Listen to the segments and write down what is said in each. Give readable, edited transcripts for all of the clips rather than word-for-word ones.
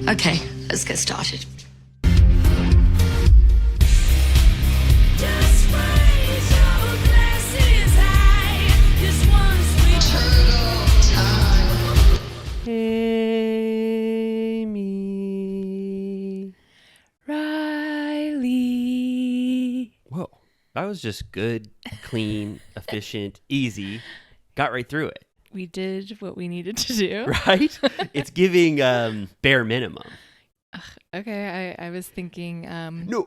Okay, let's get started. Just raise your glasses high. This one's sweet. Amy. Riley. Whoa. That was just good, clean, efficient, easy. Got right through it. We did what we needed to do. Right? It's giving bare minimum. Okay, I was thinking No.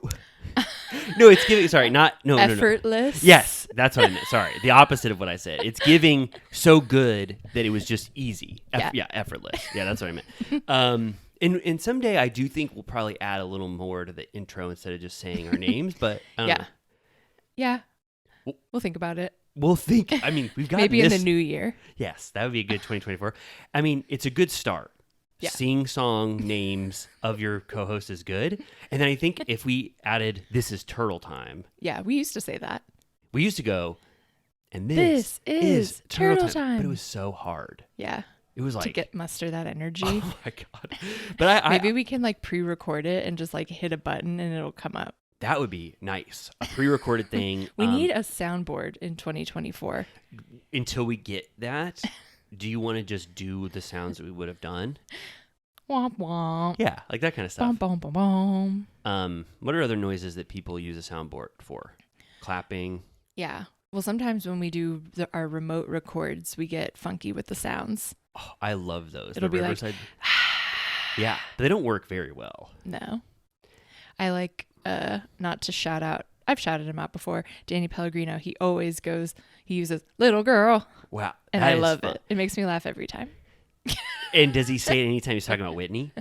No, it's giving, sorry, not, no. effortless. Yes, that's what I meant. Sorry. The opposite of what I said. It's giving so good that it was just easy. Effortless. Yeah, that's what I meant. And someday I do think we'll probably add a little more to the intro instead of just saying our names, but I don't know. Yeah. We'll think about it. We'll think, I mean, we've got Maybe in the new year. Yes, that would be a good 2024. I mean, it's a good start. Yeah. Sing song names of your co-host is good. And then I think if we added, this is turtle time. Yeah, we used to say that. We used to go, and This is turtle time. But it was so hard. Yeah. It was like, To muster that energy. oh my God. But Maybe we can like pre-record it and just like hit a button and it'll come up. that would be nice. A pre-recorded thing. We need a soundboard in 2024. Until we get that, do you want to just do the sounds that we would have done? Womp womp. Yeah, like that kind of stuff. Bom, bom, bom, bom. What are other noises that people use a soundboard for? Clapping. Yeah. Well, sometimes when we do our remote records, we get funky with the sounds. Oh, I love those. It'll be Riverside. Yeah, but they don't work very well. No. I like, not to shout out, I've shouted him out before, Danny Pellegrino. He always goes, he uses little girl. Wow. And that I is love fun. it. It makes me laugh every time. And does he say it anytime he's talking about Whitney?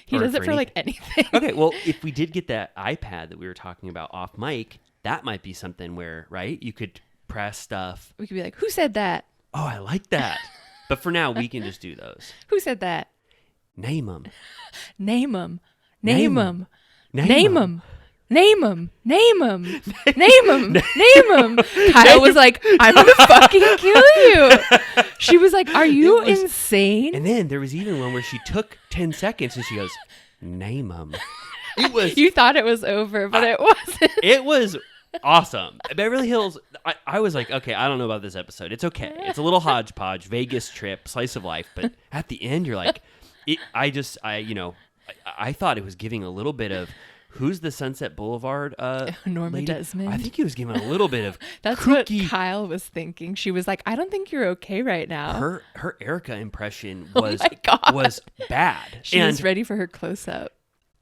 He Or does it for like anything. Okay, well, if we did get that iPad that we were talking about off mic, that might be something where, right, you could press stuff. We could be like, who said that? Oh, I like that. But for now, we can just do those. Who said that? Name them. Name them. Name Name 'em. them. Name them. Name them. Name them. Name them. Name them. Kyle was like, I'm going to fucking kill you. She was like, are you insane? And then there was even one where she took 10 seconds and she goes, name them. It was, You thought it was over, but it wasn't. it was awesome. Beverly Hills, I was like, okay, I don't know about this episode. It's okay. It's a little hodgepodge, Vegas trip, slice of life. But at the end, you're like, I thought it was giving a little bit of, who's the Sunset Boulevard Norma lady? Desmond. I think he was giving a little bit of That's kooky. what Kyle was thinking. She was like, I don't think you're okay right now. Her Erica impression Oh was my God. was bad. She was ready for her close-up.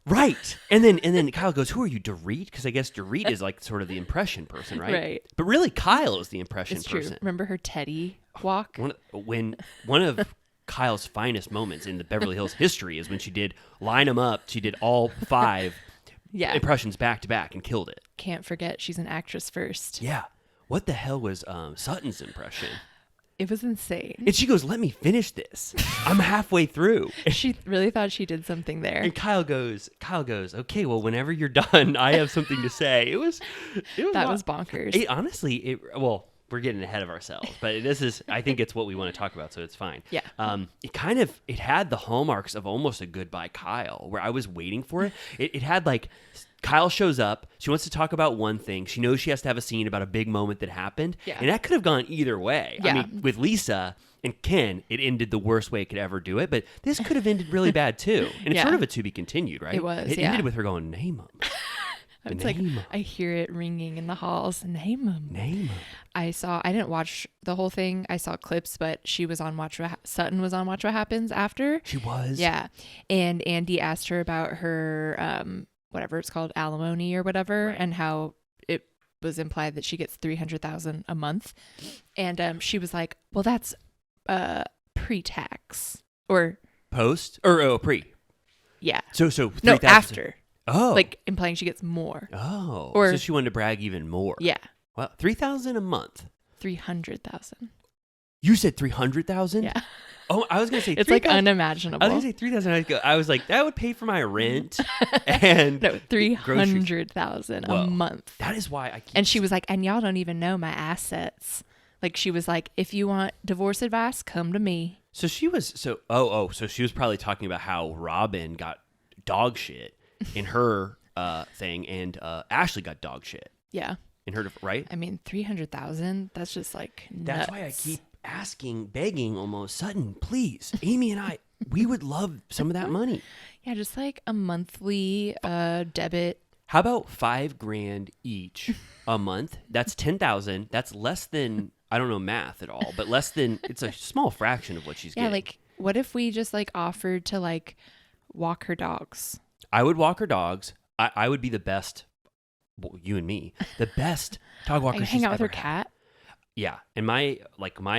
Right. And then Kyle goes, who are you, Dorit? Because I guess Dorit is like sort of the impression person, right? Right. But really, Kyle is the impression It's true. person. Remember her Teddy walk? One of Kyle's finest moments in the Beverly Hills history is when she did line them up. She did all 5 impressions back to back and killed it. Can't forget she's an actress first. Yeah. What the hell was Sutton's impression? It was insane. And she goes, let me finish this. I'm halfway through. She really thought she did something there. And Kyle goes, okay, well, whenever you're done, I have something to say. It was bonkers. Honestly, we're getting ahead of ourselves, but I think it's what we want to talk about, so it's fine. Yeah. It had the hallmarks of almost a Goodbye Kyle, where I was waiting for it. It had like, Kyle shows up, she wants to talk about one thing, she knows she has to have a scene about a big moment that happened, and that could have gone either way. Yeah. I mean, with Lisa and Ken, it ended the worst way it could ever do it, but this could have ended really bad too. And it's sort of a to be continued, right? It was, It ended with her going, name them. It's like, I hear it ringing in the halls. Name them. Name them. I didn't watch the whole thing. I saw clips, but she was on Sutton was on Watch What Happens after. She was. Yeah. And Andy asked her about her, whatever it's called, alimony or whatever, and how it was implied that she gets $300,000 a month. And she was like, well, that's pre-tax or post or pre. Yeah. So 3,000. No, after. Oh. Like implying she gets more. Oh. Or, so she wanted to brag even more. Yeah. Well, $3,000 a month. 300,000. You said 300,000? Yeah. Oh, I was gonna say it's 3, like unimaginable. I was gonna say 3,000. I was like, that would pay for my rent and no, 300,000 a month. That is why I keep. And she was like, and y'all don't even know my assets. Like she was like, if you want divorce advice, come to me. So she was so she was probably talking about how Robin got dog shit in her thing, and Ashley got dog shit Yeah. in her, right? I mean, 300,000. That's just like nuts. That's why I keep asking, begging almost, Sutton, please, Amy and I, we would love some of that money. Yeah, just like a monthly debit. How about $5,000 each a month? That's 10,000. That's less than, I don't know math at all, but less than, it's a small fraction of what she's Yeah, getting. like what if we just like offered to like walk her dogs? I would walk her dogs. I would be the best, well, you and me, the best dog walker Like, she's hang out with ever her had. cat. Yeah, and my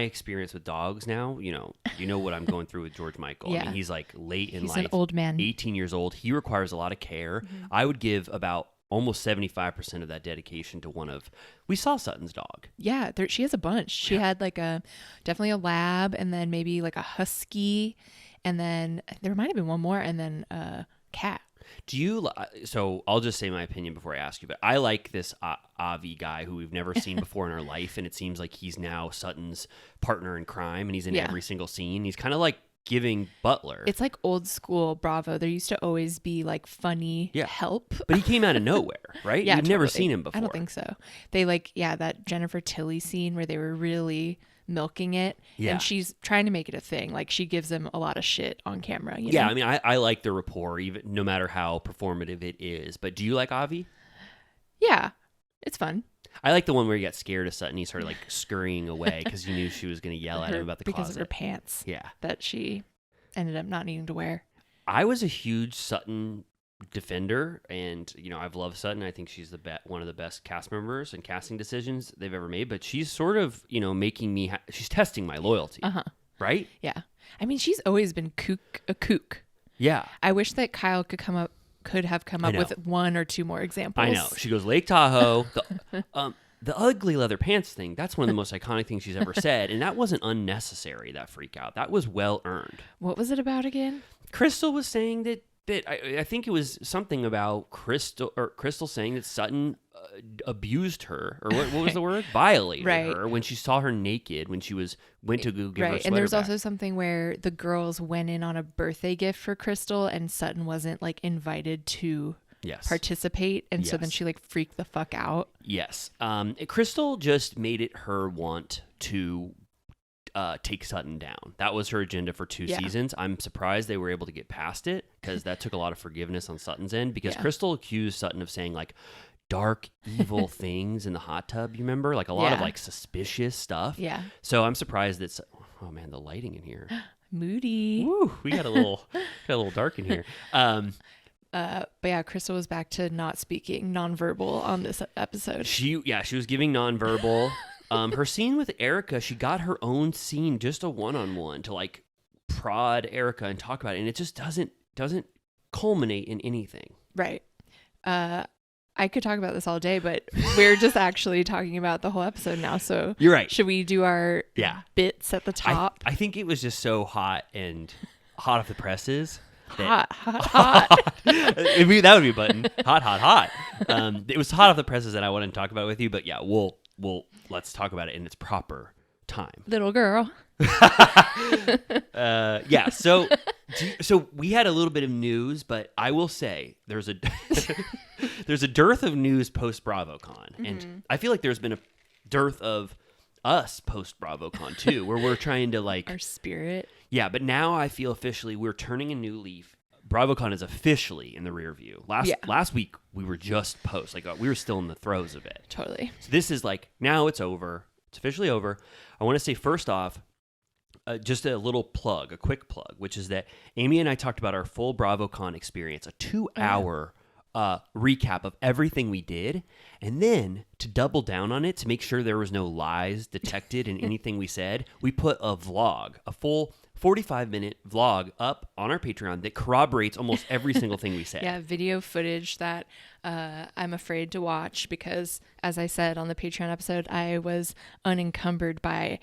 experience with dogs now, you know what I'm going through with George Michael. I Yeah. mean, he's like late in He's life, an old man. 18 years old. He requires a lot of care. I would give about almost 75% of that dedication to one of. We saw Sutton's dog. Yeah, she has a bunch. She had like definitely a lab, and then maybe like a husky, and then there might have been one more, and then a cat. Do you? So I'll just say my opinion before I ask you. But I like this Avi guy who we've never seen before in our life, and it seems like he's now Sutton's partner in crime, and he's in Yeah. every single scene. He's kind of like giving Butler. It's like old school Bravo. There used to always be like funny help. But he came out of nowhere, right? Yeah, You've never totally. seen him before. I don't think so. They that Jennifer Tilly scene where they were really milking it, Yeah. and she's trying to make it a thing. Like she gives him a lot of shit on camera. You Yeah, know? I mean, I like the rapport, even no matter how performative it is. But do you like Avi? Yeah, it's fun. I like the one where he got scared of Sutton. He started like scurrying away because he knew she was going to yell at him about the because closet. of her pants Yeah, that she ended up not needing to wear. I was a huge Sutton defender, and I've loved Sutton. I think she's one of the best cast members and casting decisions they've ever made. But she's sort of making me. She's testing my loyalty, right? Yeah, I mean she's always been a kook. Yeah, I wish that Kyle could have come up know. with one or two more examples. I know. She goes Lake Tahoe. The ugly leather pants thing, that's one of the most iconic things she's ever said. And that wasn't unnecessary, that freak out. That was well earned. What was it about again? Crystal was saying that I think it was something about Crystal saying that Sutton abused her, or what was the word? Violated Right. her when she saw her naked when she went to go give her a Right, sweater and there's back. also something where the girls went in on a birthday gift for Crystal, and Sutton wasn't like invited to Yes. participate, and so then Yes. she like freaked the fuck out. Yes. Crystal just made it her want to take Sutton down. That was her agenda for 2 seasons. I'm surprised they were able to get past it because that took a lot of forgiveness on Sutton's end, because Crystal accused Sutton of saying like dark, evil things in the hot tub. You remember? Like a lot of like suspicious stuff. Yeah. So I'm surprised that, oh man, the lighting in here. Moody. Woo, we got a little dark in here. But yeah, Crystal was back to not speaking nonverbal on this episode. She was giving nonverbal. Her scene with Erica, she got her own scene, just a one-on-one to like prod Erica and talk about it, and it just doesn't culminate in anything. Right. I could talk about this all day, but we're just actually talking about the whole episode now. So You're right. should we do our Yeah. bits at the top? I think it was just so hot off the presses. Hot. That would be a button. Hot. It was hot off the presses that I wanted to talk about with you, but yeah, let's talk about it in its proper time. Little girl. Yeah. So we had a little bit of news, but I will say there's a dearth of news post BravoCon, and I feel like there's been a dearth of us post BravoCon too, where we're trying to like Our spirit. Yeah, but now I feel officially we're turning a new leaf. BravoCon is officially in the rear view. Last week we were just post, like we were still in the throes of it. Totally. So this is like, now it's over. It's officially over. I want to say first off, just a quick plug, which is that Amy and I talked about our full BravoCon experience, a 2-hour recap of everything we did. And then to double down on it, to make sure there was no lies detected in anything we said, we put a full 45-minute vlog up on our Patreon that corroborates almost every single thing we said. Yeah, video footage that I'm afraid to watch because, as I said on the Patreon episode, I was unencumbered by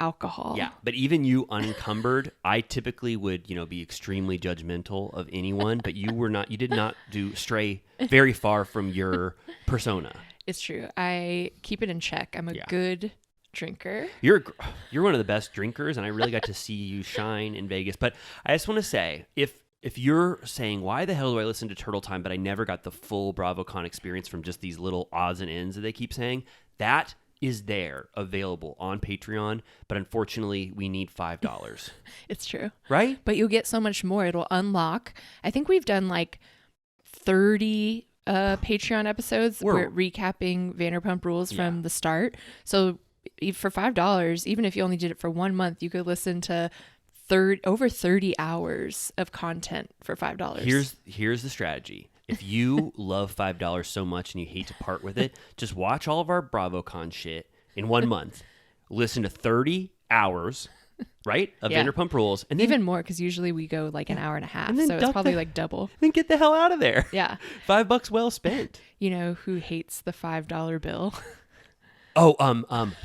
alcohol. Yeah, but even you unencumbered, I typically would, be extremely judgmental of anyone, but you did not stray very far from your persona. It's true. I keep it in check. I'm a good drinker. You're one of the best drinkers, and I really got to see you shine in Vegas. But I just want to say, if if you're saying, why the hell do I listen to Turtle Time, but I never got the full BravoCon experience from just these little odds and ends that they keep saying, that is there available on Patreon, but unfortunately we need $5. It's true. Right? But you'll get so much more. It'll unlock. I think we've done like 30 Patreon episodes where recapping Vanderpump Rules from the start. So for $5, even if you only did it for 1 month, you could listen to over 30 hours of content for $5. Here's the strategy. If you love $5 so much and you hate to part with it, just watch all of our BravoCon shit in 1 month. Listen to 30 hours, right, of Vanderpump Rules, and then, even more because usually we go like an hour and a half, and then so it's probably like double. Then get the hell out of there. Yeah, $5 well spent. You know who hates the $5 bill? Oh,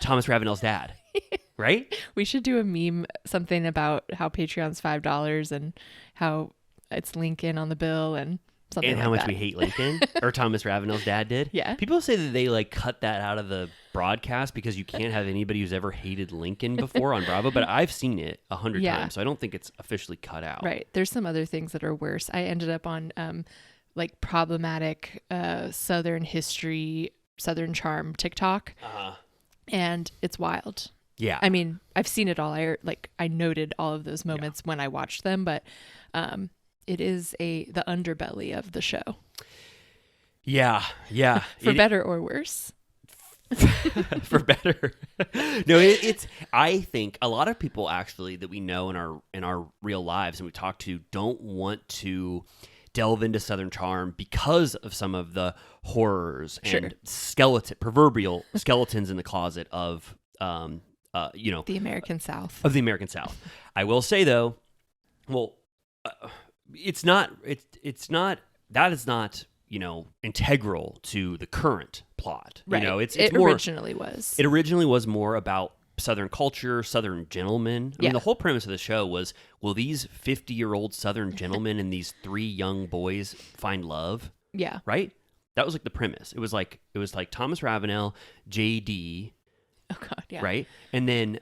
Thomas Ravenel's dad. Right? We should do a meme, something about how Patreon's $5 and how it's Lincoln on the bill and something and like how much that. we hate Lincoln, or Thomas Ravenel's dad did. Yeah. People say that they like cut that out of the broadcast because you can't have anybody who's ever hated Lincoln before on Bravo, but I've seen it 100 times, so I don't think it's officially cut out. Right. There's some other things that are worse. I ended up on like problematic Southern history, Southern charm TikTok, and it's wild. Yeah. I mean, I've seen it all. I noted all of those moments when I watched them, but it is the underbelly of the show. Yeah. For better or worse. For better. No, it's I think a lot of people actually that we know in our real lives and we talk to don't want to delve into Southern charm because of some of the horrors and proverbial skeletons in the closet of the American South. Of the American South. I will say though, it's not that is not, integral to the current plot. Right. It originally was. It originally was more about Southern culture, Southern gentlemen. I mean, the whole premise of the show was, will these 50-year-old Southern gentlemen and these 3 young boys find love? Yeah. Right? That was like the premise. It was like Thomas Ravenel, JD. Oh God, yeah. Right? And then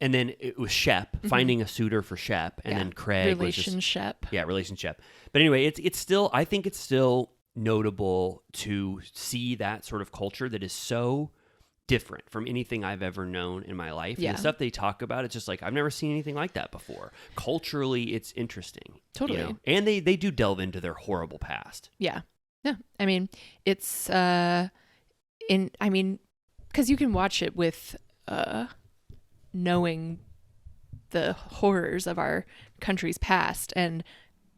it was Shep, finding a suitor for Shep, and then Craig relationship. Relationship. But anyway, it's still, I think it's still notable to see that sort of culture that is so different from anything I've ever known in my life. Yeah. And the stuff they talk about, it's just like, I've never seen anything like that before. Culturally, it's interesting. Totally. And they do delve into their horrible past. Yeah. Yeah. I mean, it's because you can watch it with knowing the horrors of our country's past, and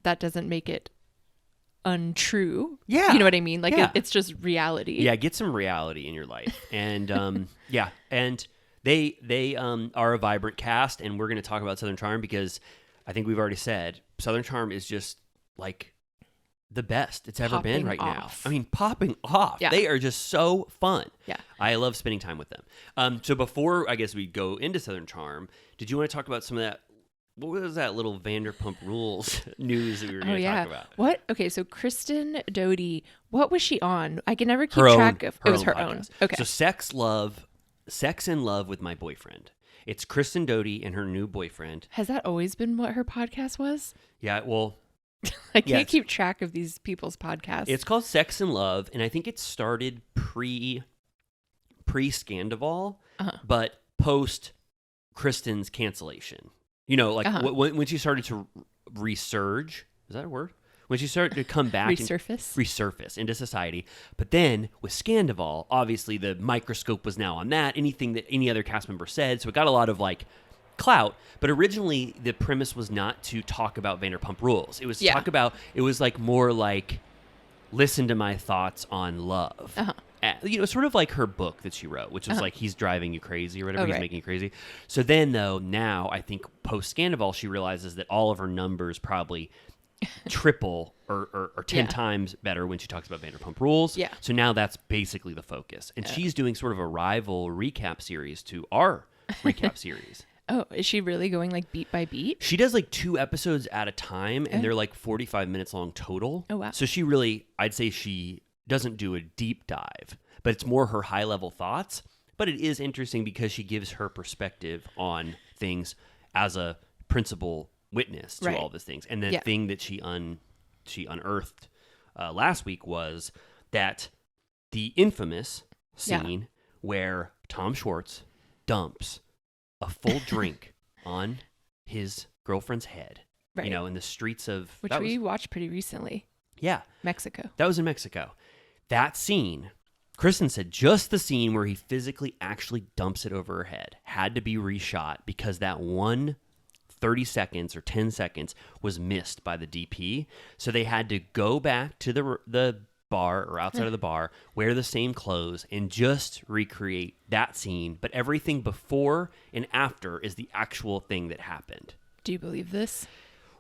that doesn't make it untrue. Yeah. You know what I mean? Like Yeah. it's just reality. Yeah, get some reality in your life. And and they are a vibrant cast, and we're going to talk about Southern Charm because I think we've already said Southern Charm is just like the best it's ever been right now. I mean, popping off. Yeah. They are just so fun. Yeah. I love spending time with them. So before I guess we go into Southern Charm, did you want to talk about some of that? What was that little Vanderpump Rules news that we were going to talk about? What? Okay, so Kristen Doute, what was she on? I can never keep Her track own- of. her It was own her podcast. own. Okay. So Sex and Love with My Boyfriend. It's Kristen Doute and her new boyfriend. Has that always been what her podcast was? Yeah, well, I can't Yes. keep track of these people's podcasts. it's called Sex and Love, and I think it started pre Sandoval, but post Kristen's cancellation. When she started to resurge, is that a word? When she started to come back resurface into society. But then with Sandoval, obviously the microscope was now on that, anything that any other cast member said. So it got a lot of like clout. But originally the premise was not to talk about Vanderpump Rules. It was to talk about, it was like more like, listen to my thoughts on love. Sort of like her book that she wrote, which was like, he's driving you crazy or whatever, he's making you crazy. So then though, now I think post Sandoval, she realizes that all of her numbers probably triple or 10 times better when she talks about Vanderpump Rules. Yeah. So now that's basically the focus. And she's doing sort of a rival recap series to our recap series. Oh, is she really going like beat by beat? She does like 2 episodes at a time, and they're like 45 minutes long total. Oh, wow. So she really, I'd say she doesn't do a deep dive, but it's more her high level thoughts. But it is interesting because she gives her perspective on things as a principal witness to Right. all these things. And the Yeah. thing that she unearthed last week was that the infamous scene where Tom Schwartz dumps a full drink on his girlfriend's head, Right. you know, in the streets of Which that we was, watched pretty recently. yeah, Mexico. that was in Mexico. That scene, Kristen said, just the scene where he physically actually dumps it over her head had to be reshot because that one 30 seconds or 10 seconds was missed by the DP. So they had to go back to the bar or outside of the bar, wear the same clothes, and just recreate that scene. But everything before and after is the actual thing that happened. Do you believe this?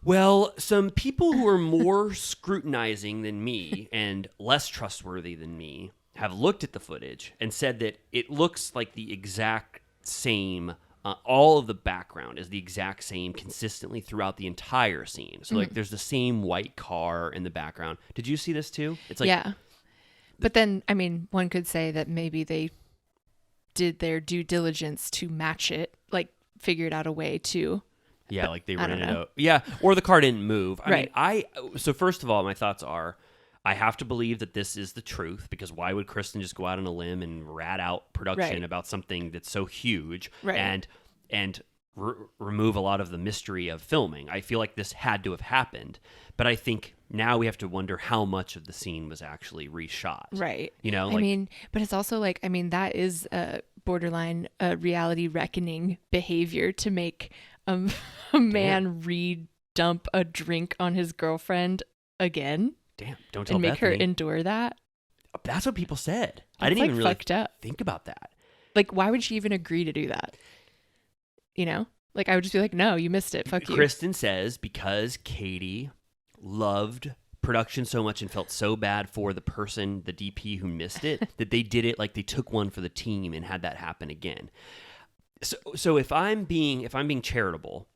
Well, some people who are more scrutinizing than me and less trustworthy than me have looked at the footage and said that it looks like the exact same. All of the background is the exact same consistently throughout the entire scene. So, like, there's the same white car in the background. Did you see this too? It's like, Yeah. But then, I mean, one could say that maybe they did their due diligence to match it, like figured out a way to. yeah, like they I don't rented it know. out. Yeah, or the car didn't move. Right. So first of all, my thoughts are, I have to believe that this is the truth because why would Kristen just go out on a limb and rat out production Right. about something that's so huge Right. and remove a lot of the mystery of filming? I feel like this had to have happened, but I think now we have to wonder how much of the scene was actually reshot. Right. You know, I like, mean, but it's also like, I mean, that is a borderline reality reckoning behavior to make a man re-dump a drink on his girlfriend again damn, don't tell and make her Bethany. endure that. That's what people said. I That's, didn't like, even really fucked up. think about that. Like, why would she even agree to do that? You know? Like, I would just be like, no, you missed it. Fuck you. Kristen says because Katie loved production so much and felt so bad for the person, the DP who missed it, that they did it like they took one for the team and had that happen again. So if I'm being charitable,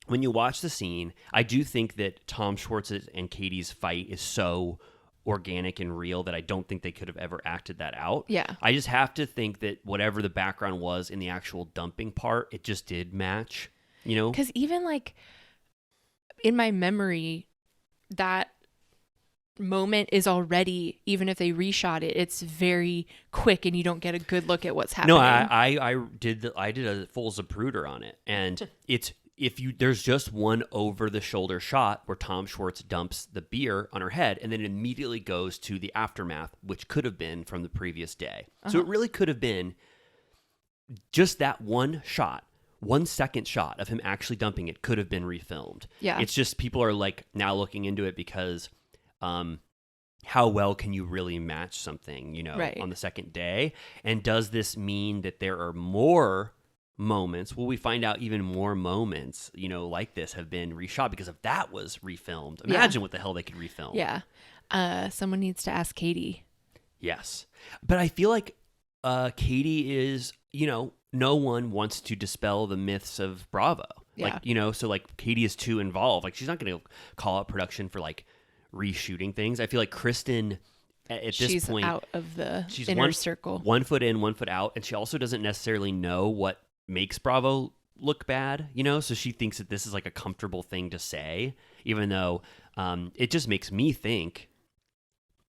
when you watch the scene, I do think that Tom Schwartz's and Katie's fight is so organic and real that I don't think they could have ever acted that out. Yeah. I just have to think that whatever the background was in the actual dumping part, it just did match, you know? Because even like in my memory, that moment is already, even if they reshot it, it's very quick and you don't get a good look at what's happening. No, I did a full Zapruder on it, and it's there's just one over the shoulder shot where Tom Schwartz dumps the beer on her head, and then it immediately goes to the aftermath, which could have been from the previous day. So it really could have been just that one shot. 1 second shot of him actually dumping it could have been refilmed. Yeah. It's just people are like now looking into it because how well can you really match something, you know, Right. on the second day? And does this mean that there are more moments? Will we find out even more moments, you know, like this have been reshot? Because if that was refilmed, imagine what the hell they could refilm. Yeah. Someone needs to ask Katie. Yes. But I feel like Katie is, you know, no one wants to dispel the myths of Bravo. Yeah. Like, you know, so like Katie is too involved. Like she's not going to call out production for like reshooting things. I feel like Kristen at this She's point, out of the she's inner circle. 1 foot in, 1 foot out. And she also doesn't necessarily know what makes Bravo look bad, you know? So she thinks that this is like a comfortable thing to say, even though it just makes me think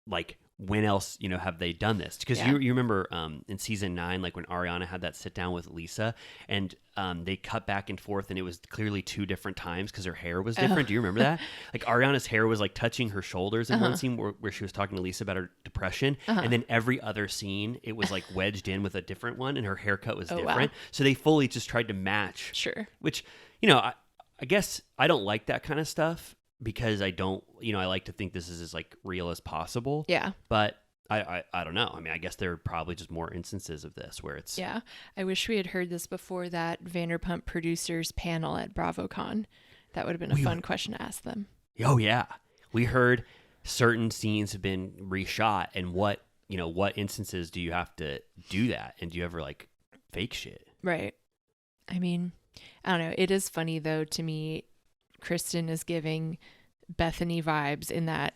like, when else, you know, have they done this? Because Yeah. you remember in season 9, like when Ariana had that sit down with Lisa and they cut back and forth and it was clearly 2 different times because her hair was different. Do you remember that? Like Ariana's hair was like touching her shoulders in one scene where she was talking to Lisa about her depression. And then every other scene, it was like wedged in with a different one and her haircut was different. Wow. So they fully just tried to match. Sure. Which, you know, I guess I don't like that kind of stuff. Because I don't, you know, I like to think this is as like real as possible. Yeah. But I don't know. I mean, I guess there are probably just more instances of this where it's. Yeah. I wish we had heard this before that Vanderpump producers panel at BravoCon. That would have been a fun question to ask them. Oh yeah, we heard certain scenes have been reshot, and what instances do you have to do that, and do you ever like fake shit? Right. I mean, I don't know. It is funny though to me. Kristen is giving Bethany vibes in that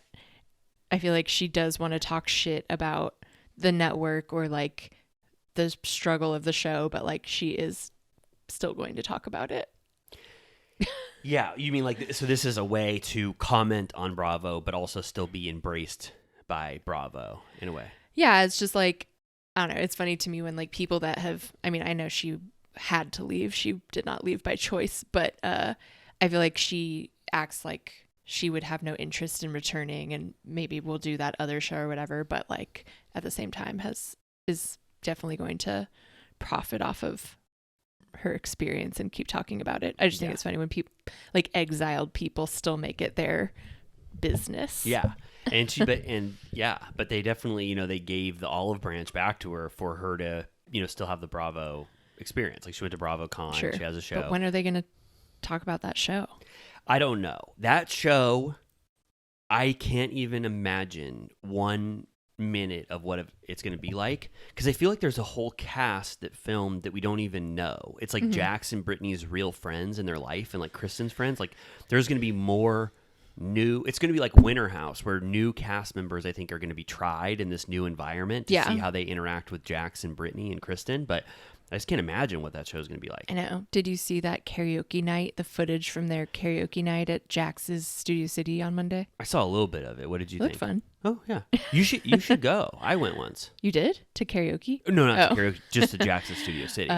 I feel like she does want to talk shit about the network or like the struggle of the show, but like she is still going to talk about it. Yeah, you mean like, so this is a way to comment on Bravo, but also still be embraced by Bravo in a way. Yeah, it's just like, I don't know. It's funny to me when like people that have, I mean, I know she had to leave. She did not leave by choice, but I feel like she acts like she would have no interest in returning and maybe we'll do that other show or whatever. But like at the same time is definitely going to profit off of her experience and keep talking about it. I just think it's funny when people like exiled people still make it their business. Yeah. And but they definitely, you know, they gave the olive branch back to her for her to, you know, still have the Bravo experience. Like she went to BravoCon, Sure. she has a show. But when are they going to talk about that show? I don't know. That show, I can't even imagine 1 minute of what it's going to be like, because I feel like there's a whole cast that filmed that we don't even know. It's like Jax and Brittany's real friends in their life and like Kristen's friends. Like there's going to be more new, it's going to be like Winter House where new cast members I think are going to be tried in this new environment to see how they interact with Jax and Brittany and Kristen. But I just can't imagine what that show is going to be like. I know. Did you see that karaoke night, the footage from their karaoke night at Jax's Studio City on Monday? I saw a little bit of it. What did you think? Looked fun. Oh yeah, you should go. I went once. You did? To karaoke? No, not to karaoke, just to Jax's Studio City.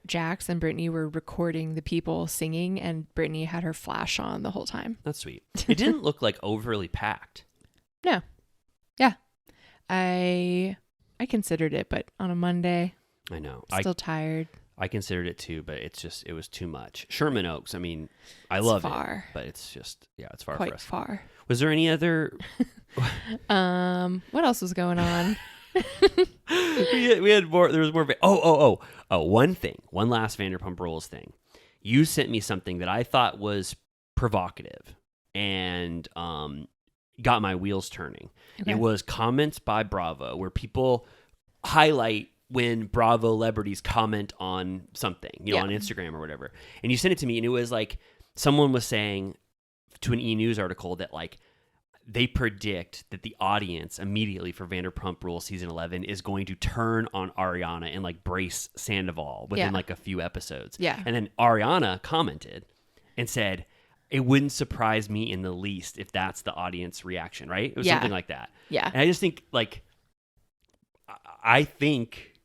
Jax and Brittany were recording the people singing, and Brittany had her flash on the whole time. That's sweet. It didn't look like overly packed. No. Yeah. I considered it, but on a Monday, I know. still tired. I considered it too, but it was too much. Sherman Oaks, I mean, I love far. it, but it's just, it's far Quite for us. far. Was there any other? What else was going on? we had more. There was more. One last Vanderpump Rules thing. You sent me something that I thought was provocative and got my wheels turning. Okay. It was comments by Bravo where people highlight when Bravo celebrities comment on something, on Instagram or whatever. And you sent it to me, and it was like someone was saying to an E! News article that like they predict that the audience immediately for Vanderpump Rules season 11 is going to turn on Ariana and like brace Sandoval within like a few episodes. Yeah. And then Ariana commented and said, it wouldn't surprise me in the least if that's the audience reaction, right? It was something like that. Yeah. And I just think like, I think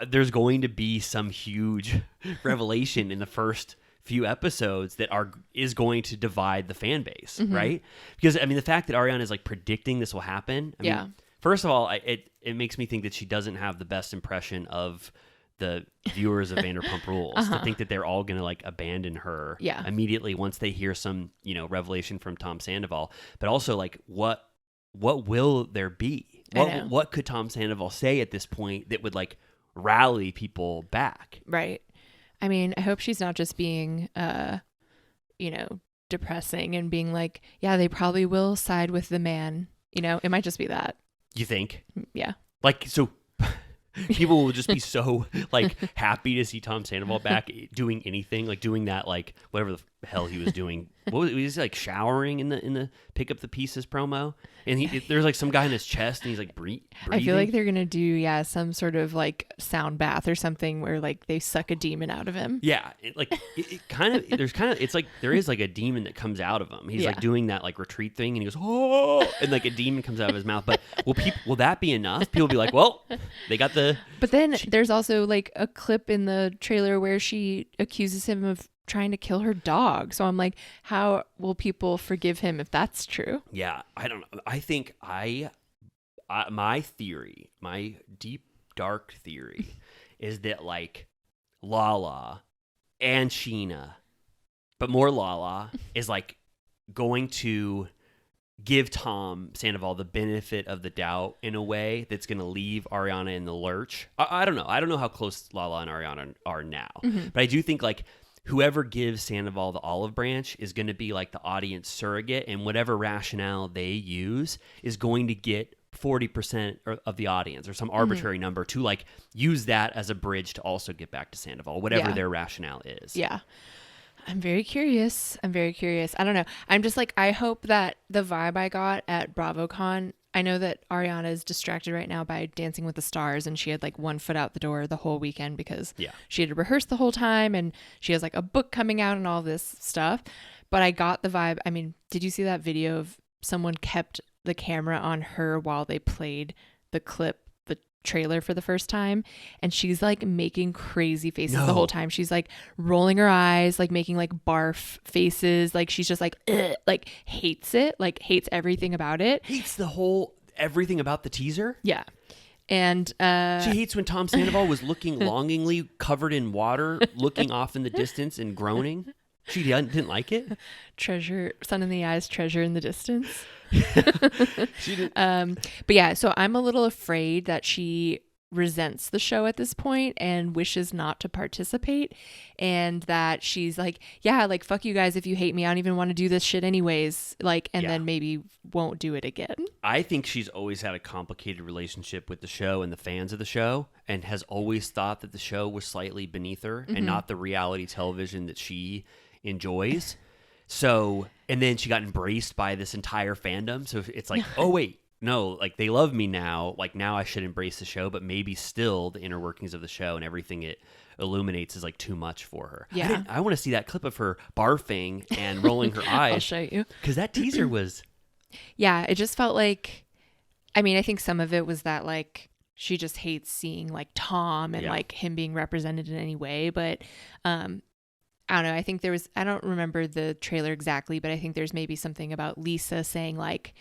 there's going to be some huge revelation in the first few episodes that is going to divide the fan base, right? Because I mean, the fact that Ariana is like predicting this will happen. I mean, first of all, it makes me think that she doesn't have the best impression of the viewers of Vanderpump Rules to think that they're all going to like abandon her immediately once they hear some, revelation from Tom Sandoval. But also like what will there be? What could Tom Sandoval say at this point that would like rally people back? Right. I mean, I hope she's not just being, depressing and being like, yeah, they probably will side with the man. It might just be that. You think? Yeah. Like, so people will just be so like happy to see Tom Sandoval back doing anything, like doing that, like whatever the hell he was doing. What was he like showering in the pick up the pieces promo? And there's like some guy in his chest and he's like breathing. I feel like they're gonna do some sort of like sound bath or something where like they suck a demon out of him. Yeah, it's like there is like a demon that comes out of him. He's like doing that like retreat thing and he goes, oh, and like a demon comes out of his mouth. But will that be enough? People will be like, well, they got the. But then there's also like a clip in the trailer where she accuses him of trying to kill her dog. So I'm like, how will people forgive him if that's true? Yeah, I don't know. I think my theory, my deep dark theory is that like Lala and Sheena, but more Lala is like going to give Tom Sandoval the benefit of the doubt in a way that's going to leave Ariana in the lurch. I don't know. I don't know how close Lala and Ariana are now, but I do think like whoever gives Sandoval the olive branch is going to be like the audience surrogate, and whatever rationale they use is going to get 40% of the audience or some arbitrary number to like use that as a bridge to also get back to Sandoval, whatever their rationale is. Yeah. I'm very curious. I don't know. I'm just like, I hope that the vibe I got at BravoCon, I know that Ariana is distracted right now by Dancing with the Stars, and she had like one foot out the door the whole weekend because she had to rehearse the whole time, and she has like a book coming out and all this stuff. But I got the vibe. I mean, did you see that video of someone kept the camera on her while they played the clip, the trailer for the first time, and she's like making crazy faces the whole time. She's like rolling her eyes, like making like barf faces, like she's just like ugh, like hates it, like hates everything about it. Hates everything about the teaser. Yeah. And she hates when Tom Sandoval was looking longingly covered in water, looking off in the distance and groaning. She didn't like it. Treasure, sun in the eyes, treasure in the distance. She did. But yeah, so I'm a little afraid that she resents the show at this point and wishes not to participate, and that she's like, yeah, like fuck you guys if you hate me, I don't even want to do this shit anyways, like, and then maybe won't do it again. I think she's always had a complicated relationship with the show and the fans of the show, and has always thought that the show was slightly beneath her and not the reality television that she enjoys. So, and then she got embraced by this entire fandom, so it's like, oh wait, no, like they love me now, like now I should embrace the show, but maybe still the inner workings of the show and everything it illuminates is like too much for her. Yeah. I want to see that clip of her barfing and rolling her eyes. I'll show you. Because that teaser was... Yeah, it just felt like, I mean, I think some of it was that like she just hates seeing like Tom and like him being represented in any way, but I don't know. I think there was, I don't remember the trailer exactly, but I think there's maybe something about Lisa saying like,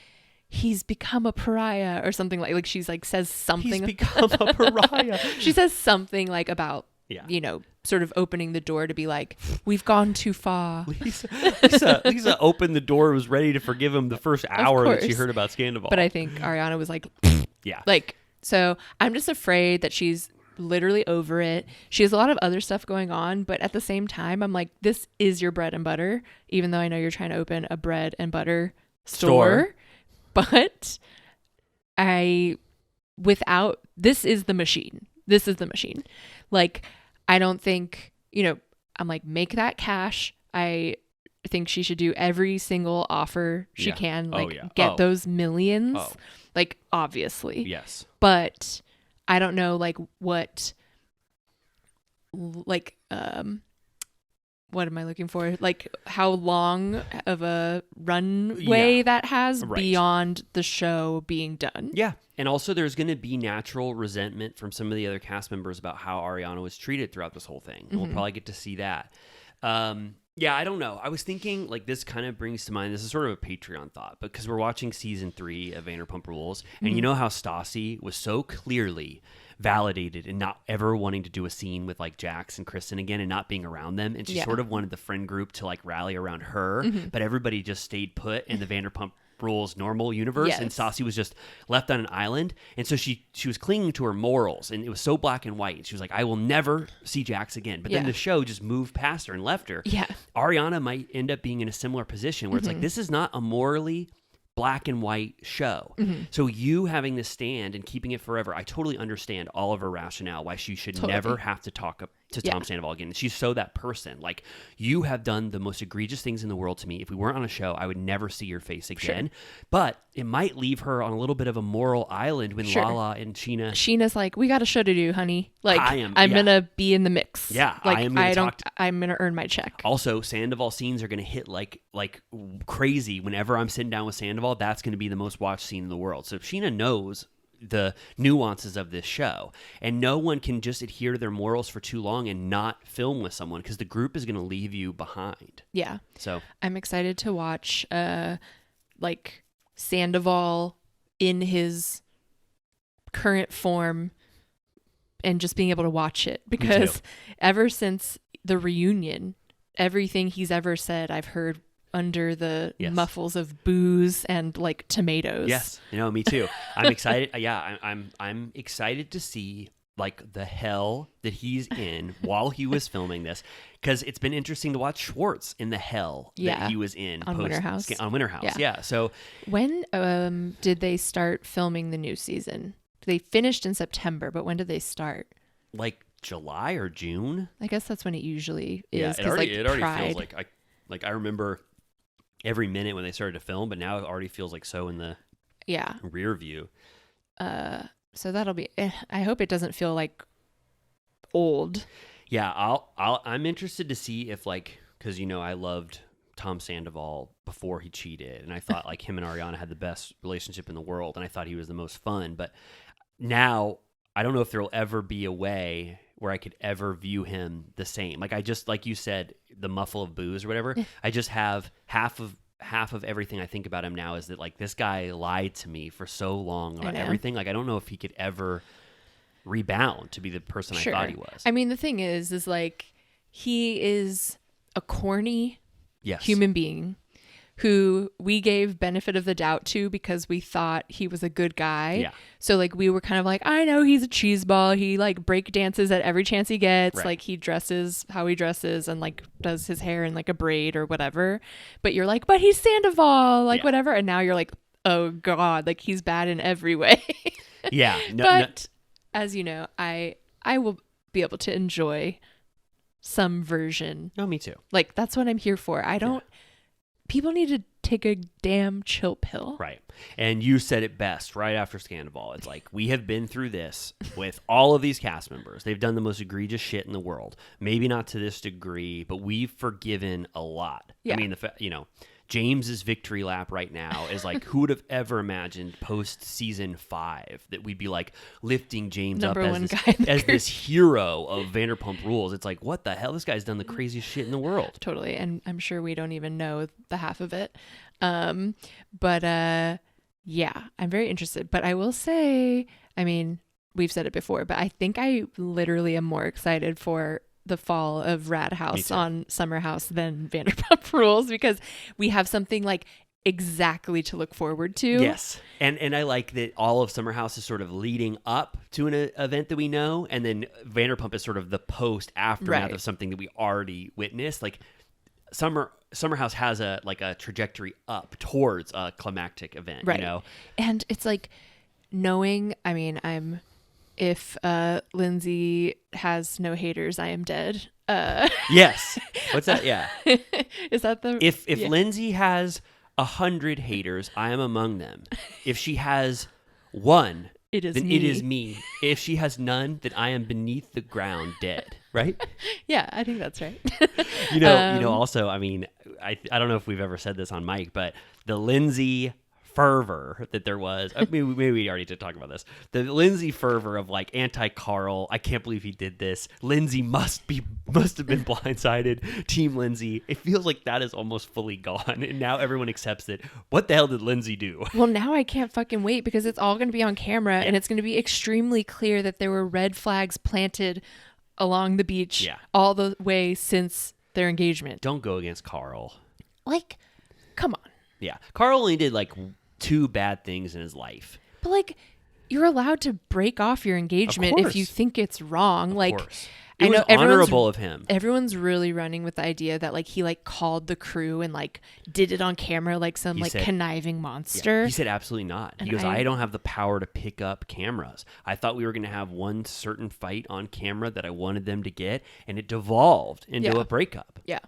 he's become a pariah or something like she's like says something. He's become a pariah. She says something like about, you know, sort of opening the door to be like, we've gone too far. Lisa opened the door, was ready to forgive him the first hour that she heard about Sandoval. But I think Ariana was like, yeah. Like, so I'm just afraid that she's literally over it. She has a lot of other stuff going on, but at the same time, I'm like, this is your bread and butter, even though I know you're trying to open a bread and butter store. But this is the machine. This is the machine. Like, I don't think, you know, I'm like, make that cash. I think she should do every single offer she can. Like, get those millions. Like, obviously. Yes. But I don't know, like, what, like, what am I looking for? Like, how long of a runway that has beyond the show being done. Yeah. And also there's going to be natural resentment from some of the other cast members about how Ariana was treated throughout this whole thing. And we'll probably get to see that. Yeah, I don't know. I was thinking, like, this kind of brings to mind, this is sort of a Patreon thought, because we're watching season 3 of Vanderpump Rules, and you know how Stassi was so clearly validated in not ever wanting to do a scene with, like, Jax and Kristen again and not being around them, and she sort of wanted the friend group to, like, rally around her, but everybody just stayed put in the Vanderpump Rules normal universe, and Stassi was just left on an island, and so she was clinging to her morals, and it was so black and white, and she was like, I will never see Jax again. But then the show just moved past her and left her. Ariana might end up being in a similar position where it's like, this is not a morally black and white show. So you having this stand and keeping it forever, I totally understand all of her rationale why she should never have to talk to Tom Sandoval again. She's so that person. Like, you have done the most egregious things in the world to me. If we weren't on a show, I would never see your face again. But it might leave her on a little bit of a moral island when Lala and Sheena's like, we got a show to do, honey. Like, I'm gonna be in the mix. Yeah, like, I'm gonna earn my check. Also, Sandoval scenes are gonna hit like crazy. Whenever I'm sitting down with Sandoval, that's gonna be the most watched scene in the world. So Sheena knows the nuances of this show, and no one can just adhere to their morals for too long and not film with someone, because the group is going to leave you behind. Yeah. So I'm excited to watch like Sandoval in his current form and just being able to watch it, because ever since the reunion, everything he's ever said I've heard under the muffles of booze and like tomatoes. Yes, you know, me too. I'm excited. I'm excited to see like the hell that he's in while he was filming this, because it's been interesting to watch Schwartz in the hell that he was in on Winter House. On Winter House, So when did they start filming the new season? They finished in September, but when did they start? Like July or June? I guess that's when it usually is. Yeah, it already feels like I remember every minute when they started to film, but now it already feels like so in the Yeah. rear view. So that'll be. I hope it doesn't feel like old. Yeah, I'm interested to see if like, because I loved Tom Sandoval before he cheated, and I thought like him and Ariana had the best relationship in the world, and I thought he was the most fun. But now I don't know if there will ever be a way where I could ever view him the same. Like I just, like you said, the muffle of booze or whatever. I just have half of everything I think about him now is that like this guy lied to me for so long about everything. Like I don't know if he could ever rebound to be the person I thought he was. I mean, the thing is like he is a corny Yes. human being who we gave benefit of the doubt to because we thought he was a good guy. Yeah. So like we were kind of like, I know he's a cheeseball. He like break dances at every chance he gets. Right. Like he dresses how he dresses and like does his hair in like a braid or whatever. But you're like, but he's Sandoval, like whatever. And now you're like, oh God, like he's bad in every way. Yeah. But as you know, I will be able to enjoy some version. No, me too. Like that's what I'm here for. I don't. People need to take a damn chill pill. Right. And you said it best right after Sandoval. It's like, we have been through this with all of these cast members. They've done the most egregious shit in the world. Maybe not to this degree, but we've forgiven a lot. Yeah. I mean, James's victory lap right now is like, who would have ever imagined post season 5 that we'd be like lifting James Number up one as, guy this, in the as group. this hero of Vanderpump Rules? It's like, what the hell? This guy's done the craziest shit in the world. Totally. And I'm sure we don't even know the half of it. Yeah, I'm very interested. But I will say, I mean, we've said it before, but I think I literally am more excited for the fall of Rad House on Summer House than Vanderpump Rules because we have something like exactly to look forward to. Yes. And I like that all of Summer House is sort of leading up to an event that we know, and then Vanderpump is sort of the post aftermath of something that we already witnessed. Like Summer House has a trajectory up towards a climactic event, right. And it's like knowing, I mean, if Lindsay has no haters, I am dead. Yes. What's that? Yeah. Is that the... If Lindsay has 100 haters, I am among them. If she has one, it is then me. it is me. If she has none, then I am beneath the ground dead. Right? Yeah, I think that's right. Also, I mean, I don't know if we've ever said this on mic, but the Lindsay fervor that there was, maybe we already did talk about this, the Lindsay fervor of like anti-Carl, I can't believe he did this, Lindsay must have been blindsided, team Lindsay, it feels like that is almost fully gone, and now everyone accepts it. What the hell did Lindsay do? Well, now I can't fucking wait because it's all going to be on camera and it's going to be extremely clear that there were red flags planted along the beach all the way since their engagement. Don't go against Carl. Like, come on. Yeah, Carl only did like 2 bad things in his life. But like, you're allowed to break off your engagement if you think it's wrong. Like, it was honorable of him. Everyone's really running with the idea that like he like called the crew and like did it on camera like some conniving monster. Yeah, he said absolutely not. He goes, I don't have the power to pick up cameras. I thought we were going to have one certain fight on camera that I wanted them to get, and it devolved into a breakup. Yeah.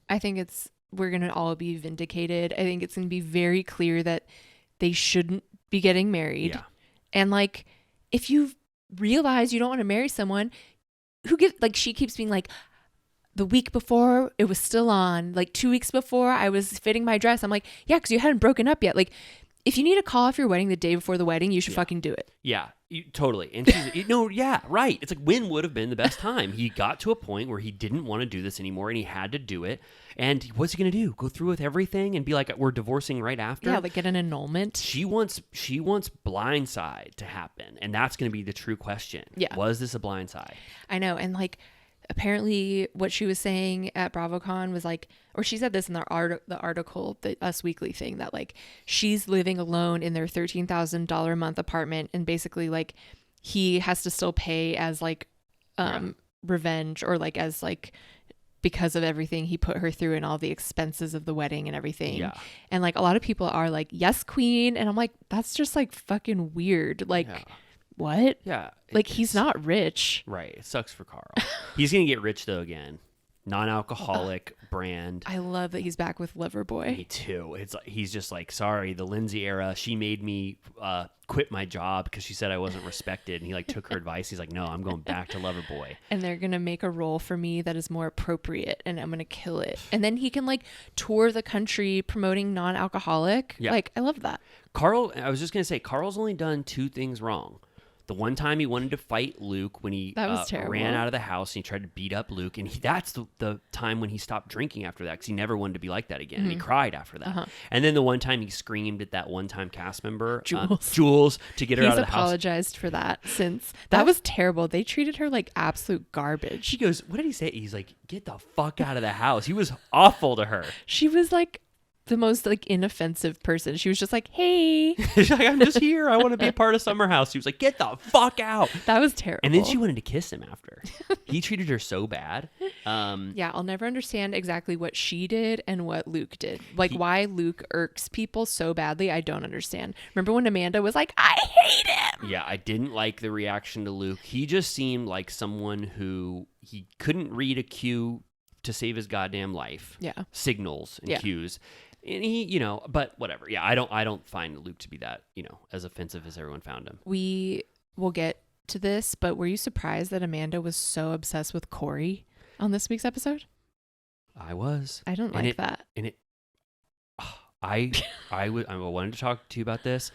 I think we're going to all be vindicated. I think it's going to be very clear that they shouldn't be getting married. Yeah. And like, if you realize you don't want to marry someone, she keeps being like, the week before it was still on, like 2 weeks before I was fitting my dress. I'm like, yeah, because you hadn't broken up yet. Like, if you need to call off your wedding the day before the wedding, you should fucking do it. Yeah, totally. And she's, right. It's like, when would have been the best time? He got to a point where he didn't want to do this anymore, and he had to do it. And what's he going to do? Go through with everything and be like, we're divorcing right after? Yeah, like get an annulment. She wants blindside to happen, and that's going to be the true question. Yeah. Was this a blindside? I know, and like, apparently what she was saying at BravoCon was like, or she said this in the article, the Us Weekly thing, that like she's living alone in their $13,000 a month apartment, and basically like he has to still pay as like revenge, or like as like because of everything he put her through and all the expenses of the wedding and everything. Yeah. And like a lot of people are like, yes, queen, and I'm like, that's just like fucking weird. Like, what? Yeah. Like, he's not rich. Right. It sucks for Carl. He's going to get rich, though, again. non-alcoholic brand. I love that he's back with Me Loverboy. too. It's like he's just like, sorry, the Lindsay era, she made me quit my job because she said I wasn't respected, and he like took her advice. He's like, no, I'm going back to Loverboy. And they're gonna make a role for me that is more appropriate, and I'm gonna kill it. And then he can like tour the country promoting non-alcoholic. Yeah. Like I love that. Carl, I was just gonna say, Carl's only done 2 things wrong. The one time he wanted to fight Luke when he That was terrible. ran out of the house and he tried to beat up Luke. And that's the time when he stopped drinking after that, because he never wanted to be like that again. And he cried after that. And then the one time he screamed at that one-time cast member, Jules, to get her He's out of the house. apologized for that since that was terrible. They treated her like absolute garbage. She goes, what did he say? He's like, get the fuck out of the house. He was awful to her. She was like the most like inoffensive person. She was just like, hey. She's like, I'm just here. I want to be a part of Summer House. He was like, get the fuck out. That was terrible. And then she wanted to kiss him after. He treated her so bad. Yeah, I'll never understand exactly what she did and what Luke did. Like why Luke irks people so badly, I don't understand. Remember when Amanda was like, I hate him? Yeah, I didn't like the reaction to Luke. He just seemed like someone who he couldn't read a cue to save his goddamn life. Yeah. Signals and cues. And he, but whatever. Yeah, I don't find Luke to be that, as offensive as everyone found him. We will get to this, but were you surprised that Amanda was so obsessed with Corey on this week's episode? I was. I don't like that. And I wanted to talk to you about this.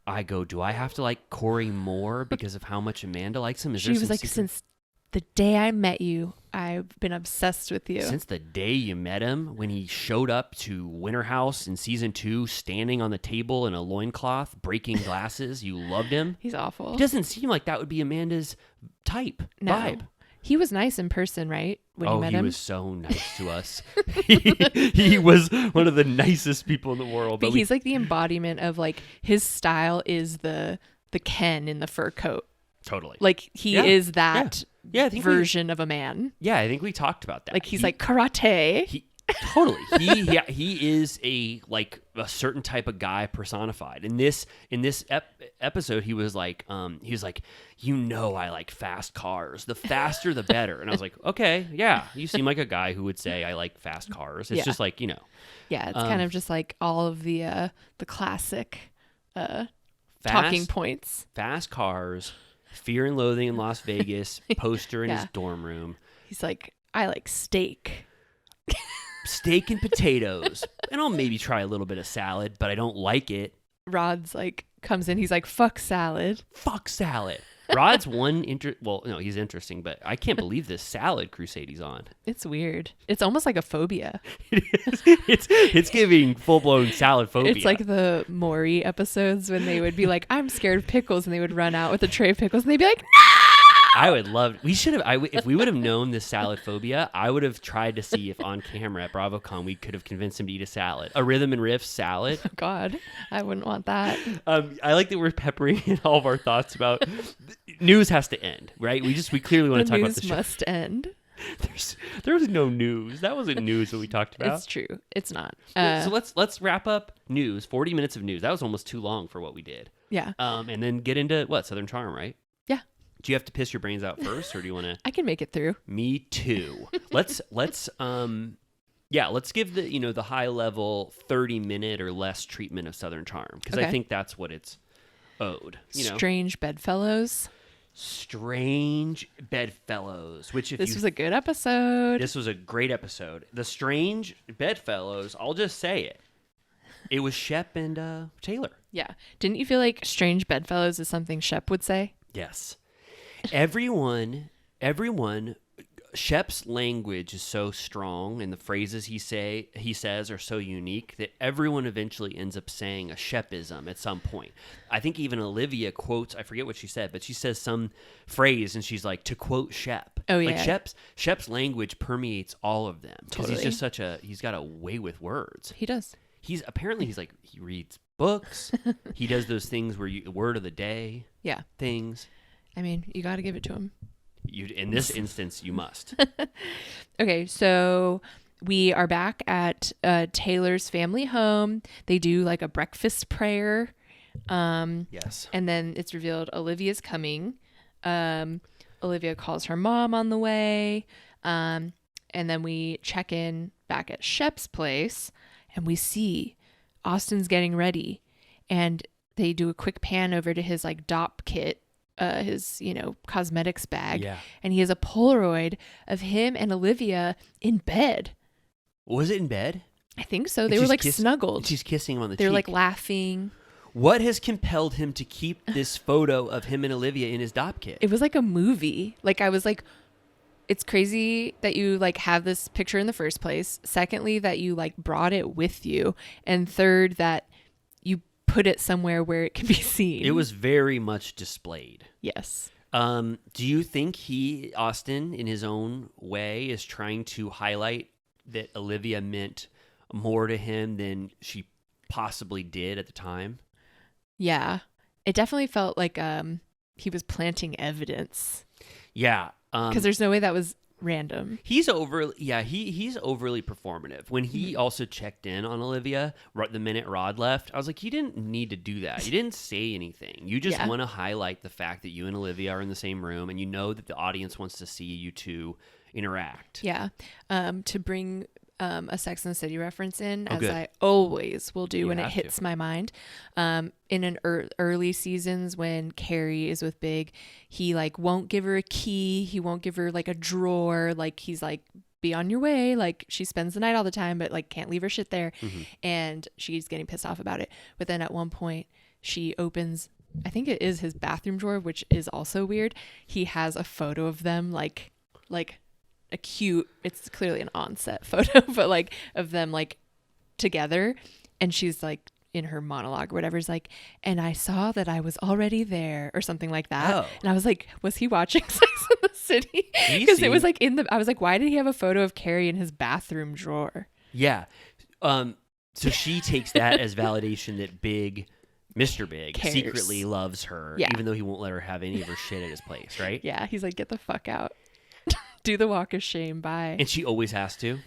I go, do I have to like Corey more because of how much Amanda likes him? She was like, since the day I met you, I've been obsessed with you. Since the day you met him, when he showed up to Winter House in season 2, standing on the table in a loincloth, breaking glasses, you loved him. He's awful. It doesn't seem like that would be Amanda's vibe. He was nice in person, right? When you met him? He was so nice to us. he was one of the nicest people in the world. But he's like the embodiment of like his style is the Ken in the fur coat. Totally. Like he is that I think version of a man. Yeah, I think we talked about that. Like he's like karate. Totally. He is a certain type of guy personified. In this episode, he was like, I like fast cars. The faster, the better. And I was like, okay, yeah, you seem like a guy who would say I like fast cars. It's just like, Yeah, it's kind of just like all of the classic talking points. Fast cars, Fear and Loathing in Las Vegas, poster in his dorm room. He's like, I like steak. Steak and potatoes. And I'll maybe try a little bit of salad, but I don't like it. Rod's like comes in, he's like, fuck salad. Fuck salad. Rod's he's interesting, but I can't believe this salad crusade he's on. It's weird. It's almost like a phobia. It is. It's giving full-blown salad phobia. It's like the Maury episodes when they would be like, I'm scared of pickles, and they would run out with a tray of pickles, and they'd be like, no! I would love. We should have. If we would have known this salad phobia, I would have tried to see if on camera at BravoCon we could have convinced him to eat a salad, a Rhythm and Riff salad. Oh God, I wouldn't want that. I like that we're peppering in all of our thoughts about news has to end, right? We clearly want to talk about the show. News must end. There was no news. That wasn't news that we talked about. It's true. It's not. So let's wrap up news. 40 minutes of news. That was almost too long for what we did. Yeah. And then get into Southern Charm, right? Yeah. Do you have to piss your brains out first, or do you want to? I can make it through. Me too. Let's give the high level 30-minute or less treatment of Southern Charm, because I think that's what it's owed. Strange bedfellows. Strange bedfellows. This was a good episode. This was a great episode. The Strange Bedfellows. I'll just say it. It was Shep and Taylor. Yeah. Didn't you feel like Strange Bedfellows is something Shep would say? Yes. Everyone, Shep's language is so strong, and the phrases he says are so unique that everyone eventually ends up saying a Shepism at some point. I think even Olivia quotes, I forget what she said, but she says some phrase, and she's like, to quote Shep. Oh, yeah. Like Shep's language permeates all all of them, because Totally. he's just he's got a way with words. He does. He's he reads books. He does those things where word of the day. Yeah. Things. I mean, you got to give it to him. In this instance, you must. Okay, so we are back at Taylor's family home. They do like a breakfast prayer. Yes. And then it's revealed Olivia's coming. Olivia calls her mom on the way. And then we check in back at Shep's place and we see Austin's getting ready. And they do a quick pan over to his like DOP kit, his, cosmetics bag. Yeah. And he has a Polaroid of him and Olivia in bed. Was it in bed? I think so. And They were she's like kiss- snuggled. She's kissing him on the They're cheek. like laughing. What has compelled him to keep this photo of him and Olivia in his DOP kit? It was like a movie. Like I was like, it's crazy that you like have this picture in the first place. Secondly, that you like brought it with you. And third, that you put it somewhere where it can be seen. It was very much displayed. Yes. Do you think Austin, in his own way, is trying to highlight that Olivia meant more to him than she possibly did at the time? Yeah. It definitely felt like he was planting evidence. Yeah. Because there's no way that was random. He's overly performative. When he also checked in on Olivia right the minute Rod left, I was like, you didn't need to do that. You didn't say anything. You just want to highlight the fact that you and Olivia are in the same room, and you know that the audience wants to see you two interact. Yeah. To bring a Sex and the City reference in, as good. I always will do You when it have hits to. my mind. In an early seasons when Carrie is with Big, he like won't give her a key. He won't give her like a drawer. Like he's like, be on your way. Like she spends the night all the time, but like can't leave her shit there. And she's getting pissed off about it. But then at one point she opens, I think it is his bathroom drawer, which is also weird. He has a photo of them like a cute, it's clearly an on-set photo, but like of them like together. And she's like in her monologue or whatever is like, and I saw that I was already there or something like that. Oh. And I was like, was he watching Sex and the City? Because it was like I was like, why did he have a photo of Carrie in his bathroom drawer? Yeah. So she takes that as validation that Mr. Big Cares. secretly loves her, Yeah. even though he won't let her have any of her shit at his place, right? Yeah. He's like, get the fuck out. Do the walk of shame. Bye. And she always has to.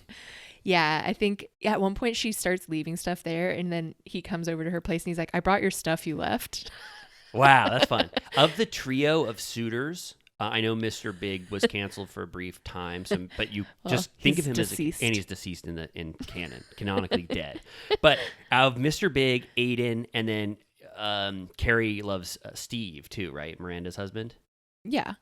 Yeah, I think at one point she starts leaving stuff there, and then he comes over to her place and he's like, I brought your stuff you left. Wow, that's fun. Of the trio of suitors, I know Mr. Big was canceled for a brief time, but you just think of he's him deceased. and he's deceased in canon, canonically dead. But out of Mr. Big, Aiden, and then Carrie loves Steve too, right? Miranda's husband. Yeah.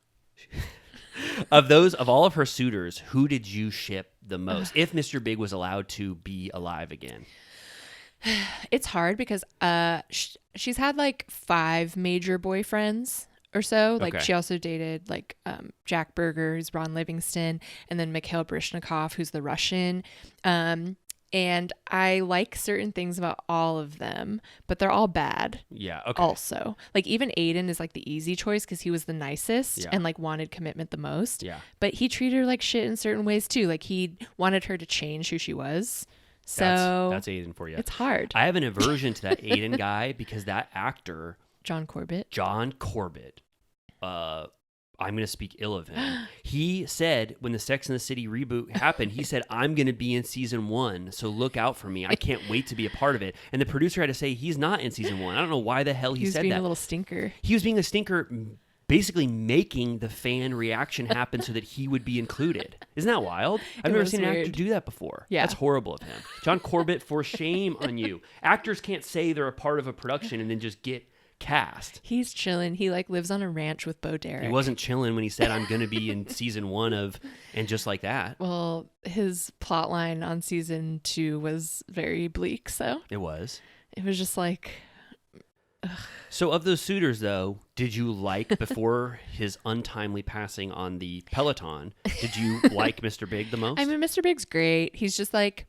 Of all of her suitors, who did you ship the most? If Mr. Big was allowed to be alive again. It's hard because she's had like 5 major boyfriends or so. Like Okay. she also dated like Jack Berger, who's Ron Livingston, and then Mikhail Baryshnikov, who's the Russian. And I like certain things about all of them, but they're all bad. Yeah. Okay. Also, like even Aiden is like the easy choice because he was the nicest Yeah. and like wanted commitment the most. Yeah. But he treated her like shit in certain ways too. Like he wanted her to change who she was. So That's Aiden for you. it's hard. I have an aversion to that Aiden guy because that actor, John Corbett. John Corbett, I'm going to speak ill of him. He said when the Sex and the City reboot happened, he said, I'm going to be in season 1, so look out for me. I can't wait to be a part of it. And the producer had to say he's not in season 1. I don't know why the hell he was said being that. a little stinker. He was being a stinker, basically making the fan reaction happen so that he would be included. Isn't that wild? I've never was seen an actor weird. do that before. Yeah. That's horrible of him. John Corbett, for shame on you. Actors can't say they're a part of a production and then just get cast. He's chilling. He like lives on a ranch with Bo Derek. He wasn't chilling when he said, I'm going to be in season 1 of, and just like that. Well, his plot line on season 2 was very bleak. So It was. it was just like, So of those suitors, though, did you like, before his untimely passing on the Peloton, did you like Mr. Big the most? I mean, Mr. Big's great. He's just like,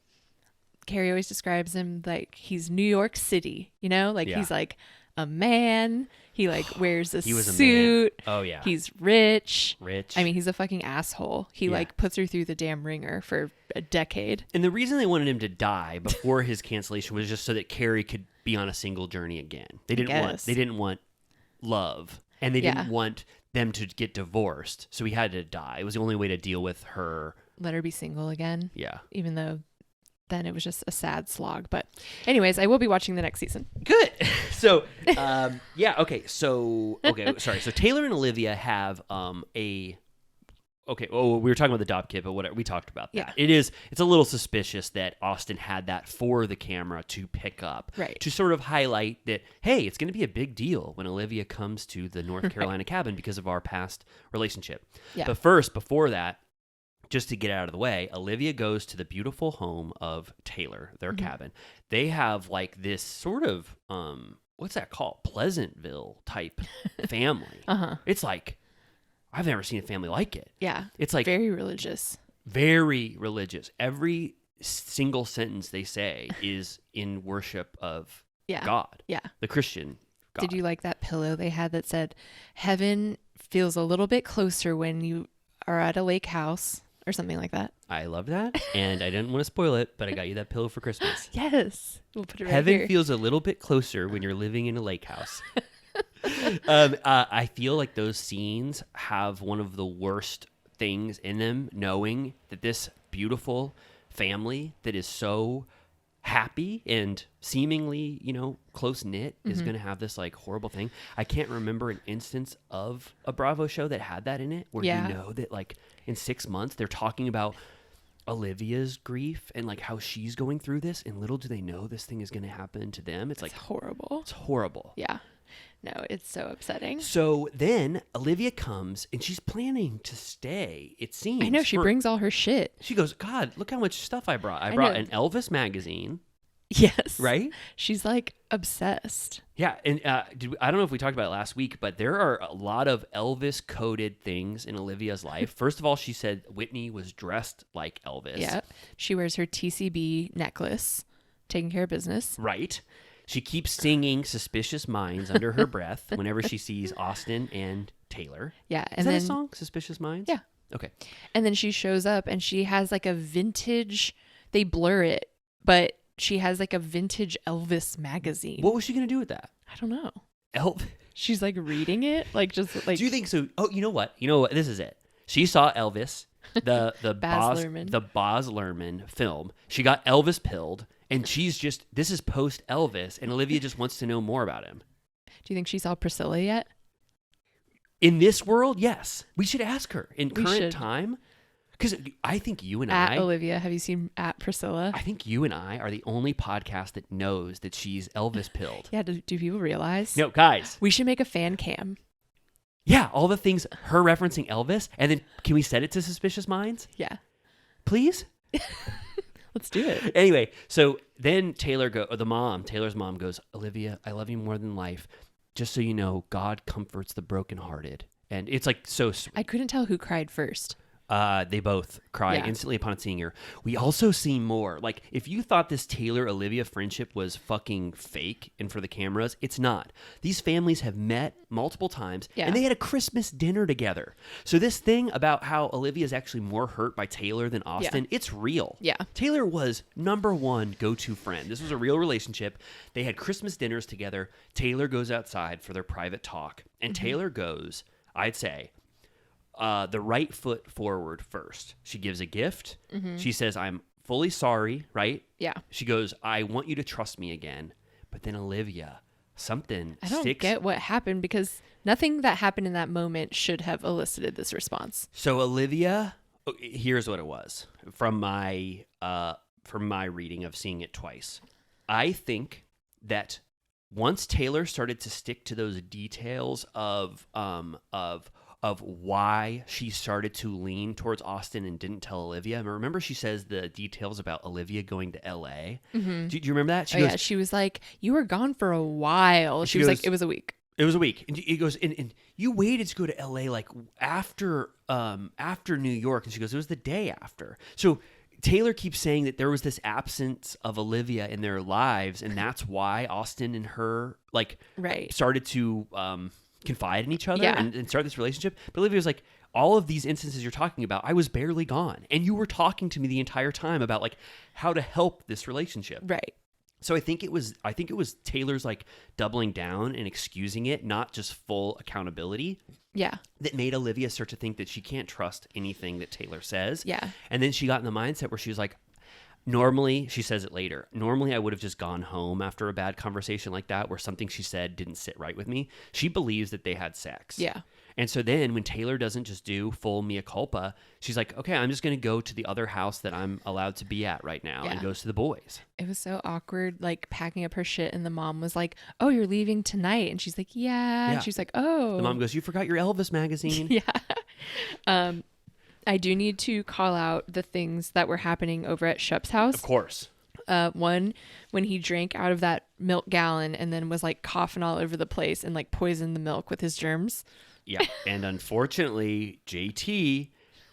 Carrie always describes him like he's New York City, you know? Like Yeah. he's like a man. He like wears a He was a suit. man. Oh, yeah. He's rich. Rich. I mean, he's a fucking asshole. He Yeah. like puts her through the damn ringer for a decade. And the reason they wanted him to die before his cancellation was just so that Carrie could be on a single journey again. They didn't want love, and they Yeah. didn't want them to get divorced. So he had to die. It was the only way to deal with her. Let her be single again. Yeah. Even though then it was just a sad slog. But anyways, I will be watching the next season. Good. So, yeah. Okay. So, sorry. So Taylor and Olivia have a okay, oh, we were talking about the Doute kit, but whatever, we talked about that. Yeah. It's a little suspicious that Austin had that for the camera to pick up, Right. to sort of highlight that, hey, it's going to be a big deal when Olivia comes to the North Carolina cabin because of our past relationship. Yeah. But first, before that, just to get out of the way, Olivia goes to the beautiful home of Taylor, their cabin. They have like this sort of, what's that called? Pleasantville type family. It's like, I've never seen a family like it. Yeah. It's like very religious. very religious. Every single sentence they say is in worship of Yeah. God, Yeah. the Christian God. Did you like that pillow they had that said, "Heaven feels a little bit closer when you are at a lake house," or something like that? I love that, and I didn't want to spoil it, but I got you that pillow for Christmas. Yes. We'll put it right Heaven here. feels a little bit closer when you're living in a lake house. I feel like those scenes have one of the worst things in them, knowing that this beautiful family that is so happy and seemingly, close knit is going to have this like horrible thing. I can't remember an instance of a Bravo show that had that in it, where Yeah. you know that like in 6 months they're talking about Olivia's grief and like how she's going through this, and little do they know this thing is going to happen to them. It's like horrible. it's horrible. Yeah. No, it's so upsetting. So then Olivia comes and she's planning to stay, it seems. I know, she brings all her shit. She goes, God, look how much stuff I brought. I I brought know. an Elvis magazine, Yes. right? She's like obsessed. Yeah, and I don't know if we talked about it last week, but there are a lot of Elvis-coded things in Olivia's life. First of all, she said Whitney was dressed like Elvis. Yeah. She wears her TCB necklace, taking care of business. Right. She keeps singing Suspicious Minds under her breath whenever she sees Austin and Taylor. Yeah. Is And that then a song, Suspicious Minds? Yeah. Okay. And then she shows up and she has like a vintage, they blur it, but she has like a vintage Elvis magazine. What was she going to do with that? I don't know. Elvis? She's like reading it, like just like Do you think so? Oh, you know what? This is it. She saw Elvis, the Baz Luhrmann. the Baz Luhrmann film. She got Elvis pilled, and this is post Elvis, and Olivia just wants to know more about him. Do you think she saw Priscilla yet? In this world, yes. We should ask her in We current should. time, because I think you and At I. Olivia, have you seen at Priscilla? I think you and I are the only podcast that knows that she's Elvis pilled. Yeah, do people realize? No, guys. We should make a fan cam. Yeah, all the things, her referencing Elvis, and then can we set it to Suspicious Minds? Yeah. Please? Let's do it. Anyway, so then Taylor's mom goes, Olivia, I love you more than life. Just so you know, God comforts the brokenhearted. And it's like so sweet. I couldn't tell who cried first. They both cry Yeah. instantly upon seeing her. We also see more. Like, if you thought this Taylor-Olivia friendship was fucking fake and for the cameras, it's not. These families have met multiple times, Yeah. and they had a Christmas dinner together. So this thing about how Olivia is actually more hurt by Taylor than Austin, it's real. Yeah. Taylor was number one go-to friend. This was a real relationship. They had Christmas dinners together. Taylor goes outside for their private talk, and Taylor goes, I'd say, the right foot forward first. She gives a gift. She says, I'm fully sorry, right? Yeah. She goes, I want you to trust me again. But then Olivia, something I don't sticks. get what happened because nothing that happened in that moment should have elicited this response. So Olivia, here's what it was from my reading of seeing it twice. I think that once Taylor started to stick to those details of why she started to lean towards Austin and didn't tell Olivia. Remember she says the details about Olivia going to L.A.? Do you remember that? Yeah, she was like, you were gone for a while. She was goes- like, it was a week. It was a week. And he goes, and you waited to go to L.A. like after New York. And she goes, it was the day after. So Taylor keeps saying that there was this absence of Olivia in their lives, and that's why Austin and her Right. started to confide in each other Yeah. and start this relationship. But Olivia was like, all of these instances you're talking about, I was barely gone, and you were talking to me the entire time about like how to help this relationship. Right. So I think it was Taylor's like doubling down and excusing it, not just full accountability, Yeah. that made Olivia start to think that she can't trust anything that Taylor says. Yeah. And then she got in the mindset where she was like, normally, she says it later, normally I would have just gone home after a bad conversation like that where something she said didn't sit right with me. She believes that they had sex. Yeah. And so then when Taylor doesn't just do full mea culpa, she's like, okay, I'm just going to go to the other house that I'm allowed to be at right now, and goes to the boys. It was so awkward, like packing up her shit, and the mom was like, oh, you're leaving tonight. And she's like, yeah. And she's like, oh. The mom goes, you forgot your Elvis magazine. Yeah. I do need to call out the things that were happening over at Shep's house. Of course. One, when he drank out of that milk gallon and then was like coughing all over the place and like poisoned the milk with his germs. Yeah. And unfortunately, JT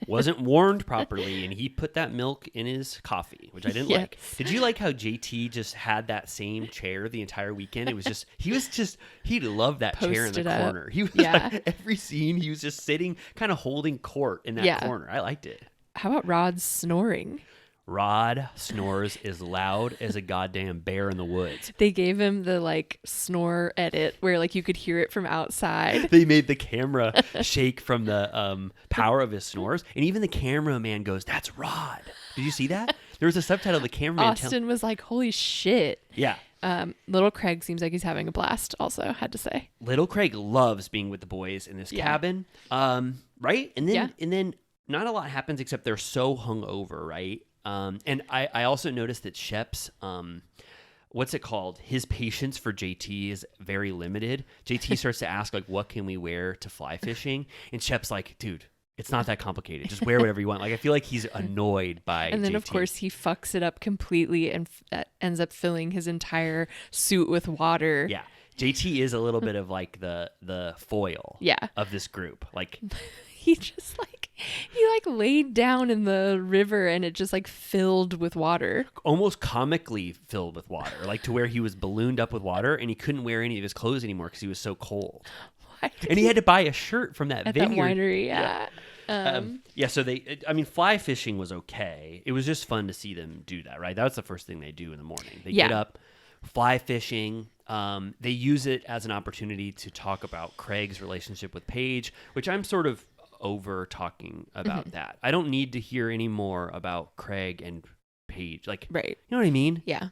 wasn't warned properly, and he put that milk in his coffee, which I didn't like. Did you like how JT just had that same chair the entire weekend? It was just, he loved that chair in the corner. He was like, every scene, he was just sitting, kind of holding court in that corner. I liked it. How about Rod's snoring? Rod snores as loud as a goddamn bear in the woods. They gave him the like snore edit where like you could hear it from outside. They made the camera shake from the power of his snores. And even the cameraman goes, that's Rod. Did you see that? There was a subtitle of the cameraman. Austin was like, holy shit. Yeah. Little Craig seems like he's having a blast also, had to say. Little Craig loves being with the boys in this cabin. Right? And then not a lot happens except they're so hungover, right? And I also noticed that Shep's, what's it called? His patience for JT is very limited. JT starts to ask, like, what can we wear to fly fishing? And Shep's like, dude, it's not that complicated. Just wear whatever you want. Like, I feel like he's annoyed by And then, JT. of course, he fucks it up completely and ends up filling his entire suit with water. Yeah. JT is a little bit of, like, the foil of this group. Like... He just he laid down in the river and it just like filled with water. Almost comically filled with water, like to where he was ballooned up with water and he couldn't wear any of his clothes anymore because he was so cold. And he had to buy a shirt from that vineyard. That winery, So fly fishing was okay. It was just fun to see them do that, right? That was the first thing they do in the morning. They get up, fly fishing. They use it as an opportunity to talk about Craig's relationship with Paige, which I'm sort of over talking about that. I don't need to hear any more about Craig and Paige. Like, right. You know what I mean? Yeah.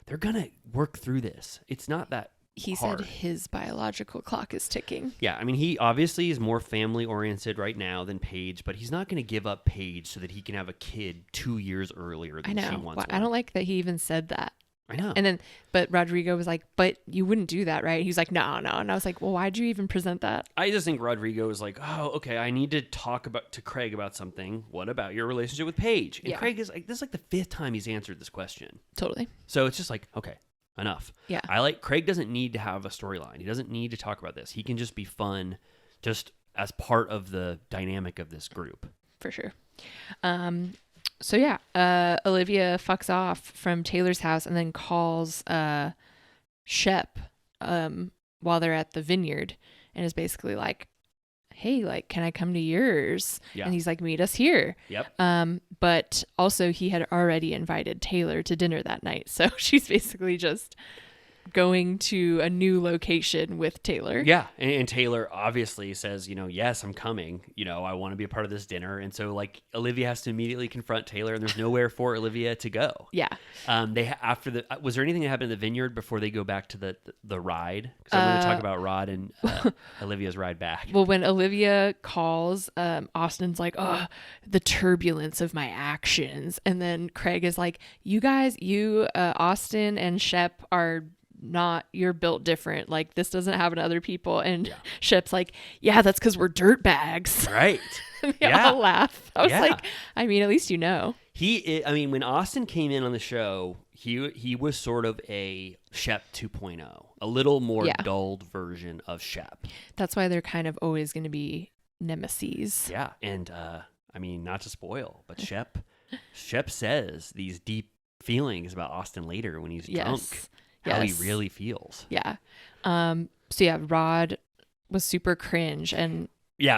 They're going to work through this. It's not that He hard. said his biological clock is ticking. Yeah. I mean, he obviously is more family oriented right now than Paige, but he's not going to give up Paige so that he can have a kid 2 years earlier than she wants. I don't like that he even said that. I know. And then, but Rodrigo was like, but you wouldn't do that, right? He's like, no. And I was like, well, why'd you even present that? I just think Rodrigo was like, oh, okay, I need to talk to Craig about something. What about your relationship with Paige? And Craig is like, this is like the 5th time he's answered this question. Totally. So it's just like, okay, enough. Yeah. Craig doesn't need to have a storyline. He doesn't need to talk about this. He can just be fun just as part of the dynamic of this group. For sure. So yeah, Olivia fucks off from Taylor's house and then calls Shep while they're at the vineyard and is basically like, hey, like, can I come to yours? Yeah. And he's like, meet us here. Yep. But also he had already invited Taylor to dinner that night. So she's basically just going to a new location with Taylor. Yeah. And Taylor obviously says, yes, I'm coming. I want to be a part of this dinner. And so like Olivia has to immediately confront Taylor and there's nowhere for Olivia to go. Yeah. Was there anything that happened in the vineyard before they go back to the ride? Because I'm going to talk about Rod and Olivia's ride back. Well, when Olivia calls, Austin's like, oh, the turbulence of my actions. And then Craig is like, you guys, Austin and Shep are you're built different. Like, this doesn't happen to other people. And Shep's like, yeah, that's because we're dirt bags. Right. They all laugh. I was like, I mean, at least when Austin came in on the show, he was sort of a Shep 2.0, a little more dulled version of Shep. That's why they're kind of always going to be nemesis. Yeah. And not to spoil, but Shep says these deep feelings about Austin later when he's drunk. How he really feels. Yeah. So yeah, Rod was super cringe and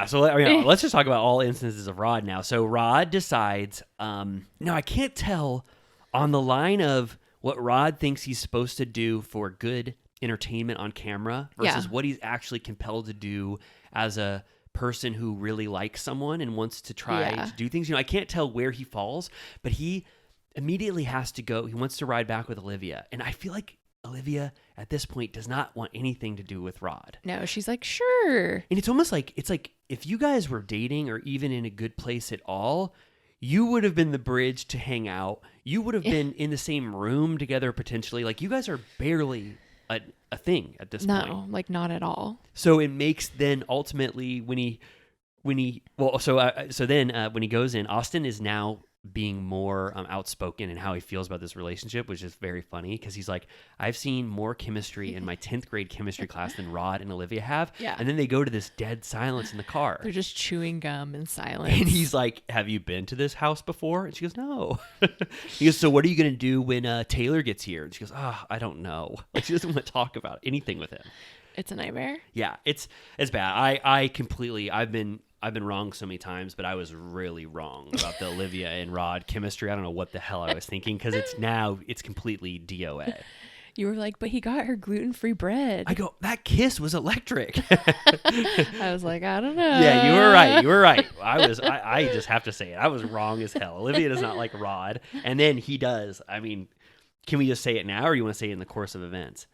so let's just talk about all instances of Rod now. So Rod decides, I can't tell on the line of what Rod thinks he's supposed to do for good entertainment on camera versus what he's actually compelled to do as a person who really likes someone and wants to try to do things. I can't tell where he falls, but he immediately has to go. He wants to ride back with Olivia. And I feel like Olivia at this point does not want anything to do with Rod. No, she's like, sure. And it's almost like, if you guys were dating or even in a good place at all, you would have been the bridge to hang out. You would have been in the same room together potentially. Like, you guys are barely a thing at this point. No, like not at all. So it makes then ultimately when he goes in, Austin is now being more outspoken in how he feels about this relationship, which is very funny because he's like, I've seen more chemistry in my 10th grade chemistry class than Rod and Olivia have. Yeah. And then they go to this dead silence in the car. They're just chewing gum in silence. And he's like, have you been to this house before? And she goes, no. He goes, so what are you going to do when Taylor gets here? And she goes, I don't know. Like, she doesn't want to talk about anything with him. It's a nightmare. Yeah, it's bad. I've been wrong so many times, but I was really wrong about the Olivia and Rod chemistry. I don't know what the hell I was thinking because it's completely DOA. You were like, but he got her gluten-free bread. I go, that kiss was electric. I was like, I don't know. Yeah, you were right. I just have to say it. I was wrong as hell. Olivia does not like Rod, and then he does. I mean, can we just say it now, or you want to say it in the course of events?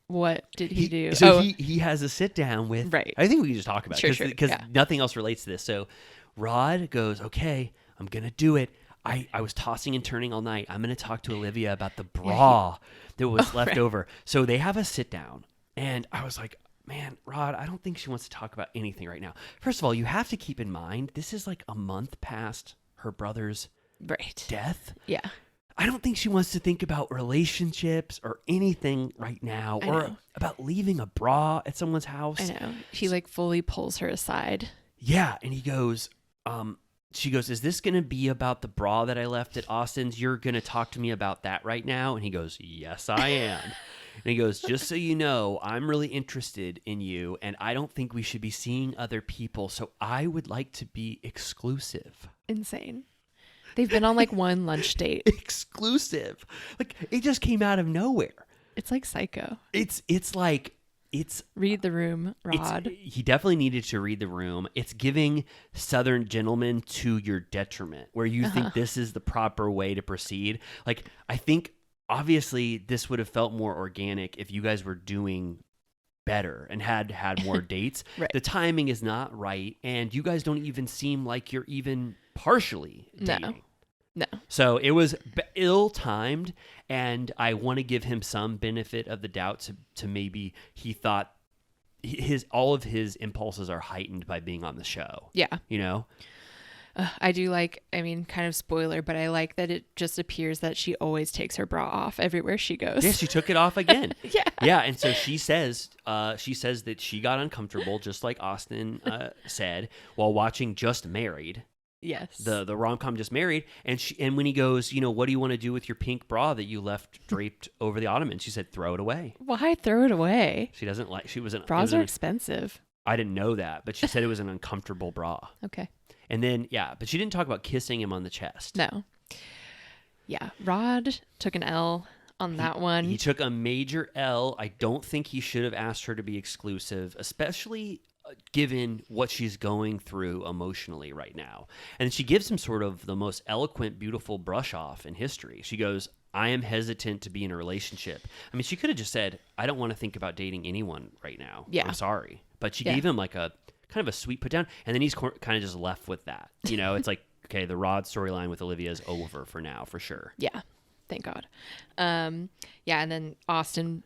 What did he do? So he has a sit down with. Right. I think we can just talk about it because yeah. nothing else relates to this. So Rod goes, okay, I'm gonna do it. I was tossing and turning all night. I'm gonna talk to Olivia about the bra that was left over. So they have a sit down, and I was like, man, Rod, I don't think she wants to talk about anything right now. First of all, you have to keep in mind this is like a month past her brother's death. Yeah. I don't think she wants to think about relationships or anything right now, or about leaving a bra at someone's house. I know. He like fully pulls her aside. Yeah. And he goes, she goes, is this going to be about the bra that I left at Austin's? You're going to talk to me about that right now? And he goes, yes, I am. And he goes, just so you know, I'm really interested in you, and I don't think we should be seeing other people, so I would like to be exclusive. Insane. They've been on like one lunch date. Exclusive. Like, it just came out of nowhere. It's like Psycho. It's read the room, Rod. He definitely needed to read the room. It's giving Southern gentlemen to your detriment, where you think this is the proper way to proceed. Like, I think obviously this would have felt more organic if you guys were doing better and had more dates. Right. The timing is not right, and you guys don't even seem like you're even partially dating. No. So it was ill-timed, and I want to give him some benefit of the doubt to maybe he thought all of his impulses are heightened by being on the show. Yeah. You know? I do like, I mean, kind of spoiler, but I like that it just appears that she always takes her bra off everywhere she goes. Yeah, she took it off again. Yeah. Yeah, and so she says that she got uncomfortable, just like Austin said, while watching Just Married. Yes. The rom-com Just Married, and when he goes, you know, what do you want to do with your pink bra that you left draped over the ottoman? She said, throw it away. Why throw it away? She doesn't like. Bras are expensive. I didn't know that, but she said it was an uncomfortable bra. Okay. And then but she didn't talk about kissing him on the chest. No. Yeah, Rod took an L on that one. He took a major L. I don't think he should have asked her to be exclusive, especially given what she's going through emotionally right now. And she gives him sort of the most eloquent, beautiful brush off in history. She goes, I am hesitant to be in a relationship. I mean, she could have just said, I don't want to think about dating anyone right now. Yeah. I'm sorry. But she gave him like a kind of a sweet put down. And then he's kind of just left with that. You know, it's like, okay, the Rod storyline with Olivia is over for now, for sure. Yeah. Thank God. Yeah. And then Austin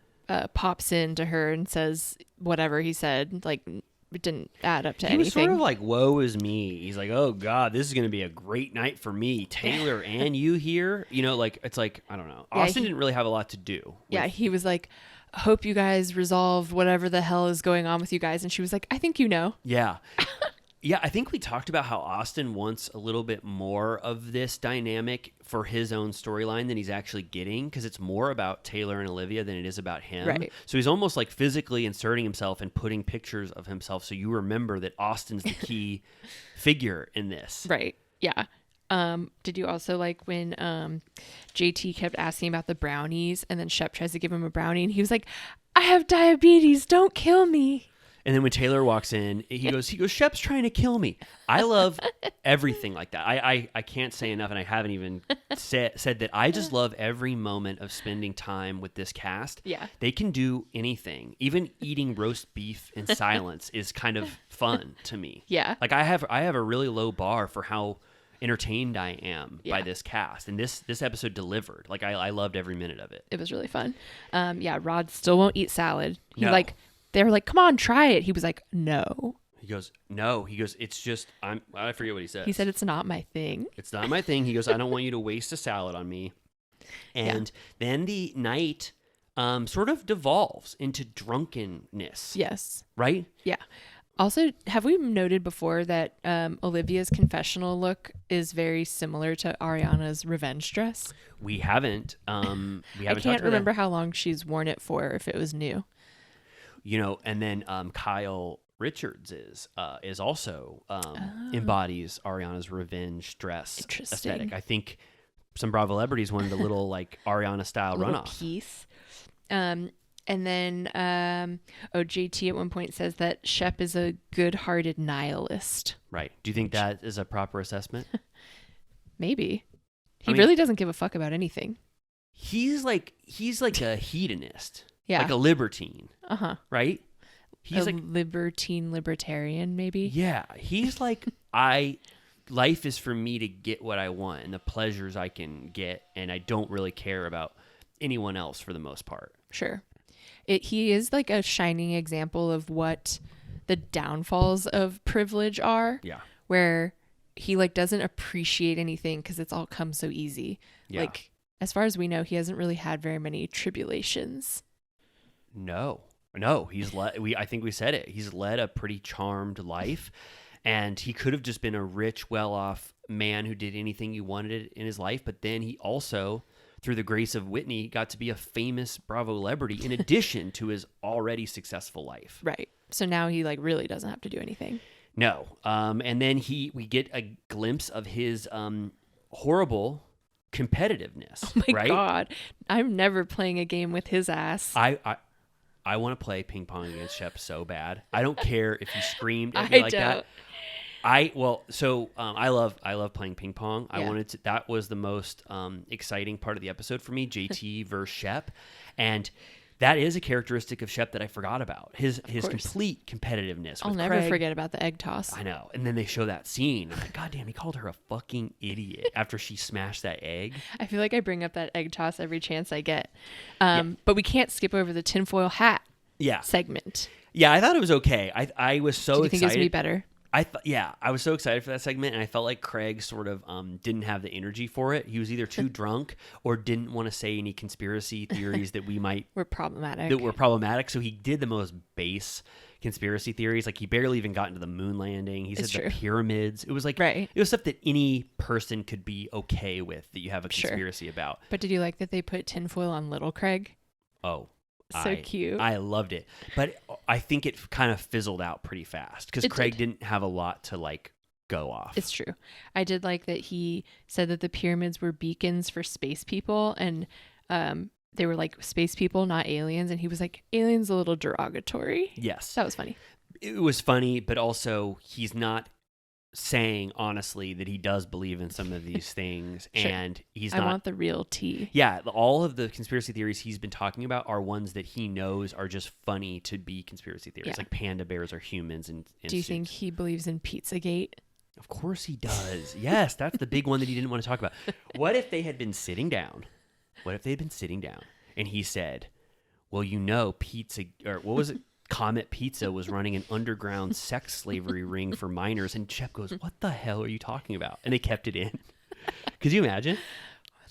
pops into her and says whatever he said, like, it didn't add up to anything. He was sort of like, woe is me. He's like, oh, God, this is going to be a great night for me. Taylor and you here. You know, like, it's like, I don't know. Austin didn't really have a lot to do. Yeah, he was like, hope you guys resolve whatever the hell is going on with you guys. And she was like, I think you know. Yeah. Yeah, I think we talked about how Austin wants a little bit more of this dynamic for his own storyline than he's actually getting, because it's more about Taylor and Olivia than it is about him. Right. So he's almost like physically inserting himself and putting pictures of himself so you remember that Austin's the key figure in this. Right. Yeah. Did you also like when JT kept asking about the brownies, and then Shep tries to give him a brownie and he was like, I have diabetes, don't kill me. And then when Taylor walks in, he goes, Shep's trying to kill me. I love everything like that. I can't say enough, and I haven't even said that I just love every moment of spending time with this cast. Yeah. They can do anything. Even eating roast beef in silence is kind of fun to me. Yeah. Like I have a really low bar for how entertained I am by Yeah. this cast. And this episode delivered. Like I loved every minute of it. It was really fun. Rod still won't eat salad. No. They were like, come on, try it. He was like, no. He goes, no. He goes, it's just, I forget what he said. He said, it's not my thing. It's not my thing. He goes, I don't want you to waste a salad on me. And then the night sort of devolves into drunkenness. Yes. Right? Yeah. Also, have we noted before that Olivia's confessional look is very similar to Ariana's revenge dress? We haven't. I talked can't about remember that. how long she's worn it for, if it was new. And then Kyle Richards is also embodies Ariana's revenge dress Interesting. aesthetic. I think some Bravo celebrities wanted a little like Ariana style A little runoff. piece. And then JT at one point says that Shep is a good-hearted nihilist. Right. Do you think that is a proper assessment? Maybe. He I mean- really doesn't give a fuck about anything. He's like a hedonist. Yeah. Like a libertine, Uh-huh. right? He's a like libertarian, maybe. yeah, he's like life is for me to get what I want and the pleasures I can get, and I don't really care about anyone else for the most part. Sure. He is like a shining example of what the downfalls of privilege are. Yeah. Where he like doesn't appreciate anything because it's all come so easy. Yeah. Like as far as we know, he hasn't really had very many tribulations. No, he's I think we said it. He's led a pretty charmed life, and he could have just been a rich, well-off man who did anything he wanted in his life. But then he also, through the grace of Whitney, got to be a famous Bravo celebrity in addition to his already successful life. Right. So now he like really doesn't have to do anything. No, and then we get a glimpse of his horrible competitiveness. Oh my right? God. I'm never playing a game with his ass. I want to play ping pong against Shep so bad. I don't care if he screamed at me like that. I love playing ping pong. Yeah. That was the most exciting part of the episode for me, JT versus Shep. And that is a characteristic of Shep that I forgot about. His complete competitiveness. I'll with never Craig. forget about the egg toss. I know. And then they show that scene. I'm like, God damn, he called her a fucking idiot after she smashed that egg. I feel like I bring up that egg toss every chance I get. But we can't skip over the tinfoil hat Yeah. segment. Yeah, I thought it was okay. I was so Do you think excited. it's going to be better? I was so excited for that segment, and I felt like Craig sort of didn't have the energy for it. He was either too drunk or didn't want to say any conspiracy theories that We're problematic. that were problematic. So he did the most base conspiracy theories. Like he barely even got into the moon landing. He said It's the true. pyramids. It was like Right. it was stuff that any person could be okay with that you have a Sure. conspiracy about. But did you like that they put tinfoil on little Craig? Oh. So cute. I loved it. But I think it kind of fizzled out pretty fast because It Craig did. didn't have a lot to like go off. It's true. I did like that he said that the pyramids were beacons for space people, and they were like space people, not aliens. And he was like, aliens a little derogatory. Yes. That was funny. It was funny, but also he's not saying honestly that he does believe in some of these things. Sure. And he's I not. want the real tea. Yeah, all of the conspiracy theories he's been talking about are ones that he knows are just funny to be conspiracy theories. Yeah. Like panda bears are humans. And Do you think he believes in Pizzagate? Of course he does. Yes, that's the big one that he didn't want to talk about. What if they had been sitting down? And he said, well, pizza, or what was it? Comet Pizza was running an underground sex slavery ring for minors. And Shep goes, what the hell are you talking about? And they kept it in. Could you imagine?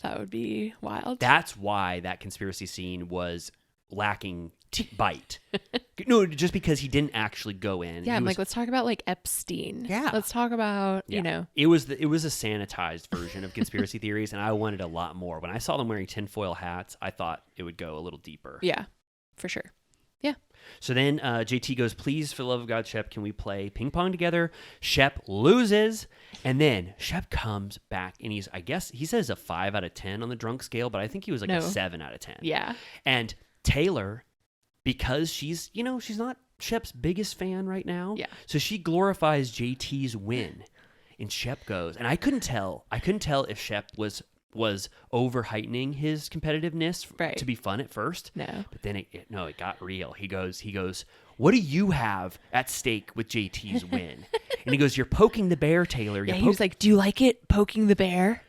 That would be wild. That's why that conspiracy scene was lacking bite. No, just because he didn't actually go in. Yeah, He I'm was- like, let's talk about like Epstein. Yeah. Let's talk about, Yeah. It was a sanitized version of conspiracy theories, and I wanted a lot more. When I saw them wearing tinfoil hats, I thought it would go a little deeper. Yeah, for sure. Yeah. So then JT goes, please, for the love of God, Shep, can we play ping pong together? Shep loses, and then Shep comes back, and I guess he says a 5 out of 10 on the drunk scale, but I think he was like No. a 7 out of 10. Yeah. And Taylor, because she's not Shep's biggest fan right now. Yeah. So she glorifies JT's win. And Shep goes, and I couldn't tell if Shep was over heightening his competitiveness to be fun at first. No. But then it got real. He goes, what do you have at stake with JT's win? And he goes, you're poking the bear, Taylor. He was like, do you like it poking the bear?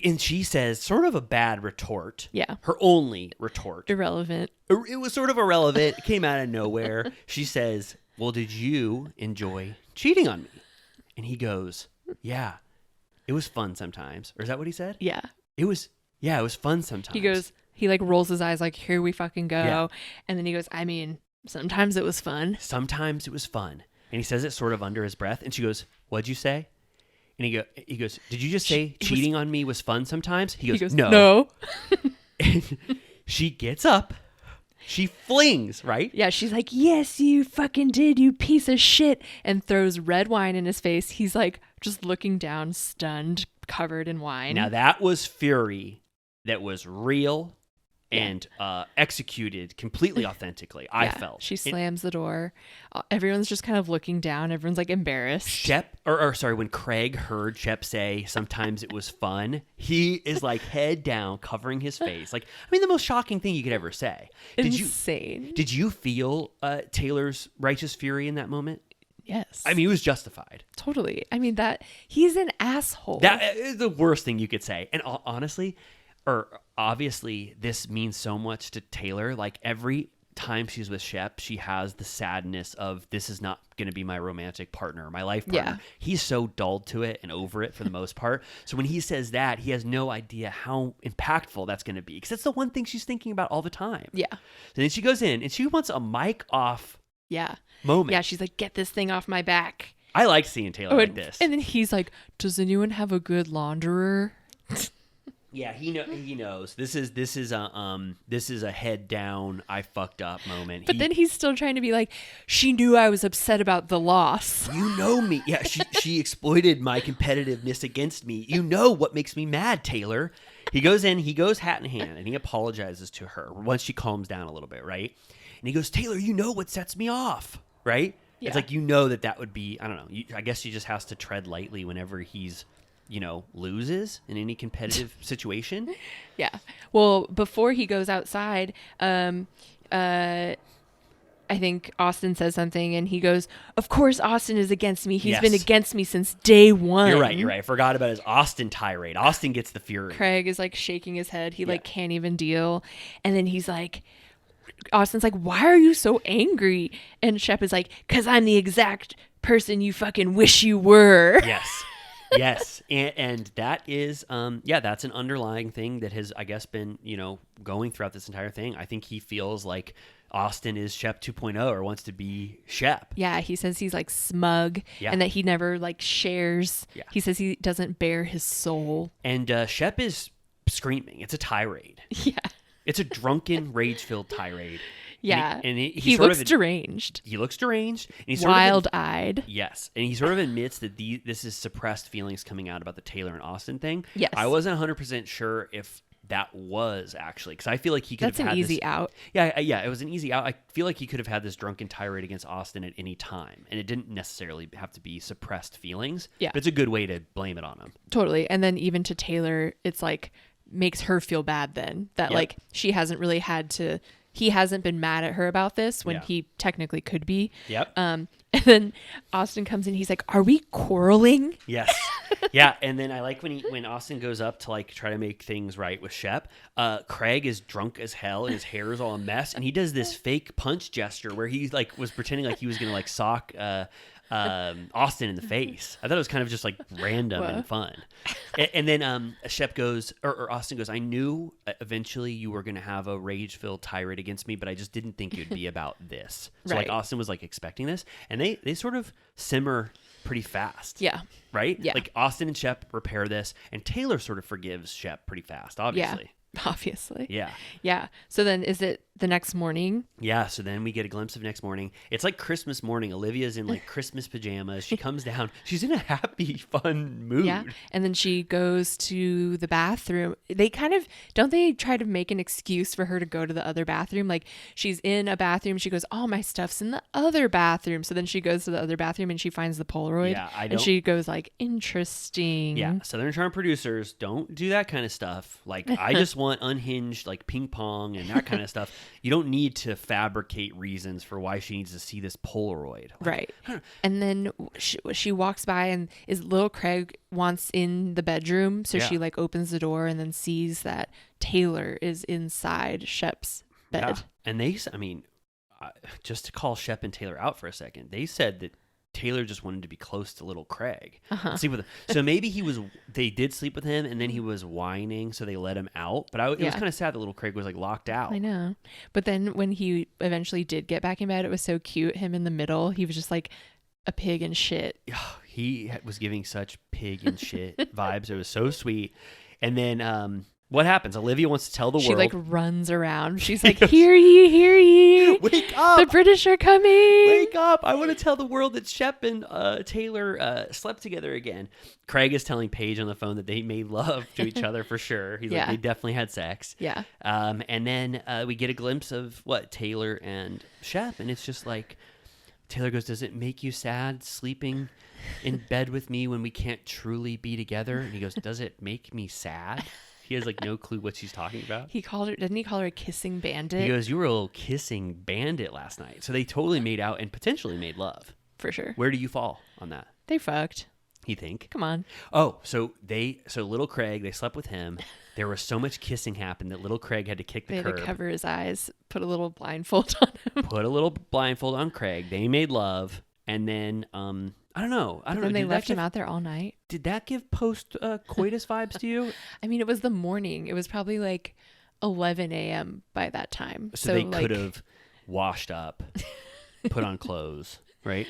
And she says, sort of a bad retort. Yeah. Her only retort. Irrelevant. It was sort of irrelevant. It came out of nowhere. She says, well, did you enjoy cheating on me? And he goes, yeah, it was fun sometimes. Or is that what he said? Yeah. It was fun sometimes. He goes, he like rolls his eyes like, here we fucking go. Yeah. And then he goes, I mean, sometimes it was fun. Sometimes it was fun. And he says it sort of under his breath. And she goes, what'd you say? And he goes, did you just say cheating on me was fun sometimes? He goes no. And she gets up. She flings, right? Yeah, she's like, yes, you fucking did, you piece of shit, and throws red wine in his face. He's like just looking down, stunned, covered in wine. Now that was fury that was real and executed completely authentically, I felt. She slams the door. Everyone's just kind of looking down. Everyone's like embarrassed. Shep, when Craig heard Shep say sometimes it was fun, he is like head down, covering his face. Like, I mean, the most shocking thing you could ever say. Insane. Did you feel Taylor's righteous fury in that moment? Yes. I mean, it was justified. Totally. I mean, he's an asshole. That is the worst thing you could say. And honestly, obviously, this means so much to Taylor. Like, every time she's with Shep, she has the sadness of, this is not going to be my romantic partner, my life partner. Yeah. He's so dulled to it and over it for the most part. So when he says that, he has no idea how impactful that's going to be, because that's the one thing she's thinking about all the time. Yeah. So then she goes in and she wants a mic off moment. Yeah, she's like, get this thing off my back. I like seeing Taylor like this. And then he's like, does anyone have a good launderer? Yeah, he knows. This is a head down, I fucked up moment. But then he's still trying to be like, she knew I was upset about the loss. You know me. Yeah, she exploited my competitiveness against me. You know what makes me mad, Taylor. He goes hat in hand, and he apologizes to her once she calms down a little bit, right? And he goes, Taylor, you know what sets me off, right? Yeah. It's like, you know that would be, I don't know. I guess she just has to tread lightly whenever he's, loses in any competitive situation. Yeah. Well, before he goes outside, I think Austin says something, and he goes, of course Austin is against me. He's been against me since day one. You're right. I forgot about his Austin tirade. Austin gets the fury. Craig is like shaking his head. He like can't even deal. And then he's like, Austin's like, why are you so angry? And Shep is like, because I'm the exact person you fucking wish you were. Yes. And that is, that's an underlying thing that has, I guess, been, going throughout this entire thing. I think he feels like Austin is Shep 2.0 or wants to be Shep. Yeah, he says he's like smug and that he never like shares. Yeah. He says he doesn't bare his soul. And Shep is screaming. It's a tirade. Yeah. It's a drunken, rage-filled tirade. Yeah. And he looks deranged. He looks deranged. And he's wild-eyed. Yes. And he sort of admits that this is suppressed feelings coming out about the Taylor and Austin thing. Yes. I wasn't 100% sure if that was actually, because I feel like he could have had That's an easy out. Yeah, it was an easy out. I feel like he could have had this drunken tirade against Austin at any time, and it didn't necessarily have to be suppressed feelings. Yeah. But it's a good way to blame it on him. Totally. And then even to Taylor, it's like makes her feel bad then that like she hasn't really had to, he hasn't been mad at her about this when he technically could be. Yep. And then Austin comes in, he's like, are we quarreling? Yes. Yeah. And then I like when Austin goes up to like try to make things right with Shep, Craig is drunk as hell and his hair is all a mess, and he does this fake punch gesture where he like was pretending like he was gonna like sock Austin in the face. I thought it was kind of just like random and fun. And then Shep goes, or Austin goes, I knew eventually you were going to have a rage-filled tirade against me, but I just didn't think it would be about this. So like Austin was like expecting this, and they sort of simmer pretty fast. Yeah. Right? Yeah. Like Austin and Shep repair this, and Taylor sort of forgives Shep pretty fast, obviously. Yeah. Obviously. Yeah. Yeah. So then is it the next morning. Yeah, so then we get a glimpse of next morning. It's like Christmas morning. Olivia's in like Christmas pajamas. She comes down. She's in a happy, fun mood. Yeah. And then she goes to the bathroom. They kind of, don't they try to make an excuse for her to go to the other bathroom? Like she's in a bathroom. She goes, oh, my stuff's in the other bathroom. So then she goes to the other bathroom and she finds the Polaroid. Yeah, and she goes like, interesting. Yeah, Southern Charm producers don't do that kind of stuff. Like, I just want unhinged, like ping pong and that kind of stuff. You don't need to fabricate reasons for why she needs to see this Polaroid. Like, Right. And then she walks by and is little Craig wants in the bedroom. So she like opens the door and then sees that Taylor is inside Shep's bed. yeah. And just to call Shep and Taylor out for a second, they said that Taylor just wanted to be close to little Craig. Sleep with him. So maybe they did sleep with him and then he was whining, so they let him out. But it was kind of sad that little Craig was like locked out. I know. But then when he eventually did get back in bed, it was so cute. Him in the middle, he was just like a pig and shit. He was giving such pig and shit vibes. It was so sweet. And then what happens? Olivia wants to tell the world. She like runs around. She's like, hear ye, hear ye. Wake up. The British are coming. Wake up. I want to tell the world that Shep and Taylor slept together again. Craig is telling Paige on the phone that they made love to each other for sure. He's like, they definitely had sex. Yeah. And then we get a glimpse of Taylor and Shep. And it's just like, Taylor goes, does it make you sad sleeping in bed with me when we can't truly be together? And he goes, does it make me sad? He has like no clue what she's talking about. Didn't he call her a kissing bandit? He goes, you were a little kissing bandit last night. So they totally made out and potentially made love. For sure. Where do you fall on that? They fucked. You think? Come on. Oh, so little Craig, they slept with him. There was so much kissing happened that little Craig had to kick the They curb. had to cover his eyes, put a little blindfold on him. Put a little blindfold on Craig. They made love. And then, I don't know. And they left him out there all night. Did that give post-coitus vibes to you? I mean, it was the morning. It was probably like 11 a.m. by that time. So they could have washed up, put on clothes, right?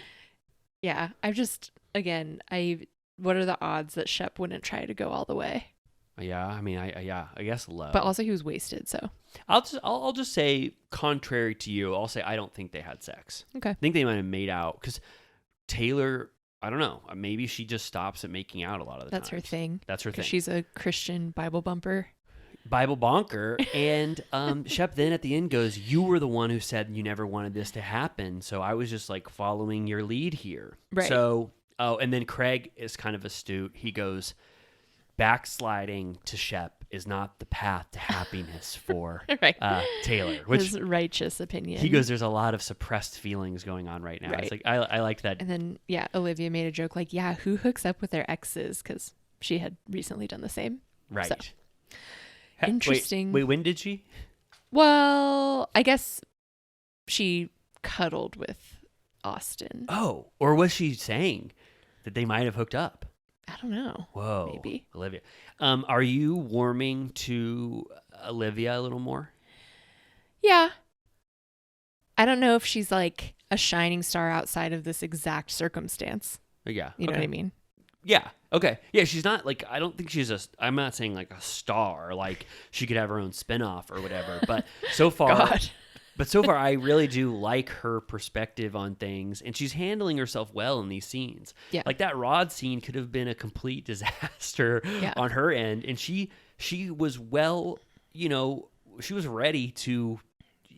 Yeah. What are the odds that Shep wouldn't try to go all the way? Yeah, I mean, I guess low. But also he was wasted, so. I'll just say, contrary to you, I'll say I don't think they had sex. Okay. I think they might have made out because Taylor, I don't know, maybe she just stops at making out a lot of the time. That's her thing. That's her thing. She's a Christian Bible bumper. Bible bonker. And Shep then at the end goes, you were the one who said you never wanted this to happen. So I was just like following your lead here. Right. So, and then Craig is kind of astute. He goes, backsliding to Shep is not the path to happiness for Right. Taylor. Which his righteous opinion. he goes, there's a lot of suppressed feelings going on right now. Right. It's like, I liked that. And then, Olivia made a joke like, who hooks up with their exes? Because she had recently done the same. Right. So. Interesting. Wait, when did she? Well, I guess she cuddled with Austin. Oh, or was she saying that they might have hooked up? I don't know. Whoa. Maybe. Olivia. Are you warming to Olivia a little more? Yeah. I don't know if she's like a shining star outside of this exact circumstance. Yeah. You know what I mean? Yeah. Okay. Yeah, she's not like, I don't think I'm not saying like a star, like she could have her own spinoff or whatever, but so far, I really do like her perspective on things, and she's handling herself well in these scenes. Yeah. Like that Rod scene could have been a complete disaster on her end, and she was she was ready to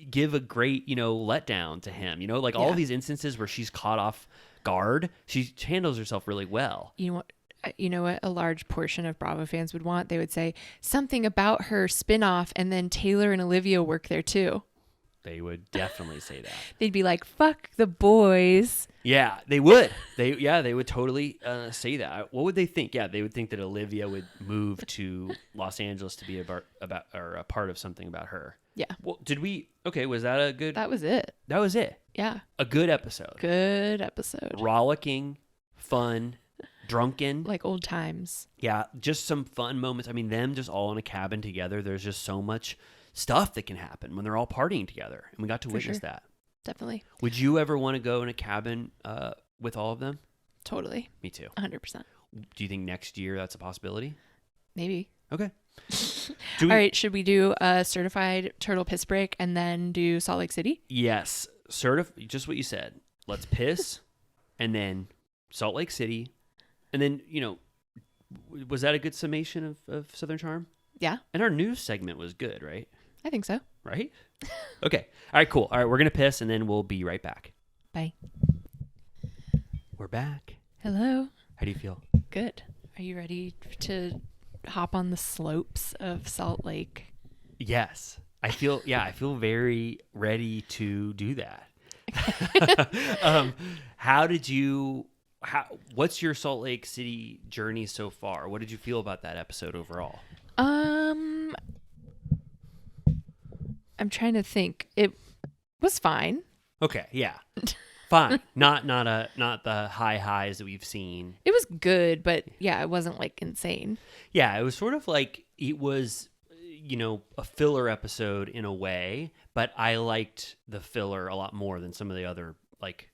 give a great, letdown to him, like all of these instances where she's caught off guard, she handles herself really well. You know what a large portion of Bravo fans would want? They would say something about her spinoff, and then Taylor and Olivia work there too. They would definitely say that. They'd be like, fuck the boys. Yeah, they would. They would totally say that. What would they think? Yeah, they would think that Olivia would move to Los Angeles to be a part of something about her. Yeah. Well, was that a good? That was it. That was it. Yeah. A good episode. Good episode. Rollicking, fun, drunken. Like old times. Yeah, just some fun moments. I mean, them just all in a cabin together. There's just so much stuff that can happen when they're all partying together, and we got to witness that. Definitely. Would you ever want to go in a cabin with all of them? Totally. Me too. 100%. Do you think next year that's a possibility? Maybe. Okay. Do we, All right, should we do a certified turtle piss break and then do Salt Lake City? Yes. Just what you said. Let's piss and then Salt Lake City. And then, was that a good summation of Southern Charm? Yeah, And our news segment was good, right? I think so. Right? Okay. All right, cool. All right, we're going to piss and then we'll be right back. Bye. We're back. Hello. How do you feel? Good. Are you ready to hop on the slopes of Salt Lake? Yes. I feel very ready to do that. What's your Salt Lake City journey so far? What did you feel about that episode overall? I'm trying to think. It was fine. Okay, yeah. Fine. Not the high highs that we've seen. It was good, but yeah, it wasn't like insane. Yeah, it was sort of like it was a filler episode in a way, but I liked the filler a lot more than some of the other like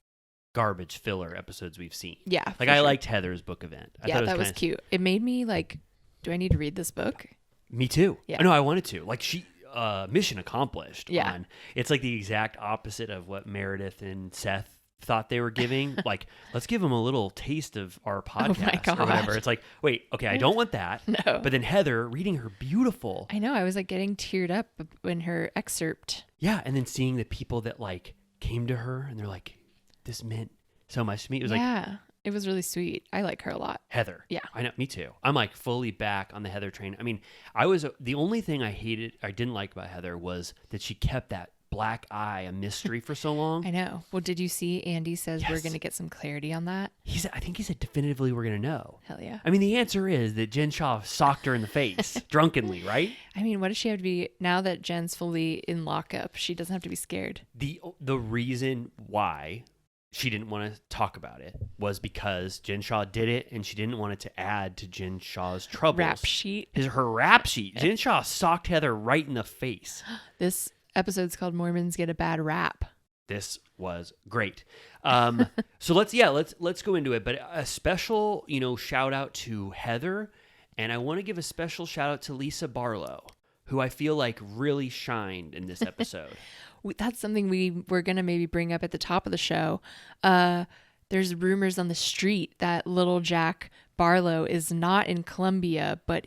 garbage filler episodes we've seen. Yeah. Like I liked Heather's book event. I thought that was cute. It made me like, do I need to read this book? Me too. Yeah. No, I wanted to. Like mission accomplished. Yeah. It's like the exact opposite of what Meredith and Seth thought they were giving. Like, let's give them a little taste of our podcast or whatever. It's like, wait, okay, I don't want that. No. But then Heather reading her beautiful. I know. I was like getting teared up in her excerpt. Yeah. And then seeing the people that like came to her and they're like, this meant so much to me. It was like, it was really sweet. I like her a lot. Heather. Yeah. I know. Me too. I'm like fully back on the Heather train. I mean, the only thing I didn't like about Heather was that she kept that black eye a mystery for so long. I know. Well, did you see Andy says we're Yes. going to get some clarity on that? I think he said definitively we're going to know. Hell yeah. I mean, the answer is that Jen Shaw socked her in the face drunkenly, right? I mean, what does she have to be now that Jen's fully in lockup? She doesn't have to be scared. The reason why she didn't want to talk about it was because Jen Shaw did it and she didn't want it to add to Jen Shaw's troubles. Rap sheet. Her rap sheet. Jen Shaw socked Heather right in the face. This episode's called Mormons Get a Bad Rap. This was great. So let's go into it. But a special, shout out to Heather, and I want to give a special shout out to Lisa Barlow, who I feel like really shined in this episode. That's something we're going to maybe bring up at the top of the show. There's rumors on the street that little Jack Barlow is not in Columbia, but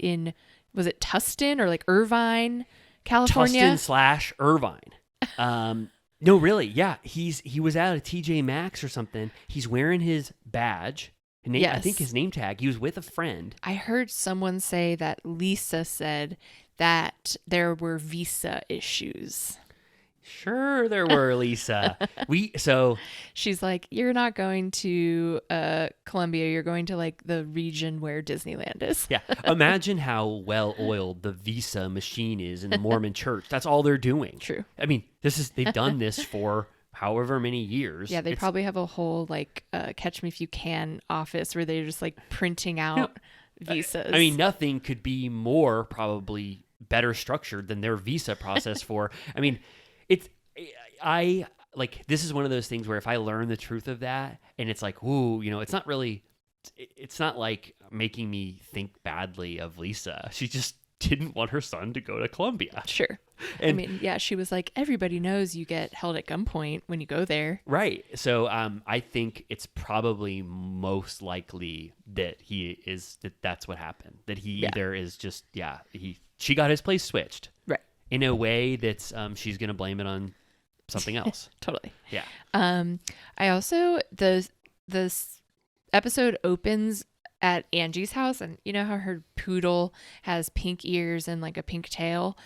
was it Tustin or like Irvine, California? Tustin / Irvine. No, really. Yeah. He was out at TJ Maxx or something. He's wearing his badge. Yes. I think his name tag. He was with a friend. I heard someone say that Lisa said that there were visa issues. Sure, there were, Lisa. She's like, you're not going to Columbia. You're going to like the region where Disneyland is. Yeah. Imagine how well oiled the Visa machine is in the Mormon church. That's all they're doing. True. I mean, they've done this for however many years. Yeah, they probably have a whole like Catch Me If You Can office where they're just like printing out visas. I mean, nothing could be more probably better structured than their visa process for. I mean, this is one of those things where if I learn the truth of that and it's like, ooh, it's not like making me think badly of Lisa. She just didn't want her son to go to Columbia. Sure. And, I mean, yeah, she was like, everybody knows you get held at gunpoint when you go there. Right. So I think it's probably most likely that that's what happened. That he either is just, she got his place switched. Right. In a way that's she's going to blame it on something else. Totally. Yeah. I also, this episode opens at Angie's house, and you know how her poodle has pink ears and like a pink tail?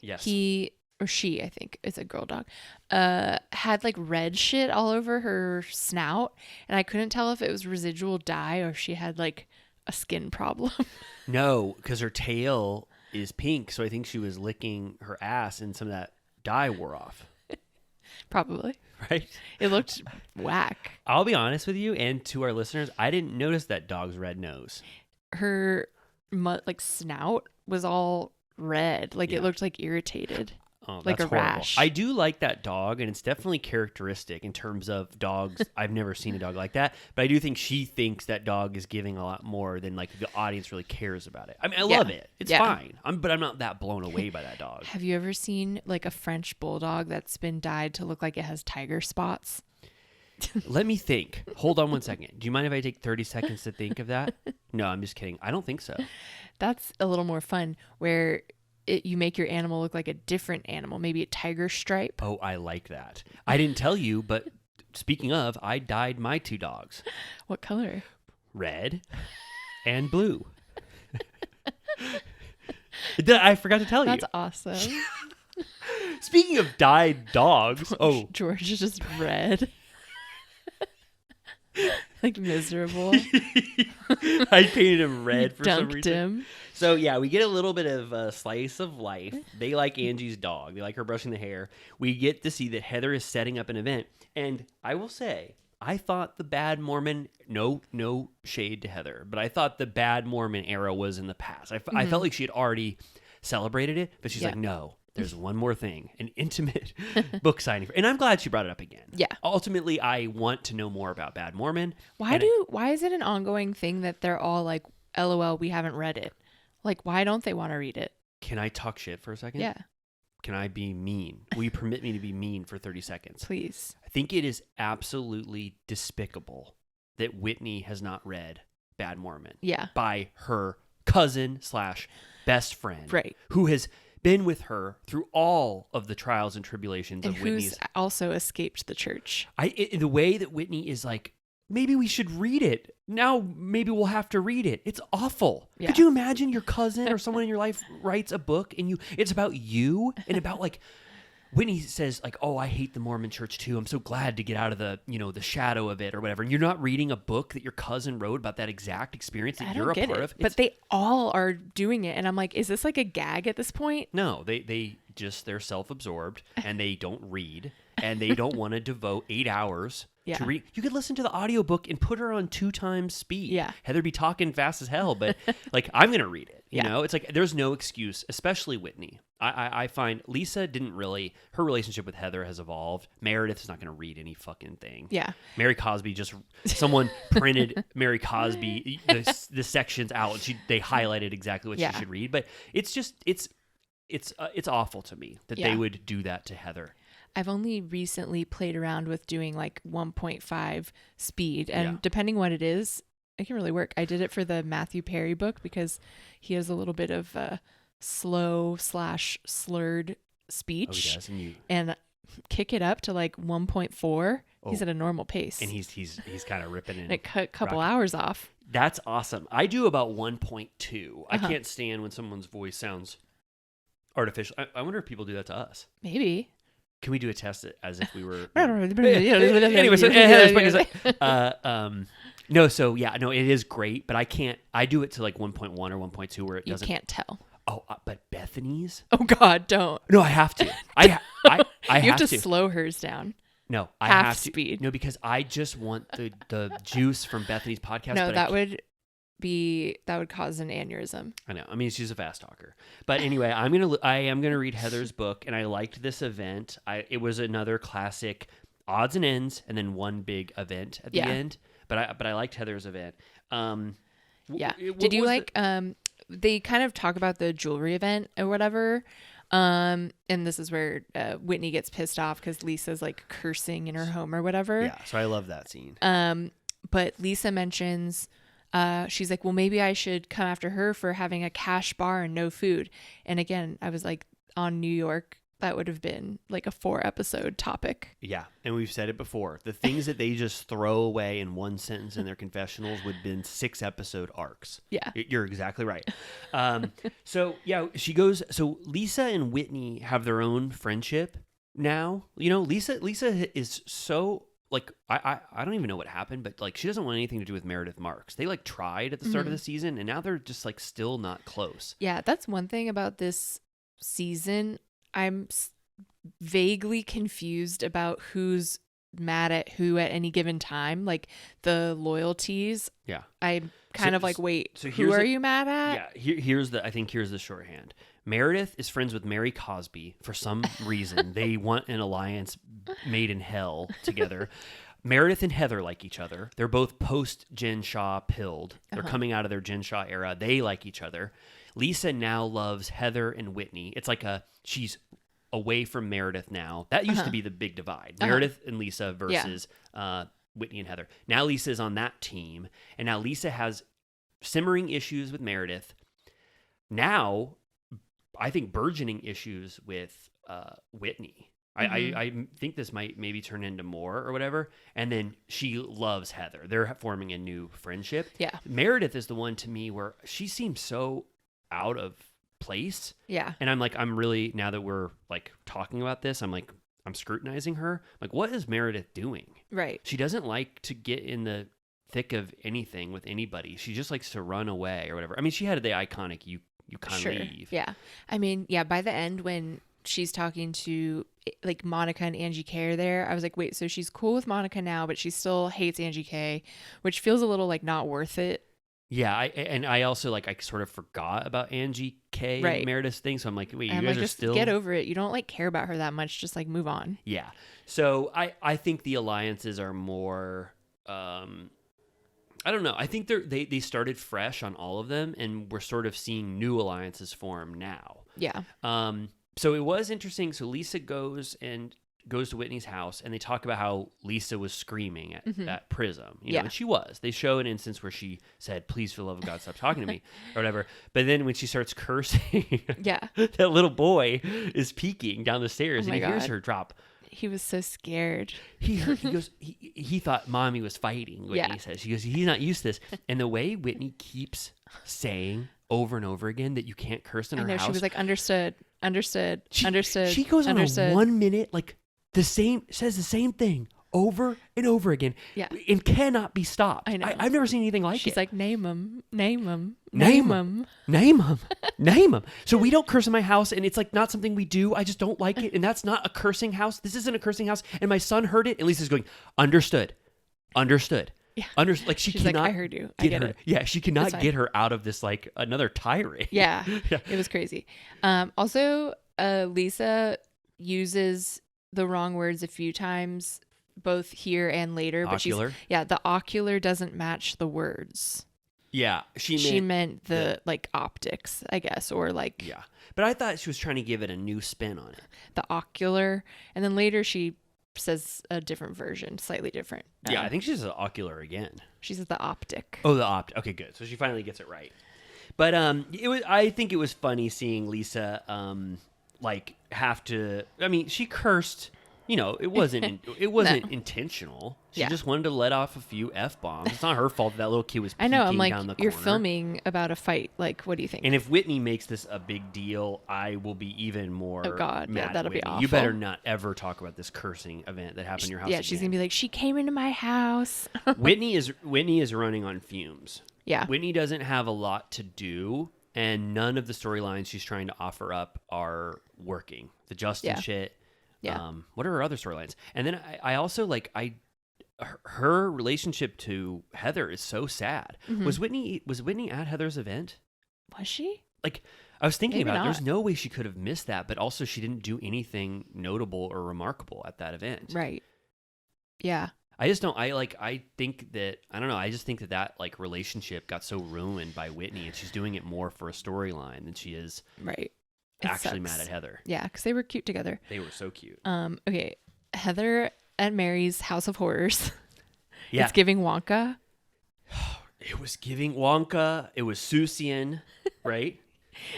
Yes. He or she, I think it's a girl dog, had like red shit all over her snout, and I couldn't tell if it was residual dye or if she had like a skin problem. No, because her tail is pink, so I think she was licking her ass and some of that dye wore off. Probably. Right? It looked whack. I'll be honest with you and to our listeners, I didn't notice that dog's red nose. Her like snout was all red. Like it looked like irritated. Oh, like that's a horrible. rash. I do like that dog, and it's definitely characteristic in terms of dogs. I've never seen a dog like that, but I do think she thinks that dog is giving a lot more than like the audience really cares about it. I mean, I love it. It's fine. But I'm not that blown away by that dog. Have you ever seen like a French bulldog that's been dyed to look like it has tiger spots? Let me think. Hold on one second. Do you mind if I take 30 seconds to think of that? No, I'm just kidding. I don't think so. That's a little more fun where you make your animal look like a different animal, maybe a tiger stripe. Oh, I like that. I didn't tell you, but speaking of, I dyed my 2 dogs. What color? Red and blue. I forgot to tell you. That's awesome. Speaking of dyed dogs. Oh, George is just red. Like miserable. I painted him red for some Dunked reason. him. So yeah, we get a little bit of a slice of life. They like Angie's dog. They like her brushing the hair. We get to see that Heather is setting up an event. And I will say, I thought the bad Mormon, no shade to Heather, but I thought the bad Mormon era was in the past. I felt like she had already celebrated it, but she's like, no, there's one more thing, an intimate book signing. And I'm glad she brought it up again. Yeah. Ultimately, I want to know more about bad Mormon. Why is it an ongoing thing that they're all like, LOL, we haven't read it? Like, why don't they want to read it? Can I talk shit for a second? Yeah, Can I be mean? Will you permit me to be mean for 30 seconds? please. I think it is absolutely despicable that Whitney has not read Bad Mormon. Yeah. By her cousin / best friend. Right. Who has been with her through all of the trials and tribulations And of who's Whitney's. also escaped the church. The way that Whitney is like, maybe we should read it. Now maybe we'll have to read it. It's awful. Yeah. Could you imagine your cousin or someone in your life writes a book and it's about you and about like Whitney says like, oh, I hate the Mormon church too. I'm so glad to get out of the shadow of it or whatever. And you're not reading a book that your cousin wrote about that exact experience that you're a part of. But they all are doing it. And I'm like, is this like a gag at this point? No, they're self-absorbed and they don't read and they don't want to devote 8 hours to read. You could listen to the audiobook and put her on 2 times speed. Yeah. Heather be talking fast as hell, but like I'm going to read it. You Yeah. know, it's like there's no excuse, especially Whitney. I find Lisa didn't really, her relationship with Heather has evolved. Meredith's not going to read any fucking thing. Yeah. Mary Cosby someone printed Mary Cosby, the sections out and they highlighted exactly what she should read. But it's just, it's awful to me that they would do that to Heather. I've only recently played around with doing like 1.5 speed, and depending what it is, it can really work. I did it for the Matthew Perry book because he has a little bit of slow / slurred speech. Oh, he does, and kick it up to like 1.4. He's at a normal pace, and he's kind of ripping and it cut a couple hours off. That's awesome. I do about 1.2. I can't stand when someone's voice sounds artificial. I wonder if people do that to us. Maybe. Can we do a test as if we were? Anyway, so Heather's point is like, no, it is great, but I can't. I do it to like 1.1 or 1.2 where it doesn't. You can't tell. Oh, but Bethany's? Oh God, don't. No, I have to. I you have to slow hers down. No, I Half have to. speed. No, because I just want the juice from Bethany's podcast. No, but that would cause an aneurysm. I know. I mean, she's a fast talker. But anyway, I am gonna read Heather's book, and I liked this event. It was another classic odds and ends, and then one big event at the end. But I liked Heather's event. Did you like? They kind of talk about the jewelry event or whatever. And this is where Whitney gets pissed off because Lisa's like cursing in her home or whatever. Yeah, so I love that scene. But Lisa mentions, she's like, well, maybe I should come after her for having a cash bar and no food. And again, I was like, on New York, that would have been like a 4-episode topic. Yeah, and we've said it before. The things that they just throw away in one sentence in their confessionals would have been 6-episode arcs. Yeah. You're exactly right. So, yeah, she goes... So, Lisa and Whitney have their own friendship now. You know, Lisa is so... Like, I don't even know what happened, but, like, she doesn't want anything to do with Meredith Marks. They, like, tried at the start of the season, and now they're just, like, still not close. Yeah, that's one thing about this season. I'm vaguely confused about who's mad at who at any given time. Like, the loyalties. Yeah. I'm kind of like, wait, so who are you mad at? Yeah, here's the shorthand. Meredith is friends with Mary Cosby for some reason. They want an alliance made in hell together. Meredith and Heather like each other. They're both post-Jen Shaw pilled. They're coming out of their Jen Shaw era. They like each other. Lisa now loves Heather and Whitney. It's like she's away from Meredith now. That used to be the big divide. Meredith and Lisa versus Whitney and Heather. Now Lisa is on that team. And now Lisa has simmering issues with Meredith. Now, I think burgeoning issues with Whitney. I think this might maybe turn into more or whatever. And then she loves Heather. They're forming a new friendship. Yeah. Meredith is the one to me where she seems so out of place. Yeah. And I'm really, now that we're like talking about this, I'm scrutinizing her. Like, what is Meredith doing? Right. She doesn't like to get in the thick of anything with anybody. She just likes to run away or whatever. I mean, she had the iconic you can't leave. Yeah. I mean, yeah, by the end when she's talking to like Monica and Angie K are there, I was like, wait, so she's cool with Monica now, but she still hates Angie K, which feels a little like not worth it. Yeah, I also I sort of forgot about Angie K and Meredith's thing, so I'm like, wait, you guys are just still get over it. You don't like care about her that much. Just like move on. Yeah. So I think the alliances are more. I don't know. I think they started fresh on all of them, and we're sort of seeing new alliances form now. Yeah. So it was interesting. So Lisa goes to Whitney's house, and they talk about how Lisa was screaming at Prism. You know, and she was. They show an instance where she said, "Please, for the love of God, stop talking to me," or whatever. But then when she starts cursing, that little boy is peeking down the stairs, and he hears her drop. He was so scared. He goes, he thought Mommy was fighting, Whitney says. She goes, he's not used to this. And the way Whitney keeps saying over and over again that you can't curse in her house. She was like, understood. She goes on a 1 minute, says the same thing over and over again. Yeah. And cannot be stopped. I know. I've never seen anything like it. She's like, name them. So we don't curse in my house, and it's like not something we do. I just don't like it, and that's not a cursing house. This isn't a cursing house. And my son heard it, and Lisa's going, understood. Yeah. She She's cannot. Like, I heard you. I get it. Yeah, she cannot get her out of this another tirade. Yeah. It was crazy. Also, Lisa uses the wrong words a few times, both here and later. Ocular? But the ocular doesn't match the words. Yeah, she meant the optics, I guess, or yeah. But I thought she was trying to give it a new spin on it. The ocular, and then later she says a different version, slightly different. Yeah, I think she says the ocular again. She says the optic. Oh, the optic. Okay, good. So she finally gets it right. But I think it was funny seeing Lisa have to. I mean, she cursed. You know, it wasn't intentional. She just wanted to let off a few F-bombs. It's not her fault that little kid was peeking down the corner. You're filming about a fight. Like, what do you think? And if Whitney makes this a big deal, I will be even more mad that'll be awful. You better not ever talk about this cursing event that happened in your house again. She's going to be like, she came into my house. Whitney is running on fumes. Yeah. Whitney doesn't have a lot to do, and none of the storylines she's trying to offer up are working. The Justin shit. Yeah. What are her other storylines? And then I also her relationship to Heather is so sad. Mm-hmm. Was Whitney at Heather's event? Was she? I was thinking about it. There's no way she could have missed that, but also she didn't do anything notable or remarkable at that event. Right. Yeah. I just don't. I think that I don't know. I just think that relationship got so ruined by Whitney, and she's doing it more for a storyline than she is. Right. Actually mad at Heather. Yeah, because they were cute together. They were so cute. Okay, Heather at Mary's House of Horrors. Yeah. It's giving Wonka. It was giving Wonka. It was Susian, right?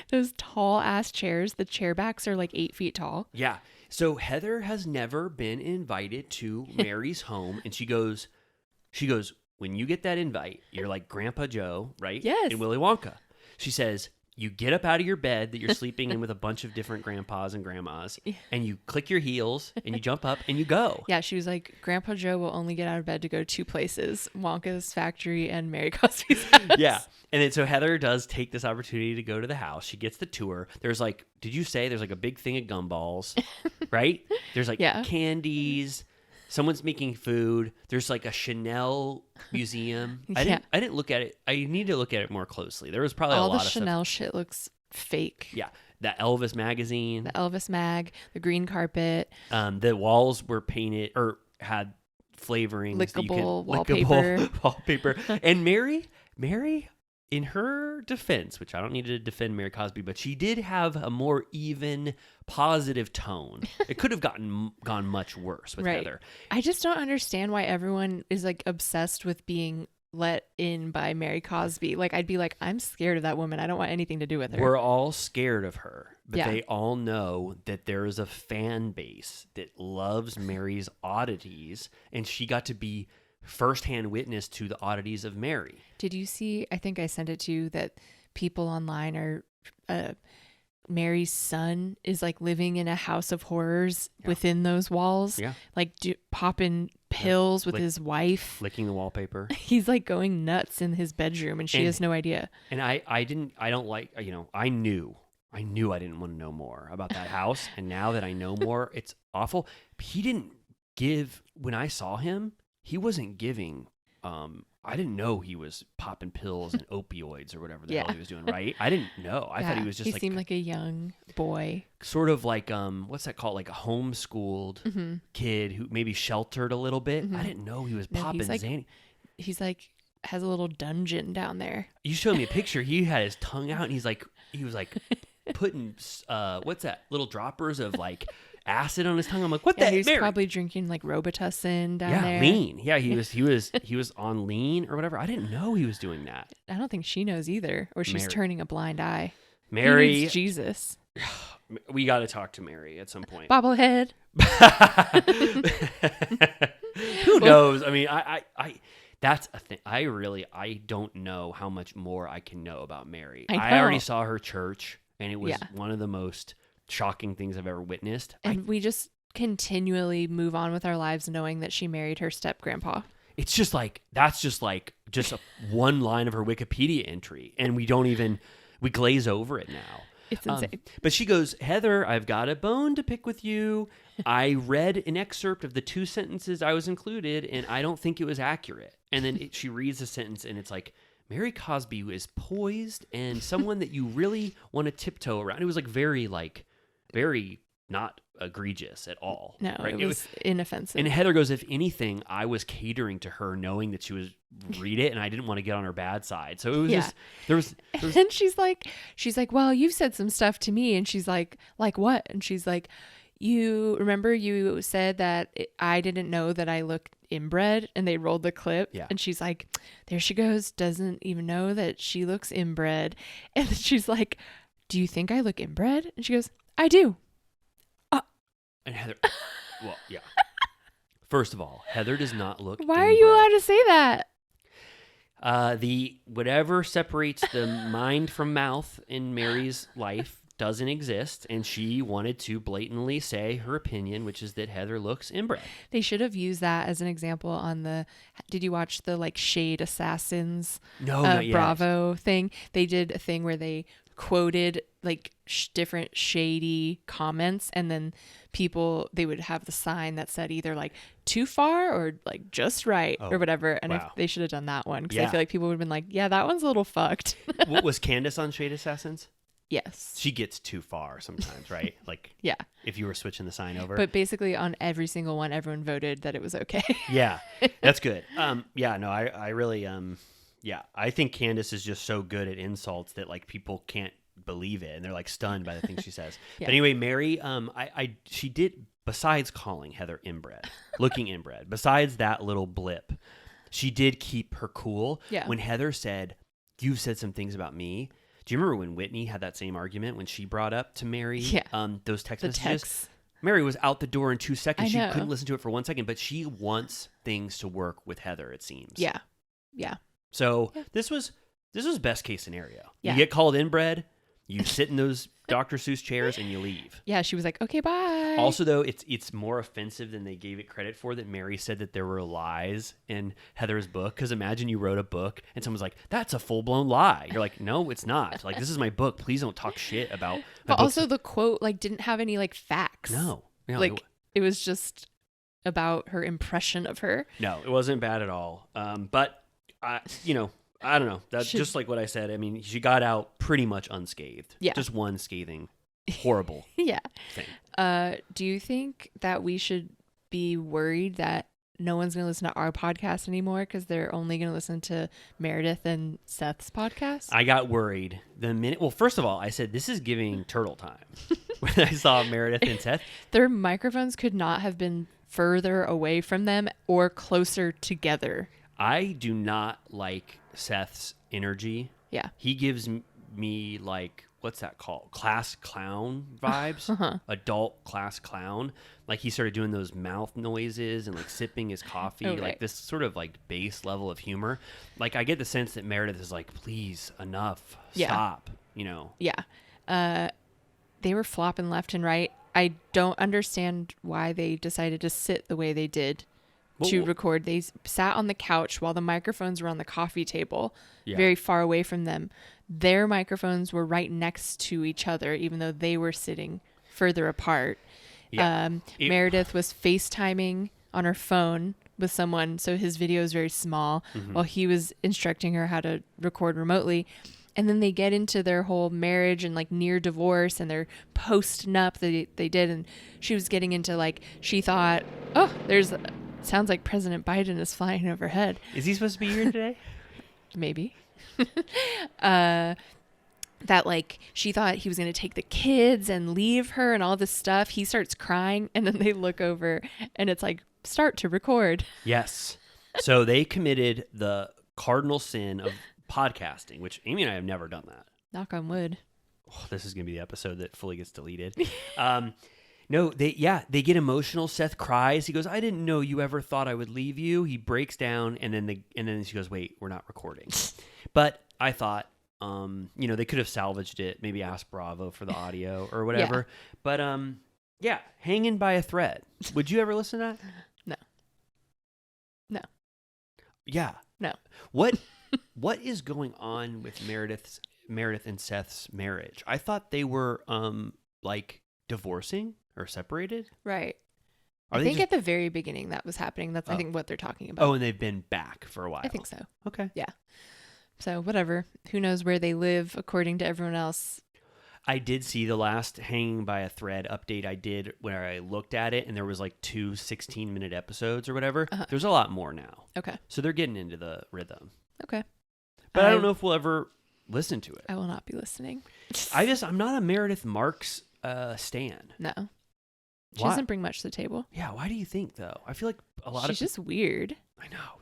Those tall ass chairs. The chair backs are 8 feet tall. Yeah. So Heather has never been invited to Mary's home, and she goes, when you get that invite, you're like Grandpa Joe, right? Yes. In Willy Wonka. She says, you get up out of your bed that you're sleeping in with a bunch of different grandpas and grandmas, and you click your heels, and you jump up, and you go. Yeah, she was like, Grandpa Joe will only get out of bed to go 2 places, Wonka's factory and Mary Cosby's house. Yeah. And then so Heather does take this opportunity to go to the house. She gets the tour. There's did you say there's a big thing of gumballs, right? There's candies. Someone's making food. There's a Chanel museum. I didn't look at it. I need to look at it more closely. There was probably a lot of Chanel stuff. Shit looks fake. Yeah. the Elvis magazine. The Elvis mag, the green carpet, The walls were painted or had flavorings. lickable wallpaper. Wallpaper. And Mary, in her defense, which I don't need to defend Mary Cosby, but she did have a more even, positive tone. It could have gone much worse with Right. Heather. I just don't understand why everyone is like obsessed with being let in by Mary Cosby. Like, I'd be like, I'm scared of that woman. I don't want anything to do with her. We're all scared of her, but Yeah. they all know that there is a fan base that loves Mary's oddities, and she got to be firsthand witness to the oddities of Mary. Did you see? I think I sent it to you that people online are. Mary's son is like living in a house of horrors within those walls. Yeah. Like popping pills with Lick- his wife. Licking the wallpaper. He's like going nuts in his bedroom, and she And- has no idea. And I don't like, I knew I didn't want to know more about that house. And now that I know more, it's awful. He didn't give, when I saw him, he wasn't giving, I didn't know he was popping pills and opioids or whatever the hell he was doing, right? I didn't know. I thought he was just he like, seemed like a young boy. sort of like, what's that called? Like a homeschooled kid who maybe sheltered a little bit. I didn't know he was No, popping he's like- Xanny. He's like has a little dungeon down there. You showed me a picture. He had his tongue out, and he was like putting what's that? Little droppers of like acid on his tongue. I'm like, what Yeah, the? he's Mary? probably drinking like Robitussin down there. Lean. Yeah, he was on lean or whatever. I didn't know he was doing that. I don't think she knows either, or she's Mary. turning a blind eye. He Mary, needs Jesus. we got to talk to Mary at some point. Bobblehead. Who knows? I mean, I that's a thing. I don't know how much more I can know about Mary. I already know. saw her church, and it was Yeah. one of the most shocking things I've ever witnessed. And we just continually move on with our lives knowing that she married her step grandpa. It's just like, that's just one line of her Wikipedia entry, and we glaze over it now. It's insane. But she goes, Heather, I've got a bone to pick with you. I read an excerpt of the 2 sentences I was included, and I don't think it was accurate. And then she reads a sentence, and it's like, Mary Cosby is poised and someone that you really want to tiptoe around. It was like very not egregious at all. No, right? it was inoffensive. And Heather goes, if anything, I was catering to her knowing that she was read it, and I didn't want to get on her bad side. So it was just, there was And she's like, well, you've said some stuff to me. And she's like what? And she's like, you remember you said that I didn't know that I looked inbred, and they rolled the clip. Yeah. And she's like, there she goes, doesn't even know that she looks inbred. And she's like, do you think I look inbred? And she goes, I do. And Heather, well, yeah. First of all, Heather does not look. Why are you inbred. allowed to say that? The whatever separates the mind from mouth in Mary's life doesn't exist, and she wanted to blatantly say her opinion, which is that Heather looks inbred. They should have used that as an example on did you watch the like Shade Assassins No, not yet. Bravo thing? They did a thing where they quoted like different shady comments, and then they would have the sign that said either like too far or like just right or whatever. And wow. they should have done that one, because Yeah. I feel like people would have been like, yeah, that one's a little fucked. Was Candace on Shade Assassins? Yes. She gets too far sometimes, right? Like, Yeah. if you were switching the sign over. But basically on every single one, everyone voted that it was okay. Yeah, that's good. Yeah, no, I really, yeah, I think Candace is just so good at insults that like people can't believe it, and they're like stunned by the things she says. Yeah. But anyway, Mary, she did, besides calling Heather inbred, looking inbred, besides that little blip, she did keep her cool. Yeah. When Heather said, "You've said some things about me." Do you remember when Whitney had that same argument when she brought up to Mary those text The messages? texts. Mary was out the door in 2 seconds. I She know. couldn't listen to it for 1 second, but she wants things to work with Heather, it seems. Yeah. Yeah. So this was best case scenario. Yeah. You get called inbred, you sit in those Dr. Seuss chairs, and you leave. Yeah. She was like, okay, bye. Also, though, it's more offensive than they gave it credit for that Mary said that there were lies in Heather's book. Because imagine you wrote a book and someone's like, that's a full-blown lie. You're like, no, it's not. Like, this is my book. Please don't talk shit about my But book's- also the quote like didn't have any like facts. No. Like it was just about her impression of her. No, it wasn't bad at all. But I don't know. That's just like what I said. I mean, she got out pretty much unscathed. Yeah. Just one scathing horrible Yeah. thing. Do you think that we should be worried that no one's going to listen to our podcast anymore because they're only going to listen to Meredith and Seth's podcast? I got worried the minute. Well, first of all, I said this is giving turtle time when I saw Meredith and Seth. Their microphones could not have been further away from them or closer together. I do not like Seth's energy. Yeah. He gives me like, what's that called? Class clown vibes. Adult class clown. Like he started doing those mouth noises and like sipping his coffee. Oh, right. Like this sort of like base level of humor. Like I get the sense that Meredith is like, please, enough. Yeah. Stop. You know. Yeah. They were flopping left and right. I don't understand why they decided to sit the way they did to record. They sat on the couch while the microphones were on the coffee table, very far away from them. Their microphones were right next to each other, even though they were sitting further apart. Yeah. Meredith was FaceTiming on her phone with someone, so his video is very small, while he was instructing her how to record remotely. And then they get into their whole marriage and like near divorce, and they're posting up they did, and she was getting into like, she thought, oh, sounds like President Biden is flying overhead. Is he supposed to be here today? Maybe. That like she thought he was going to take the kids and leave her and all this stuff. He starts crying, and then they look over and it's like, start to record. Yes. So they committed the cardinal sin of podcasting, which Amy and I have never done that. Knock on wood. Oh, this is going to be the episode that fully gets deleted. No, they get emotional. Seth cries. He goes, "I didn't know you ever thought I would leave you." He breaks down, and then she goes, "Wait, we're not recording." But I thought, they could have salvaged it. Maybe ask Bravo for the audio or whatever. Yeah. But hanging by a thread. Would you ever listen to that? No. Yeah. No. What is going on with Meredith and Seth's marriage? I thought they were like divorcing or separated. Right. Are I they think at the very beginning that was happening. That's I think what they're talking about. Oh, and they've been back for a while. I think so. Okay. Yeah. So whatever. Who knows where they live according to everyone else. I did see the last hanging by a thread update I did where I looked at it, and there was like 2 16-minute episodes or whatever. There's a lot more now. Okay. So they're getting into the rhythm. Okay. But I don't know if we'll ever listen to it. I will not be listening. I'm not a Meredith Marks stan. No. She Why? doesn't bring much to the table. Yeah, why do you think though? I feel like a lot She's just weird. I know.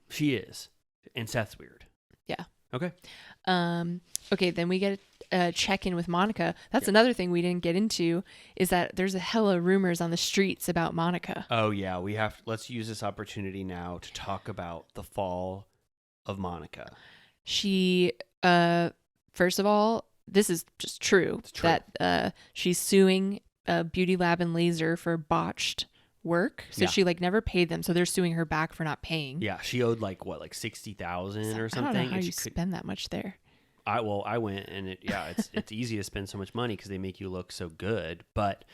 She is. And Seth's weird. Yeah. Okay. Okay, then we get a check-in with Monica. That's another thing we didn't get into, is that there's a hella rumors on the streets about Monica. Oh yeah, let's use this opportunity now to talk about the fall of Monica. She first of all, this is just true. It's true. That she's suing Beauty Lab and Laser for botched work. So she like never paid them, so they're suing her back for not paying. Yeah, she owed like 60,000 or something. I don't know how you spend that much there. I went, and it's easy to spend so much money because they make you look so good. But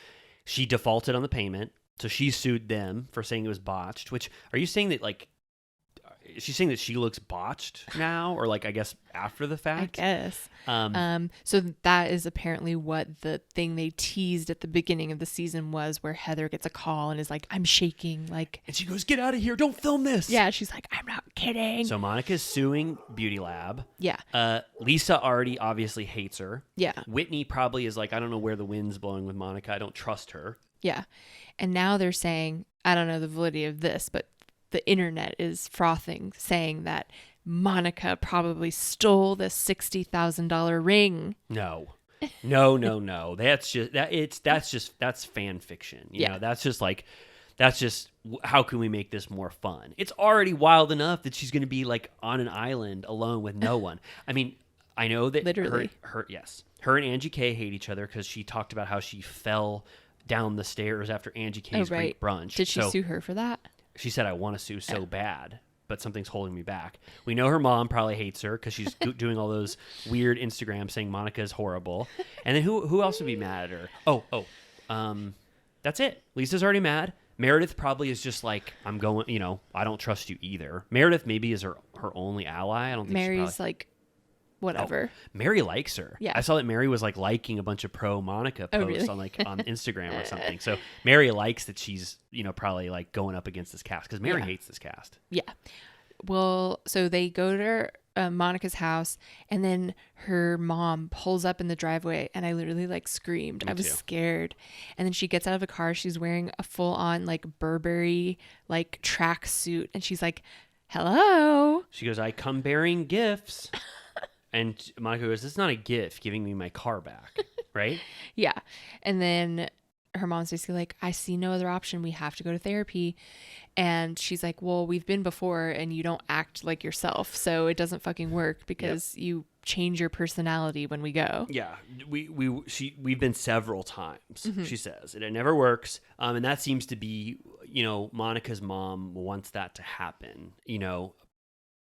she defaulted on the payment, so she sued them for saying it was botched. Which, are you saying that like, is she saying that she looks botched now, or like I guess after the fact? I guess. So that is apparently what the thing they teased at the beginning of the season was, where Heather gets a call and is like, "I'm shaking," like, and she goes, "Get out of here! Don't film this." Yeah, she's like, "I'm not kidding." So Monica's suing Beauty Lab. Yeah. Lisa already obviously hates her. Yeah. Whitney probably is like, "I don't know where the wind's blowing with Monica. I don't trust her." Yeah. And now they're saying, I don't know the validity of this, but the internet is frothing, saying that Monica probably stole the $60,000 ring. No. That's fan fiction. You know, that's just how can we make this more fun? It's already wild enough that she's going to be like on an island alone with no one. I mean, I know that literally her and Angie K hate each other because she talked about how she fell down the stairs after Angie K's great brunch. Did she sue her for that? She said, "I want to sue so bad, but something's holding me back." We know her mom probably hates her because she's doing all those weird Instagrams saying Monica is horrible. And then who else would be mad at her? That's it. Lisa's already mad. Meredith probably is just like, "I'm going, I don't trust you either." Meredith maybe is her only ally. I don't think Mary's like whatever. Mary likes her. Yeah. I saw that Mary was like liking a bunch of pro Monica posts really? on on Instagram or something. So Mary likes that she's, probably like going up against this cast because Mary Yeah. hates this cast. Yeah. Well, so they go to Monica's house, and then her mom pulls up in the driveway, and I literally like screamed. I was too. scared. And then she gets out of the car. She's wearing a full on like Burberry like track suit, and she's like, "Hello." She goes, "I come bearing gifts." And Monica goes, "This is not a gift, giving me my car back." Right? Yeah. And then her mom's basically like, "I see no other option. We have to go to therapy." And she's like, "Well, we've been before and you don't act like yourself. So it doesn't fucking work because you change your personality when we go." Yeah, we've been several times. Mm-hmm. She says, and it never works. And that seems to be, Monica's mom wants that to happen.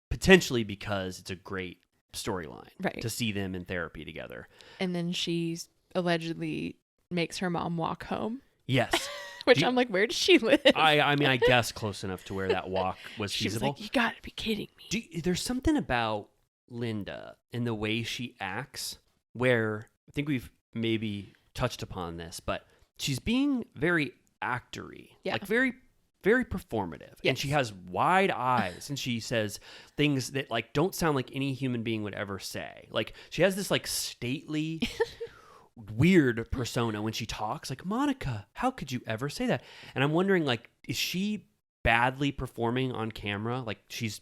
Potentially because it's a great storyline, Right. to see them in therapy together. And then she allegedly makes her mom walk home, Yes, which I'm like, where does she live? I mean, I guess close enough to where that walk was She was feasible. like, "You gotta be kidding me." There's something about Linda and the way she acts where I think we've maybe touched upon this, but she's being very actory, Yeah. like very, very performative. And Yes. she has wide eyes and she says things that like don't sound like any human being would ever say. Like she has this like stately, weird persona when she talks, like, "Monica, how could you ever say that?" And I'm wondering, like, is she badly performing on camera? Like she's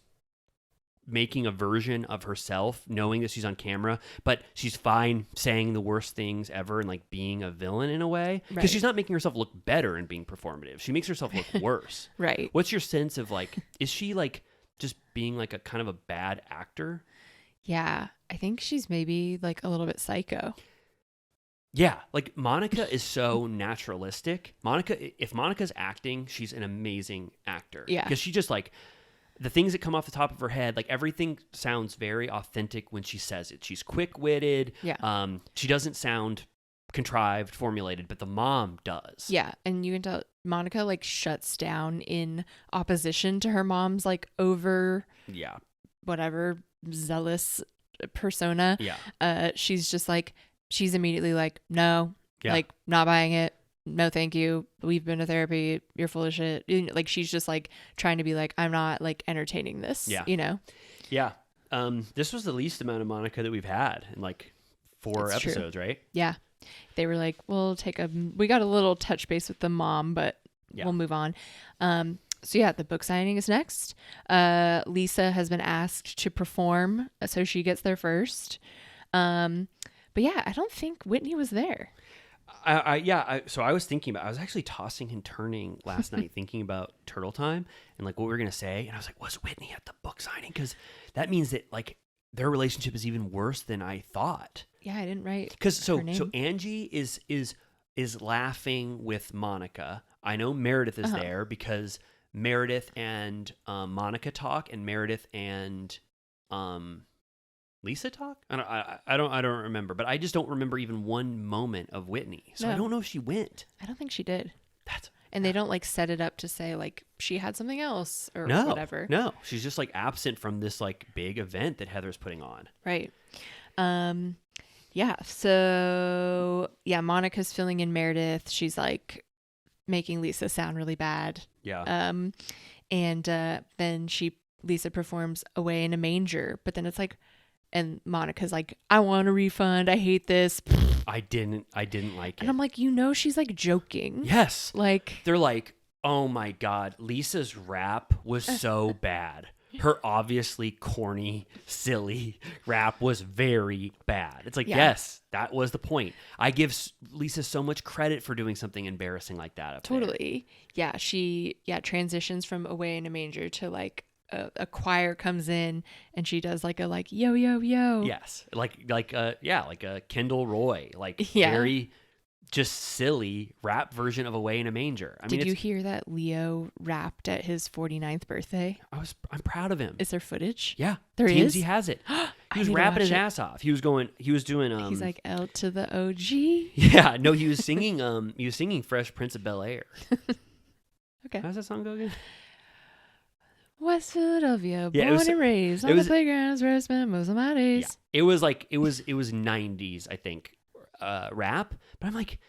making a version of herself knowing that she's on camera, but she's fine saying the worst things ever and like being a villain in a way, because Right. she's not making herself look better and being performative. She makes herself look worse. Right. What's your sense of like, is she like just being like a kind of a bad actor? Yeah. I think she's maybe like a little bit psycho. Yeah, like Monica is so naturalistic. If Monica's acting, she's an amazing actor. Yeah. Because she just like, the things that come off the top of her head, like everything sounds very authentic when she says it. She's quick-witted. Yeah. She doesn't sound contrived, formulated, but the mom does. Yeah. And you can tell Monica like shuts down in opposition to her mom's like over Yeah. whatever zealous persona. Yeah. She's just like, she's immediately like, "No, Yeah. like not buying it. No, thank you. We've been to therapy. You're full of shit." Like she's just like trying to be like, "I'm not like entertaining this." Yeah. Yeah. This was the least amount of Monica that we've had in like 4 It's true. episodes, right? Yeah. They were like, we got a little touch base with the mom, but Yeah. we'll move on. So yeah, the book signing is next. Lisa has been asked to perform, so she gets there first. But yeah, I don't think Whitney was there. So I was thinking about, I was actually tossing and turning last night thinking about Turtle Time and like what we were going to say. And I was like, was Whitney at the book signing? Because that means that like their relationship is even worse than I thought. Yeah, I didn't write Because so her name. Angie is laughing with Monica. I know Meredith is Uh-huh. there because Meredith and Monica talk, and Meredith and Lisa talk. I don't remember, but I just don't remember even one moment of Whitney. So I No. don't know if she went. I don't think she did. That's And they don't like set it up to say like she had something else or no, whatever. no. She's just like absent from this like big event that Heather's putting on. Right. Yeah. So yeah, Monica's filling in Meredith. She's like making Lisa sound really bad. Yeah. And then Lisa performs Away in a Manger, but then it's like, and Monica's like, "I want a refund. I hate this." I didn't like it. And I'm like, she's like joking. Yes. Like, They're like, "Oh my God, Lisa's rap was so bad. Her obviously corny, silly rap was very bad." It's like, Yeah. yes, that was the point. I give Lisa so much credit for doing something embarrassing like that. Up there. totally. Yeah. She transitions from Away in a Manger to like a choir comes in and she does like a like yo yo yo. Yes, like a Kendall Roy, like Yeah. very just silly rap version of Away in a Manger. I mean, Did you hear that Leo rapped at his 49th birthday? I'm proud of him. Is there footage? Yeah, There TMZ is? has it. I He was need to rapping watch his it. ass off. He was doing. He's like L to the OG. Yeah, no, he was singing. He was singing Fresh Prince of Bel Air. Okay. How's that song go again? West Philadelphia, Yeah, it born was- and raised it on was- the playgrounds where I spent most of my days. Yeah. It was like it was 90s, I think, rap. But I'm like,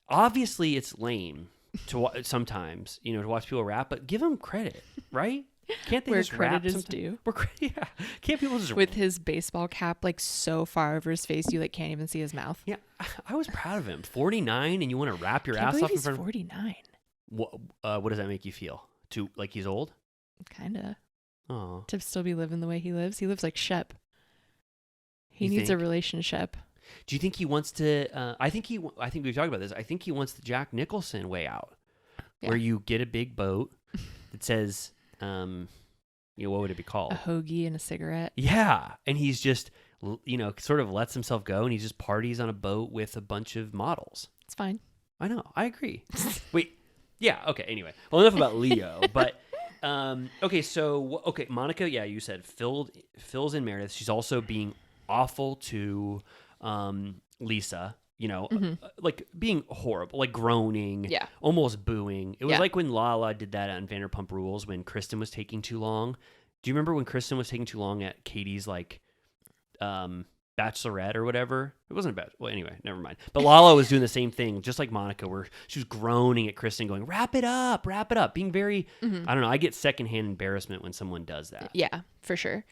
obviously it's lame to sometimes, you know, to watch people rap, but give them credit, right? Can't they Where just credit rap is sometime? due. Yeah. Can't people just With his baseball cap like so far over his face, you like can't even see his mouth. Yeah, I was proud of him. 49, and you want to rap your Can't ass believe off in he's front of 49. what does that make you feel? To like he's old? Kinda. Oh, To still be living the way he lives. He lives like Shep. He You needs a think? relationship. do you think he wants to? I think we've talked about this. I think he wants the Jack Nicholson way out, Yeah. where you get a big boat that says, you know, what would it be called? A hoagie and a cigarette. Yeah, and he's just, you know, sort of lets himself go, and he just parties on a boat with a bunch of models. It's fine. I know, I agree. Wait, yeah, okay. Anyway, well, enough about Leo, but okay. So okay, Monica, yeah, you said fills in Meredith. She's also being awful to Lisa. You know, like being horrible, like groaning, Yeah. almost booing. It was Yeah. like when Lala did that on Vanderpump Rules when Kristen was taking too long. Do you remember when Kristen was taking too long at Katie's like bachelorette or whatever? It wasn't a bachelor. Well, anyway, never mind. But Lala was doing the same thing, just like Monica, where she was groaning at Kristen, going, wrap it up, being very, I don't know. I get secondhand embarrassment when someone does that. Yeah, for sure.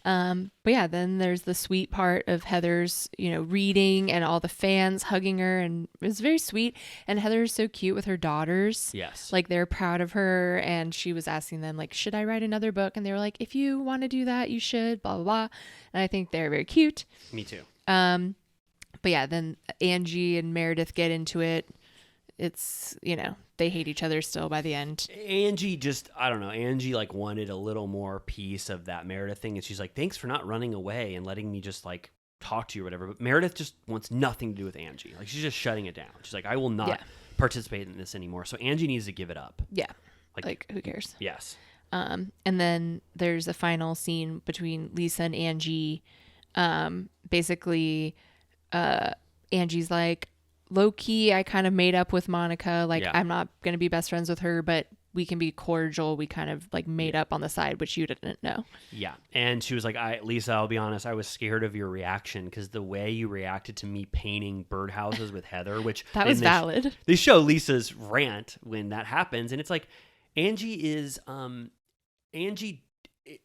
But yeah, then there's the sweet part of Heather's, you know, reading and all the fans hugging her, and it was very sweet. And Heather's so cute with her daughters. Yes. Like they're proud of her, and she was asking them like, should I write another book? And they were like, if you want to do that, you should, blah, blah, blah. And I think they're very cute. Me too. But yeah, then Angie and Meredith get into it. It's, you know, they hate each other still by the end. Angie just, I don't know. Angie like wanted a little more piece of that Meredith thing. And she's like, thanks for not running away and letting me just like talk to you or whatever. But Meredith just wants nothing to do with Angie. Like she's just shutting it down. She's like, I will not Yeah. participate in this anymore. So Angie needs to give it up. Yeah. Like- Like who cares? Yes. And then there's a final scene between Lisa and Angie. Basically, Angie's like, low key, I kind of made up with Monica. Like, Yeah. I'm not going to be best friends with her, but we can be cordial. We kind of like made up on the side, which you didn't know. Yeah. And she was like, Lisa, I'll be honest, I was scared of your reaction because the way you reacted to me painting birdhouses with Heather, which That was then valid. They show Lisa's rant when that happens. And it's like, Angie is,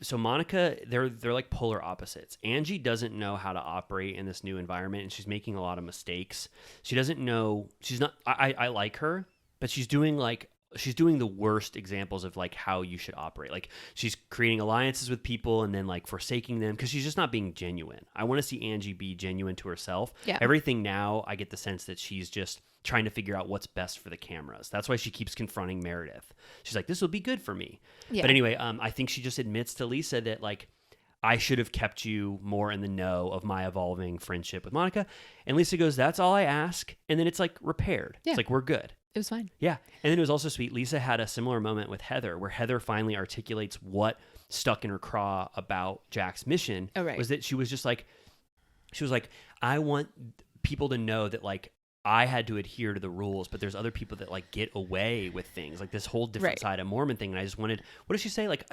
so Monica, they're like polar opposites. Angie doesn't know how to operate in this new environment, and she's making a lot of mistakes. She doesn't know, she's not, I like her, but she's doing the worst examples of like how you should operate. Like she's creating alliances with people and then like forsaking them because she's just not being genuine. I want to see Angie be genuine to herself. Yeah. Everything now, I get the sense that she's just trying to figure out what's best for the cameras. That's why she keeps confronting Meredith. She's like, this will be good for me. Yeah. But anyway, I think she just admits to Lisa that like, I should have kept you more in the know of my evolving friendship with Monica. And Lisa goes, that's all I ask. And then it's like repaired. Yeah. It's like, we're good. It was fine. Yeah. And then it was also sweet. Lisa had a similar moment with Heather where Heather finally articulates what stuck in her craw about Jack's mission. Oh, right. Was that she was like, I want people to know that like I had to adhere to the rules, but there's other people that like get away with things like this whole different Right. side of Mormon thing. And I just wanted, what did she say? Like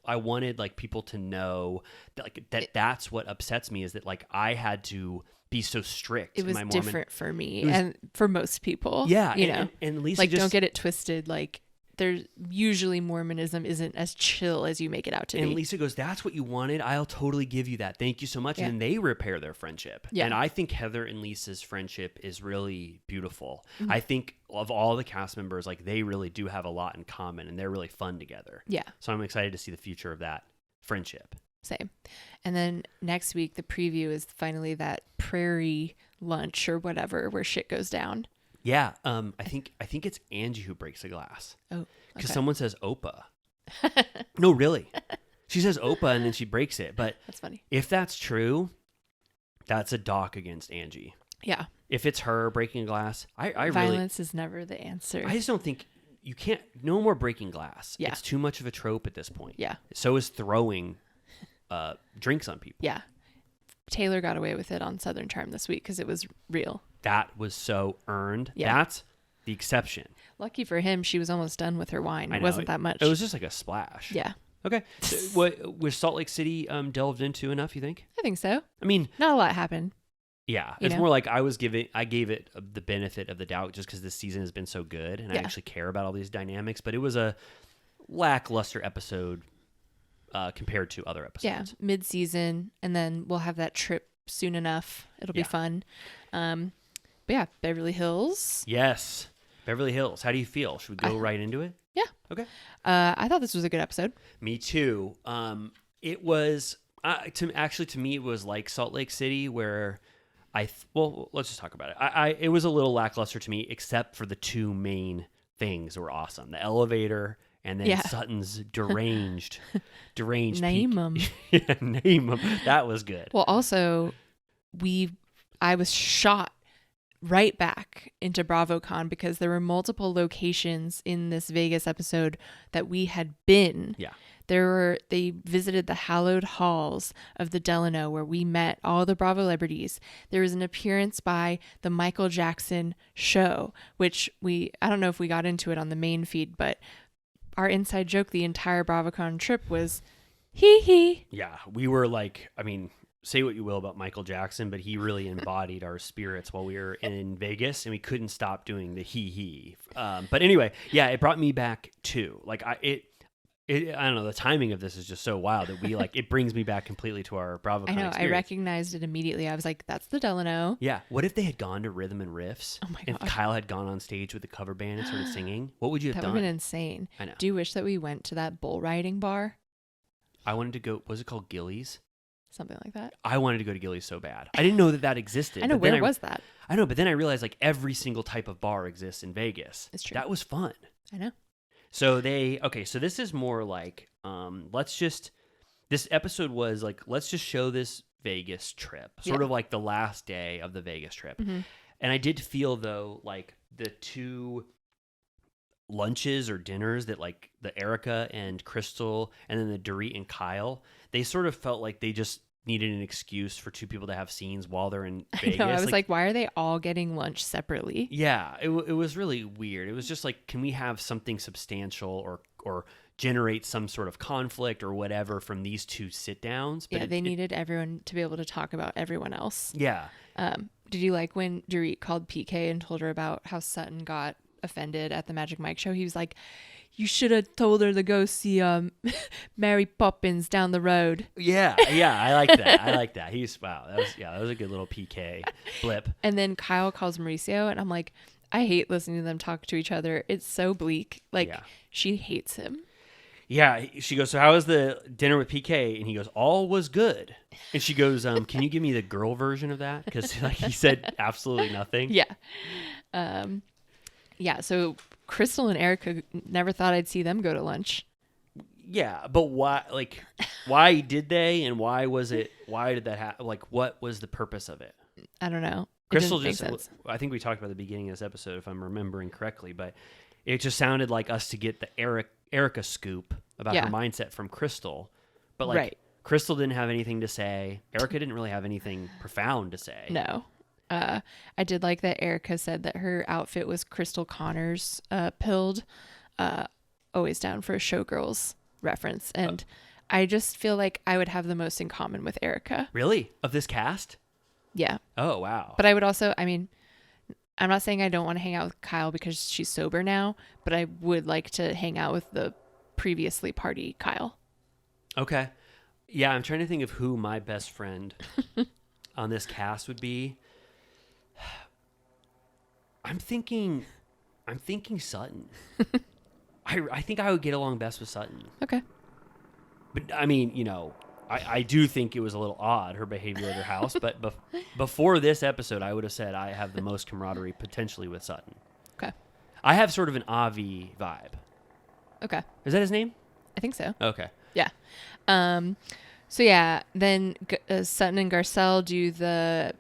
I wanted like people to know that like that's what upsets me is that like I had to be so strict. It was in my Mormon. different for me was- and for most people. Yeah. You and, know, and Lisa like just, don't get it twisted. Like there's usually Mormonism isn't as chill as you make it out to and be. Lisa goes, that's what you wanted. I'll totally give you that. Thank you so much. Yeah. And then they repair their friendship. Yeah. And I think Heather and Lisa's friendship is really beautiful. Mm-hmm. I think of all the cast members, like they really do have a lot in common and they're really fun together. Yeah. So I'm excited to see the future of that friendship. Same. And then next week, the preview is finally that prairie lunch or whatever where shit goes down. Yeah. I think it's Angie who breaks a glass Oh, because okay. someone says Opa. No, really. She says Opa and then she breaks it. But That's funny. if that's true, that's a dock against Angie. Yeah. If it's her breaking a glass, I really, Violence is never the answer. I just don't think you can't, no more breaking glass. Yeah. It's too much of a trope at this point. Yeah. So is throwing drinks on people. Yeah. Taylor got away with it on Southern Charm this week because it was real. That was so earned. Yeah. That's the exception. Lucky for him, she was almost done with her wine. I It know. wasn't that much. It was just like a splash. Yeah. Okay. So, what was Salt Lake City delved into enough, you think? I think so. I mean, Not a lot happened. yeah, You it's know? more like I gave it the benefit of the doubt just because this season has been so good and I Yeah. actually care about all these dynamics. But it was a lackluster episode compared to other Yeah, episodes. mid-season, and then we'll have that trip soon enough. It'll be Yeah. fun. But yeah, Beverly Hills. Yes, Beverly Hills. How do you feel? Should we go right into it? Yeah. Okay. I thought this was a good episode. Me too. It was to me it was like Salt Lake City where well, let's just talk about it. It was a little lackluster to me, except for the two main things that were awesome: the elevator and then Yeah. Sutton's deranged Name peak. 'em. Yeah, name 'em. That was good. Well, also, I was shot right back into BravoCon because there were multiple locations in this Vegas episode that we had been. Yeah. They visited the hallowed halls of the Delano where we met all the Bravo celebrities. There was an appearance by the Michael Jackson show, which I don't know if we got into it on the main feed, but our inside joke the entire BravoCon trip was hee hee. Yeah, we were like, I mean, say what you will about Michael Jackson, but he really embodied our spirits while we were in Vegas, and we couldn't stop doing the hee. But anyway, yeah, it brought me back too. Like I don't know, the timing of this is just so wild that it brings me back completely to our BravoCon I know. experience. I recognized it immediately. I was like, that's the Delano. Yeah. What if they had gone to Rhythm and Riffs? Oh my and God. Kyle had gone on stage with the cover band and started singing? What would you have That would have done? been insane. I know. Do you wish that we went to that bull riding bar? I wanted to go, was it called Gillies? Something like that. I wanted to go to Gillies so bad. I didn't know that existed. I know. but then Where was that? I know, but then I realized like every single type of bar exists in Vegas. It's true. That was fun. I know. So so this is more like, this episode was like, let's just show this Vegas trip, sort Yeah. of like the last day of the Vegas trip. Mhm. And I did feel though, like the two lunches or dinners that like the Erica and Crystal and then the Dorit and Kyle, they sort of felt like they just needed an excuse for two people to have scenes while they're in Vegas. I know. I was like, why are they all getting lunch separately? yeah, it was really weird. It was just like, can we have something substantial or generate some sort of conflict or whatever from these two sit downs? Yeah, they needed everyone to be able to talk about everyone else. Yeah. Did you like when Dorit called PK and told her about how Sutton got offended at the Magic Mike show? He was like, you should have told her to go see Mary Poppins down the road. Yeah, I like that. I like that. That was a good little PK blip. And then Kyle calls Mauricio, and I'm like, I hate listening to them talk to each other. It's so bleak. Like, Yeah. she hates him. Yeah, she goes, so how was the dinner with PK? And he goes, all was good. And she goes, can you give me the girl version of that? Because like he said absolutely nothing. Yeah. Yeah, so Crystal and Erica never thought I'd see them go to lunch. Yeah, but why? Like, why did they? And why did that happen? Like, what was the purpose of it? I don't know. It Crystal didn't make sense. I think we talked about the beginning of this episode, if I'm remembering correctly, but it just sounded like us to get the Erica scoop about Yeah. her mindset from Crystal. But like, Right. Crystal didn't have anything to say. Erica didn't really have anything profound to say. No. I did like that Erica said that her outfit was Crystal Connors pilled. Always down for a Showgirls reference. And I just feel like I would have the most in common with Erica. Really? Of this cast? Yeah. Oh, wow. But I would also, I mean, I'm not saying I don't want to hang out with Kyle because she's sober now, but I would like to hang out with the previously party Kyle. Okay. Yeah, I'm trying to think of who my best friend on this cast would be. I'm thinking Sutton. I think I would get along best with Sutton. Okay. But I mean, you know, I do think it was a little odd, her behavior at her house. But before this episode, I would have said I have the most camaraderie potentially with Sutton. Okay. I have sort of an Avi vibe. Okay. Is that his name? I think so. Okay. Yeah. So yeah, then Sutton and Garcelle do the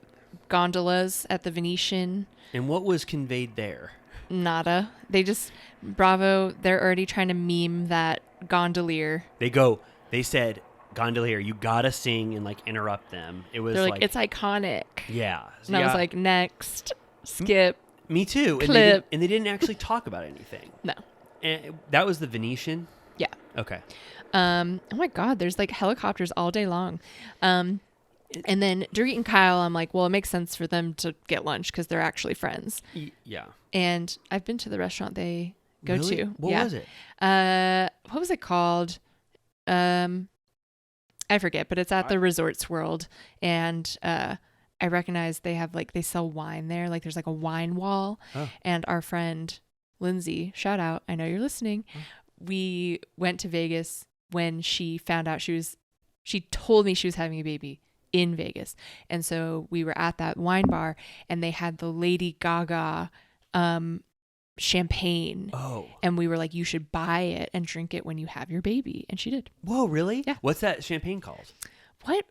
gondolas at the Venetian. And what was conveyed there? Nada. Bravo, they're already trying to meme that gondolier. They said, gondolier, you gotta sing and like interrupt them. It was They're like, it's iconic. yeah. And I was like, next, skip. me too. clip. And they didn't actually talk about anything. No. And that was the Venetian. Yeah. Okay. Oh my God, there's like helicopters all day long. And then Dorit and Kyle, I'm like, well, it makes sense for them to get lunch because they're actually friends. Yeah. And I've been to the restaurant they go Really? to. What was it? What was it called? I forget, but it's at the Resorts World. And I recognize they sell wine there. Like there's like a wine wall. Oh. And our friend Lindsay, shout out, I know you're listening. We went to Vegas when she found out she told me she was having a baby in Vegas. And so we were at that wine bar and they had the Lady Gaga champagne. Oh. And we were like, you should buy it and drink it when you have your baby. And she did. Whoa, really? Yeah. What's that champagne called? What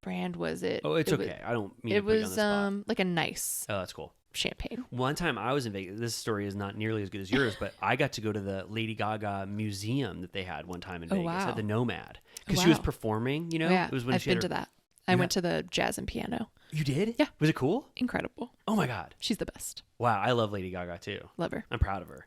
brand was it? Oh, it's It okay. Was, I don't mean it to put you on was the spot. like a nice Oh, that's cool. champagne. One time I was in Vegas. This story is not nearly as good as yours, but I got to go to the Lady Gaga museum that they had one time in Vegas wow. at the Nomad because Oh, she was wow. performing. You know, Yeah, it was when I've she had been to her- that. I went to the jazz and piano. You did? Yeah. Was it cool? Incredible. Oh my god. She's the best. Wow, I love Lady Gaga too. Love her. I'm proud of her.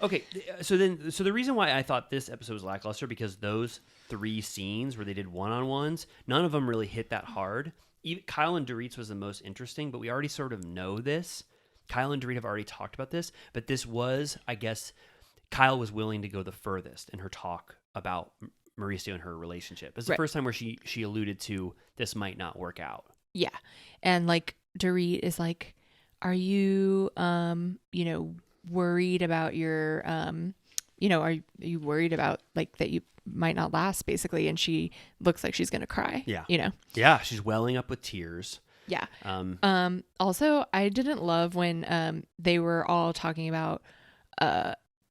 Okay, so the reason why I thought this episode was lackluster because those 3 scenes where they did one-on-ones, none of them really hit that hard. Even Kyle and Dorit's was the most interesting, but we already sort of know this. Kyle and Dorit have already talked about this, but this was, I guess, Kyle was willing to go the furthest in her talk about Mauricio and her relationship. It's the Right. first time where she alluded to this might not work out. Yeah. And like Dorit is like, are you worried about your are you worried about like that you might not last basically? And she looks like she's gonna cry. Yeah. Yeah. She's welling up with tears. Yeah. Um, Also I didn't love when they were all talking about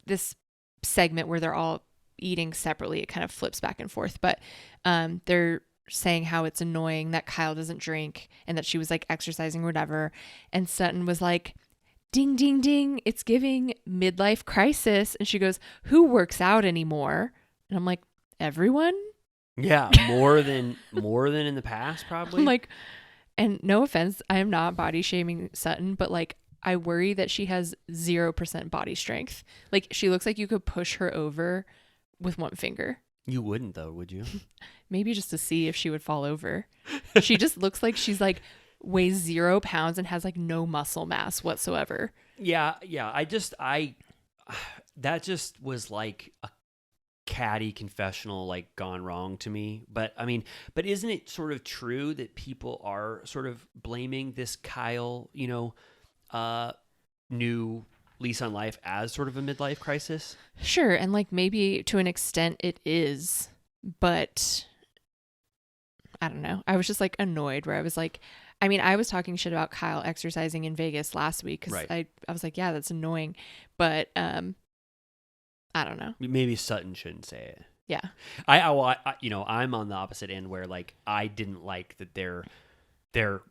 this segment where they're all eating separately. It kind of flips back and forth, but they're saying how it's annoying that Kyle doesn't drink and that she was like exercising or whatever. And Sutton was like, ding, ding, ding, it's giving midlife crisis. And she goes, who works out anymore? And I'm like, everyone? yeah, more than in the past, probably. I'm like, and no offense, I am not body shaming Sutton, but like, I worry that she has 0% body strength. Like she looks like you could push her over with one finger. You wouldn't though, would you? Maybe just to see if she would fall over. She just looks like she's like weighs 0 pounds and has like no muscle mass whatsoever. Yeah. That just was like a catty confessional, like gone wrong to me. But I mean, but isn't it sort of true that people are sort of blaming this Kyle, new lease on life as sort of a midlife crisis? Sure. And like maybe to an extent it is, but I don't know. I was just like annoyed where I was like, I mean, I was talking shit about Kyle exercising in Vegas last week because Right. I was like, yeah, that's annoying. But I don't know. Maybe Sutton shouldn't say it. Yeah. I'm on the opposite end where like I didn't like that they're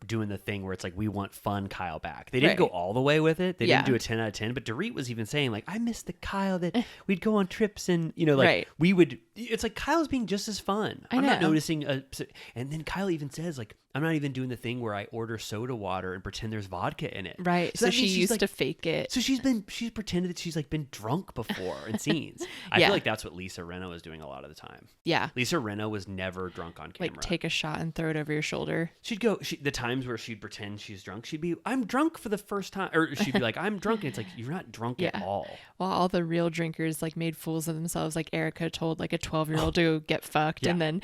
doing the thing where it's like we want fun Kyle back. They didn't Right. go all the way with it. They Yeah. didn't do a 10 out of 10, but Dorit was even saying like I miss the Kyle that we'd go on trips and like Right. we would. It's like Kyle's being just as fun. I I'm not know. noticing and then Kyle even says like I'm not even doing the thing where I order soda water and pretend there's vodka in it. Right. So that she means she's, used like- to fake it. So she's pretended that she's like been drunk before in scenes. I Yeah. feel like that's what Lisa Rinna was doing a lot of the time. Yeah. Lisa Rinna was never drunk on camera. Like take a shot and throw it over your shoulder. She'd go, the times where she'd pretend she's drunk, she'd be, I'm drunk for the first time. Or she'd be like, I'm drunk. And it's like, you're not drunk at Yeah. all. While all the real drinkers like made fools of themselves, like Erica told like a 12-year-old to get fucked. Yeah. And then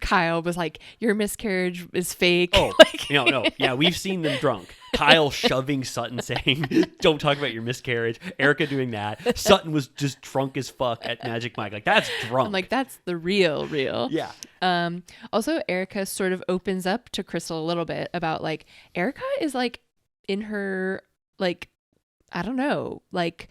Kyle was like, your miscarriage is fake. Oh, Like- no. Yeah, we've seen them drunk. Kyle shoving Sutton saying, don't talk about your miscarriage. Erica doing that. Sutton was just drunk as fuck at Magic Mike. Like, that's drunk. I'm like, that's the real. yeah. Also, Erica sort of opens up to Crystal a little bit about like, Erica is like in her, like, I don't know, like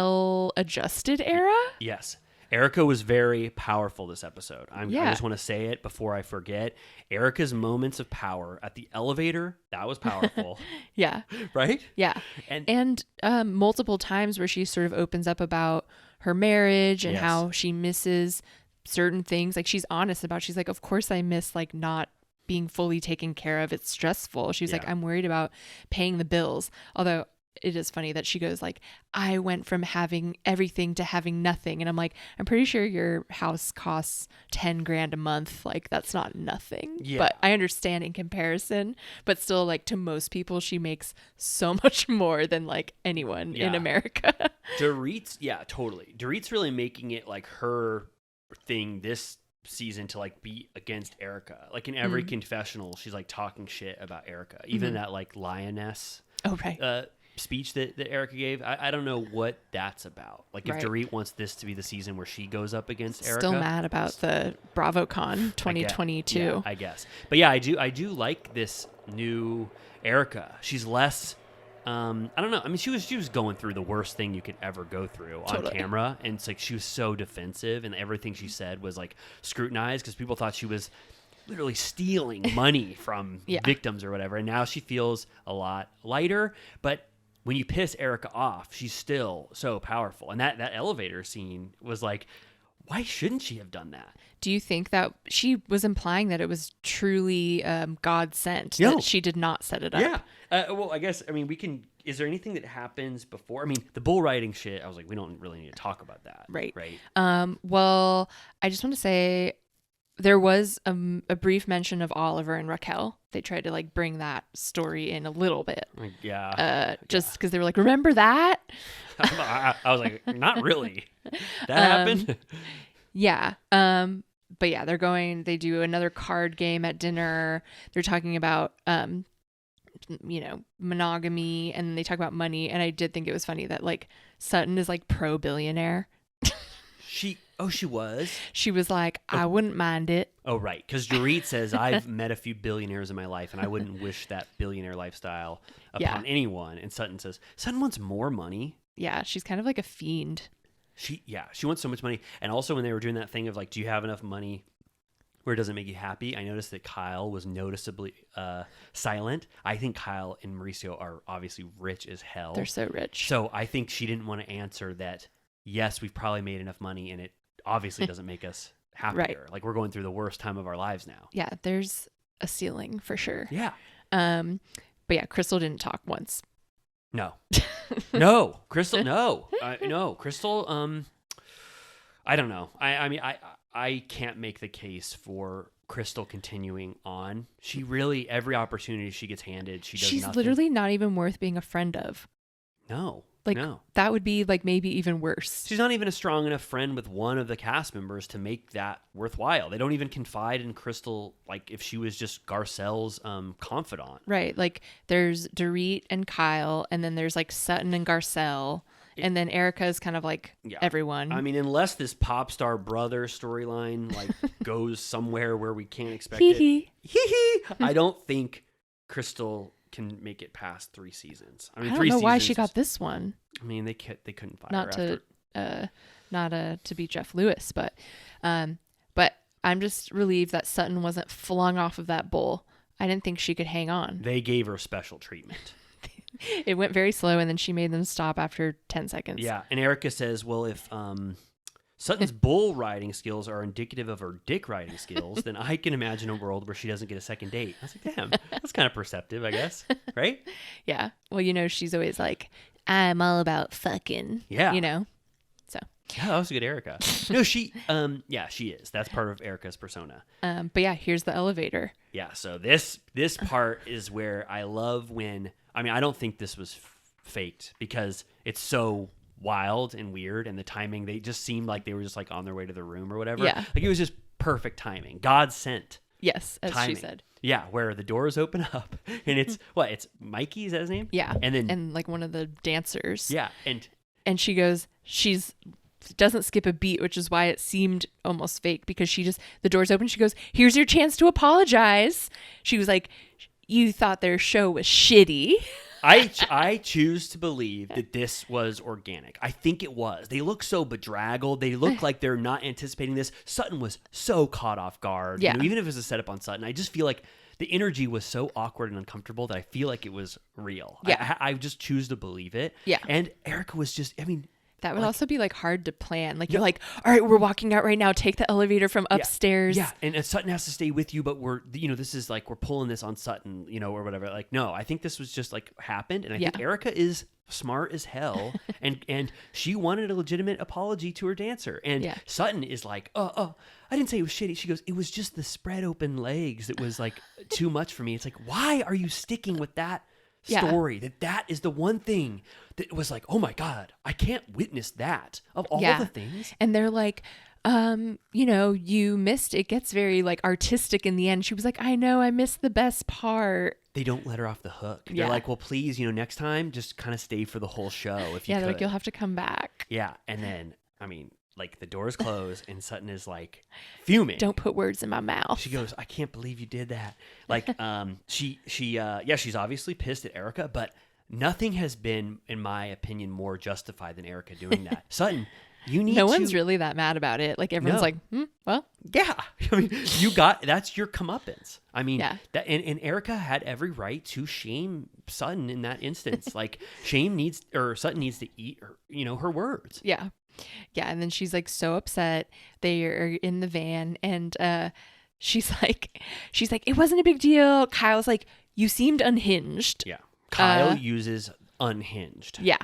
well-adjusted era. Yes. Erica was very powerful this episode. I Yeah. just want to say it before I forget. Erica's moments of power at the elevator, that was powerful. Yeah. Right? Yeah. And Multiple times where she sort of opens up about her marriage and Yes. how she misses certain things. Like she's honest about, she's like, of course I miss like not being fully taken care of. It's stressful. She was like, Yeah. I'm worried about paying the bills. Although it is funny that she goes like, I went from having everything to having nothing. And I'm like, I'm pretty sure your house costs 10 grand a month. Like, that's not nothing. Yeah. But I understand in comparison, but still, like, to most people, she makes so much more than like anyone in Yeah. America. Dorit's, yeah, totally. Dorit's really making it like her thing this season to like be against Erica. Like in every confessional, she's like talking shit about Erica. Even that like lioness Oh, right. speech that Erica gave. I don't know what that's about. Like if Right. Dorit wants this to be the season where she goes up against Erica. Still mad about the BravoCon 2022. Yeah, I guess. But yeah, I do like this new Erica. She's less I don't know. I mean, she was going through the worst thing you could ever go through on Totally. camera, and it's like she was so defensive, and everything she said was like scrutinized because people thought she was literally stealing money from Yeah. victims or whatever. And now she feels a lot lighter. But when you piss Erica off, she's still so powerful. And that elevator scene was like, why shouldn't she have done that? Do you think that she was implying that it was truly God sent? No. That she did not set it up? Yeah. Well, I guess, I mean, we can, is there anything that happens before? I mean, the bull riding shit, I was like, we don't really need to talk about that. Right. Right. Well, I just want to say there was a brief mention of Oliver and Raquel. They tried to like bring that story in a little bit. Like, yeah. Just because they were like, remember that? I was like, not really. That happened? Yeah. But yeah, they do another card game at dinner. They're talking about, monogamy, and they talk about money. And I did think it was funny that like Sutton is like pro billionaire. She was? She was like, I wouldn't mind it. Oh, right. Because Dorit says, I've met a few billionaires in my life, and I wouldn't wish that billionaire lifestyle upon anyone. And Sutton says, Sutton wants more money. Yeah, she's kind of like a fiend. She wants so much money. And also when they were doing that thing of like, do you have enough money where it doesn't make you happy? I noticed that Kyle was noticeably silent. I think Kyle and Mauricio are obviously rich as hell. They're so rich. So I think she didn't want to answer that, yes, we've probably made enough money, and it obviously doesn't make us happier. Right. Like we're going through the worst time of our lives now. Yeah, there's a ceiling for sure. Yeah. But yeah, Crystal didn't talk once. No. No. Crystal, no. No. Crystal, I don't know. I mean, I can't make the case for Crystal continuing on. She really, every opportunity she gets handed, she does She's nothing. literally not even worth being a friend of. No. Like, no. that would be like maybe even worse. She's not even a strong enough friend with one of the cast members to make that worthwhile. They don't even confide in Crystal like if she was just Garcelle's confidant. Right. Like there's Dorit and Kyle, and then there's like Sutton and Garcelle, and then Erica is kind of like everyone. I mean, unless this pop star brother storyline like goes somewhere where we can't expect it. Hee-hee. I don't think Crystal can make it past 3 seasons. I mean, I don't 3 know seasons. why she got this one. I mean, they couldn't fire Not her to after. to be Jeff Lewis, but I'm just relieved that Sutton wasn't flung off of that bull. I didn't think she could hang on. They gave her special treatment. It went very slow, and then she made them stop after 10 seconds. Yeah, and Erica says, well, if Sutton's bull riding skills are indicative of her dick riding skills, then I can imagine a world where she doesn't get a second date. I was like, damn, that's kind of perceptive, I guess. Right? Yeah. Well, she's always like, I'm all about fucking. Yeah. So. Yeah, that was a good Erica. No, she is. That's part of Erica's persona. But yeah, here's the elevator. Yeah, so this part is where I love when, I mean, I don't think this was faked because it's so wild and weird, and the timing, they just seemed like they were just like on their way to the room or whatever. Yeah. Like it was just perfect timing. God sent. Yes, as timing. she said. Yeah, where the doors open up and it's it's Mikey, is that his name? Yeah. And like one of the dancers. yeah, And she goes, doesn't skip a beat, which is why it seemed almost fake, because the doors open. She goes, here's your chance to apologize. She was like, you thought their show was shitty. I choose to believe that this was organic. I think it was. They look so bedraggled. They look like they're not anticipating this. Sutton was so caught off guard. Yeah. Even if it was a setup on Sutton, I just feel like the energy was so awkward and uncomfortable that I feel like it was real. Yeah. I just choose to believe it. Yeah. And Erica was just, I mean, That would also be like hard to plan. Like you're like, all right, we're walking out right now. Take the elevator from upstairs. Yeah, and Sutton has to stay with you, but we're, this is like, we're pulling this on Sutton, or whatever. Like, no, I think this was just like happened. And I think Erica is smart as hell. and she wanted a legitimate apology to her dancer. And Sutton is like, I didn't say it was shitty. She goes, it was just the spread open legs that was like too much for me. It's like, why are you sticking with that story? That is the one thing that was like, oh my God, I can't witness that of all the things. And they're like, you missed, it gets very like artistic in the end. She was like, I know, I missed the best part. They don't let her off the hook. They're like, well, please, next time, just kind of stay for the whole show. If you they're like, you'll have to come back. Yeah. And then, like the doors close and Sutton is like fuming. Don't put words in my mouth. She goes, I can't believe you did that. Like, she's obviously pissed at Erica, but nothing has been, in my opinion, more justified than Erica doing that. Sutton, you need No one's really that mad about it. Like everyone's like, well. Yeah. That's your comeuppance. That, and Erica had every right to shame Sutton in that instance. Like Sutton needs to eat her, her words. Yeah. Yeah. And then she's like so upset. They are in the van and she's like, it wasn't a big deal. Kyle's like, you seemed unhinged. Yeah. Kyle uses unhinged. Yeah.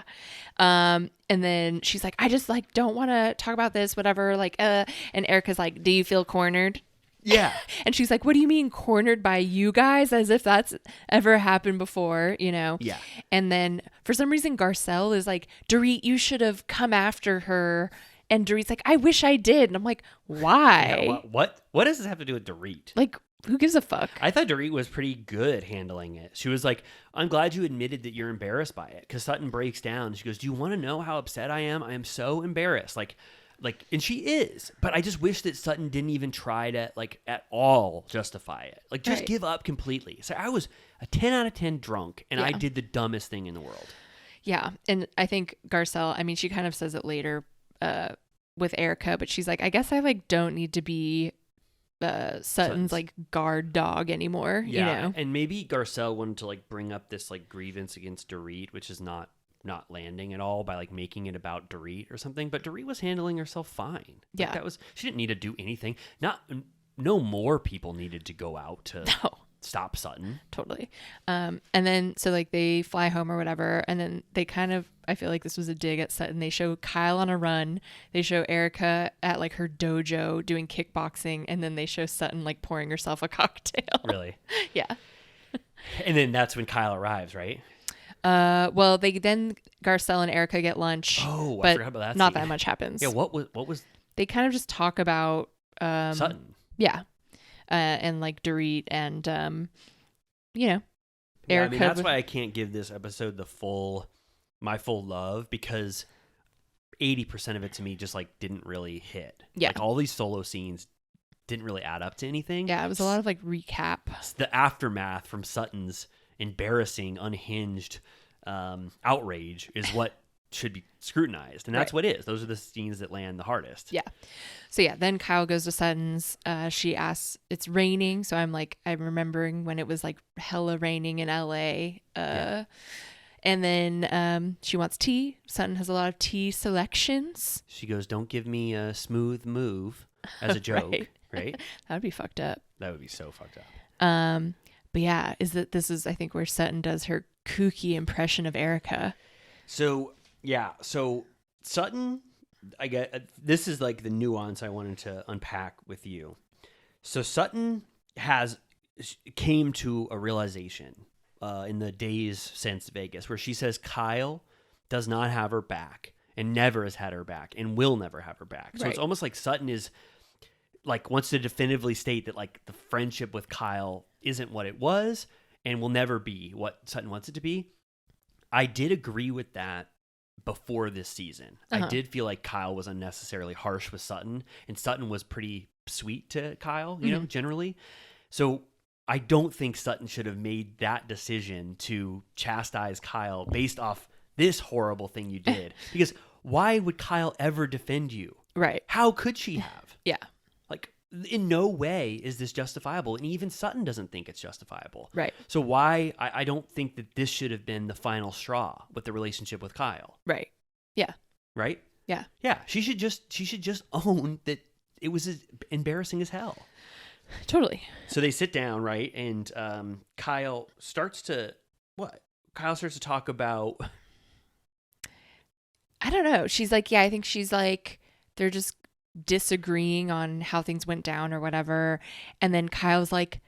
And then she's like, I just like don't want to talk about this, whatever. Like, and Erica's like, do you feel cornered? Yeah. And she's like, what do you mean cornered by you guys? As if that's ever happened before, Yeah. And then for some reason, Garcelle is like, Dorit, you should have come after her. And Dorit's like, I wish I did. And I'm like, why? Yeah, what does this have to do with Dorit? Like, who gives a fuck? I thought Dorit was pretty good handling it. She was like, I'm glad you admitted that you're embarrassed by it. Because Sutton breaks down. She goes, do you want to know how upset I am? I am so embarrassed. Like, and she is. But I just wish that Sutton didn't even try to, like, at all justify it. Like, just give up completely. So I was a 10 out of 10 drunk, and I did the dumbest thing in the world. Yeah. And I think Garcelle, she kind of says it later with Erica, but she's like, I guess I, like, don't need to be Sutton's like guard dog anymore. And maybe Garcelle wanted to like bring up this like grievance against Dorit, which is not landing at all, by like making it about Dorit or something. But Dorit was handling herself fine. Like, she didn't need to do anything. No more people needed to go out to stop Sutton. Totally. And then so like they fly home or whatever, and then they kind of, I feel like this was a dig at Sutton. They show Kyle on a run. They show Erica at like her dojo doing kickboxing, and then they show Sutton like pouring herself a cocktail. Really? Yeah. And then that's when Kyle arrives, right? Well, then Garcelle and Erica get lunch. Oh, but I forgot about that not scene. that much happens. Yeah. What was? They kind of just talk about Sutton. Yeah. And like Dorit and Erica. Yeah, that's why I can't give this episode my full love, because 80% of it to me just like didn't really hit. Yeah. Like all these solo scenes didn't really add up to anything. Yeah, it was a lot of like recap. The aftermath from Sutton's embarrassing, unhinged outrage is what should be scrutinized, and that's what it is. Those are the scenes that land the hardest. Yeah. So yeah, then Kyle goes to Sutton's. She asks, it's raining, so I'm remembering when it was like hella raining in LA. And then she wants tea. Sutton has a lot of tea selections. She goes, don't give me a smooth move as a joke. Right? That would be fucked up. That would be so fucked up. But yeah, this is I think where Sutton does her kooky impression of Erica. So Sutton, I get, this is like the nuance I wanted to unpack with you. So Sutton came to a realization in the days since Vegas, where she says Kyle does not have her back and never has had her back and will never have her back. So it's almost like Sutton is like wants to definitively state that like the friendship with Kyle isn't what it was and will never be what Sutton wants it to be. I did agree with that before this season. I did feel like Kyle was unnecessarily harsh with Sutton, and Sutton was pretty sweet to Kyle, you know, generally. So I don't think Sutton should have made that decision to chastise Kyle based off this horrible thing you did. Because why would Kyle ever defend you? Right. How could she have? Yeah. Like, in no way is this justifiable. And even Sutton doesn't think it's justifiable. Right. So why, I don't think that this should have been the final straw with the relationship with Kyle. Right. Yeah. right? Yeah. Yeah, she should just own that it was embarrassing as hell. Totally. So they sit down, right? And Kyle starts to talk about, I don't know. She's like, yeah, I think she's like, they're just disagreeing on how things went down or whatever. And then Kyle's like,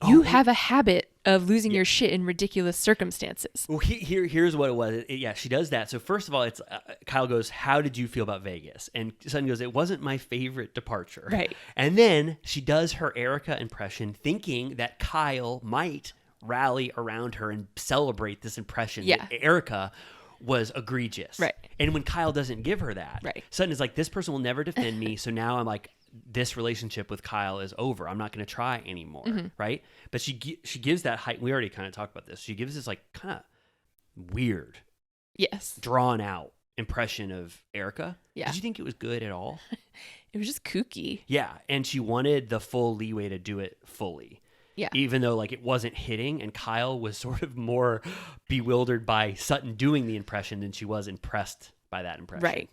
you have a habit of losing your shit in ridiculous circumstances. well, here's what it was. Yeah, she does that. So first of all, it's Kyle goes, how did you feel about Vegas? And Sutton goes, it wasn't my favorite departure. Right. And then she does her Erica impression, thinking that Kyle might rally around her and celebrate this impression Yeah. that Erica was egregious. Right. And when Kyle doesn't give her that, Right. Sutton is like, this person will never defend me. So now I'm like, this relationship with Kyle is over. I'm not going to try anymore. Right. But she gives that height. We already kind of talked about this. She gives this like kind of weird, Yes. drawn out impression of Erica. Yeah. Did you think it was good at all? It was just kooky. Yeah. And she wanted the full leeway to do it fully. Yeah. Even though like it wasn't hitting, and Kyle was sort of more bewildered by Sutton doing the impression than she was impressed by that impression. Right.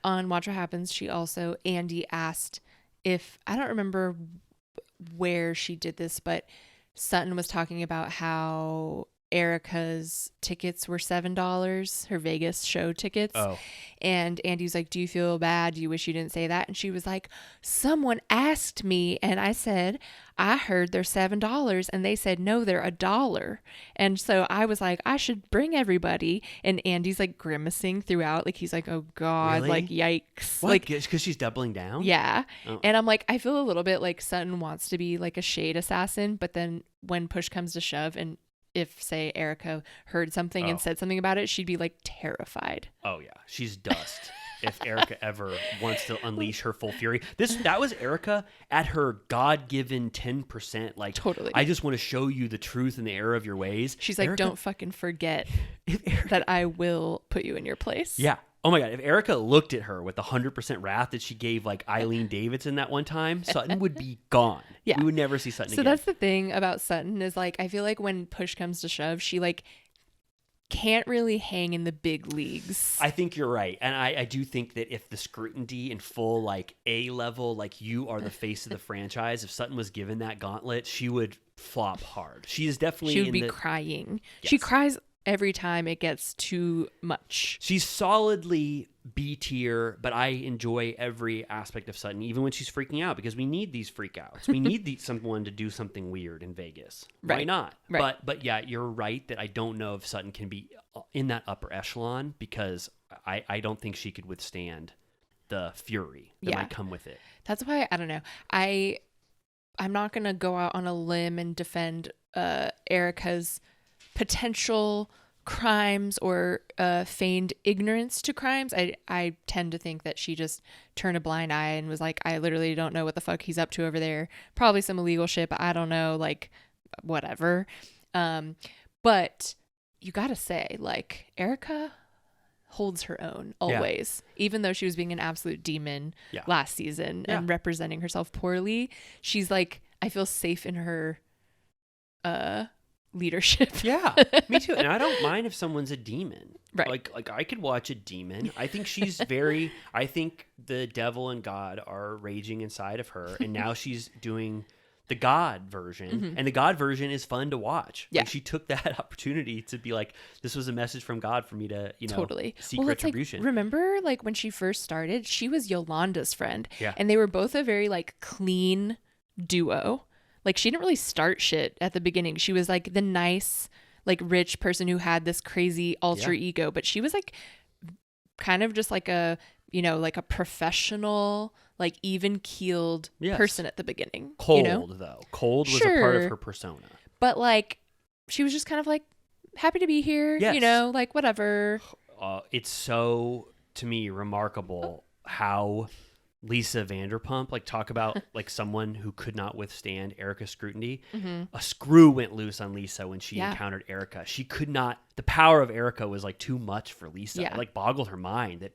On Watch What Happens, Andy asked if, I don't remember where she did this, but Sutton was talking about how Erica's tickets were $7, her Vegas show tickets. Oh. And Andy was like, do you feel bad? Do you wish you didn't say that? And she was like, someone asked me and I said, I heard they're $7 and they said, no, they're $1. And so I was like, I should bring everybody. And Andy's like grimacing throughout. Like, he's like, oh God, Really? like, yikes. What? Like, Because she's doubling down? yeah. Oh. And I'm like, I feel a little bit like Sutton wants to be like a shade assassin, but then when push comes to shove, and if say Erica heard something and said something about it, she'd be like terrified. Oh yeah, she's dust. If Erica ever wants to unleash her full fury, that was Erica at her God-given 10%. Like, Totally. I just want to show you the truth and the error of your ways. She's like, Erica, don't fucking forget if Erica, that I will put you in your place. yeah. Oh my God, if Erica looked at her with the 100% wrath that she gave like Eileen Davidson that one time, Sutton would be gone. Yeah. We would never see Sutton So again. that's the thing about Sutton is like, I feel like when push comes to shove, she like can't really hang in the big leagues. I think you're right. And I do think that if the scrutiny in full, like A level, like you are the face of the franchise, if Sutton was given that gauntlet, she would flop hard. She is definitely She would in be the, crying. Yes. She cries every time it gets too much. She's solidly B tier, but I enjoy every aspect of Sutton, even when she's freaking out, because we need these freak outs. We need someone to do something weird in Vegas. Why Right. not? Right. But yeah, you're right that I don't know if Sutton can be in that upper echelon, because I don't think she could withstand the fury that Yeah. might come with it. That's why I don't know. I'm not gonna go out on a limb and defend Erica's potential crimes or feigned ignorance to crimes. I tend to think that she just turned a blind eye and was like, I literally don't know what the fuck he's up to over there. Probably some illegal shit, but I don't know, like whatever. But you gotta say, like, Erica holds her own always, even though she was being an absolute demon last season and representing herself poorly. She's like, I feel safe in her leadership. Yeah, me too. And I don't mind if someone's a demon. Right. Like I could watch a demon. I think she's I think the devil and God are raging inside of her, and now she's doing the God version, and the God version is fun to watch. Yeah. Like, she took that opportunity to be like, this was a message from God for me to, Totally seek it's retribution. Like, remember, like, when she first started, she was Yolanda's friend. Yeah. And they were both a very like clean duo. Like, she didn't really start shit at the beginning. She was like the nice, like, rich person who had this crazy alter ego, but she was like kind of just like a, like a professional, like even keeled person at the beginning. Cold though. Cold was a part of her persona. But like, she was just kind of like happy to be here, Yes. like whatever. It's so, to me, remarkable how Lisa Vanderpump, like, talk about like someone who could not withstand Erica's scrutiny. A screw went loose on Lisa when she encountered Erica. She could not. The power of Erica was like too much for Lisa. It like boggled her mind that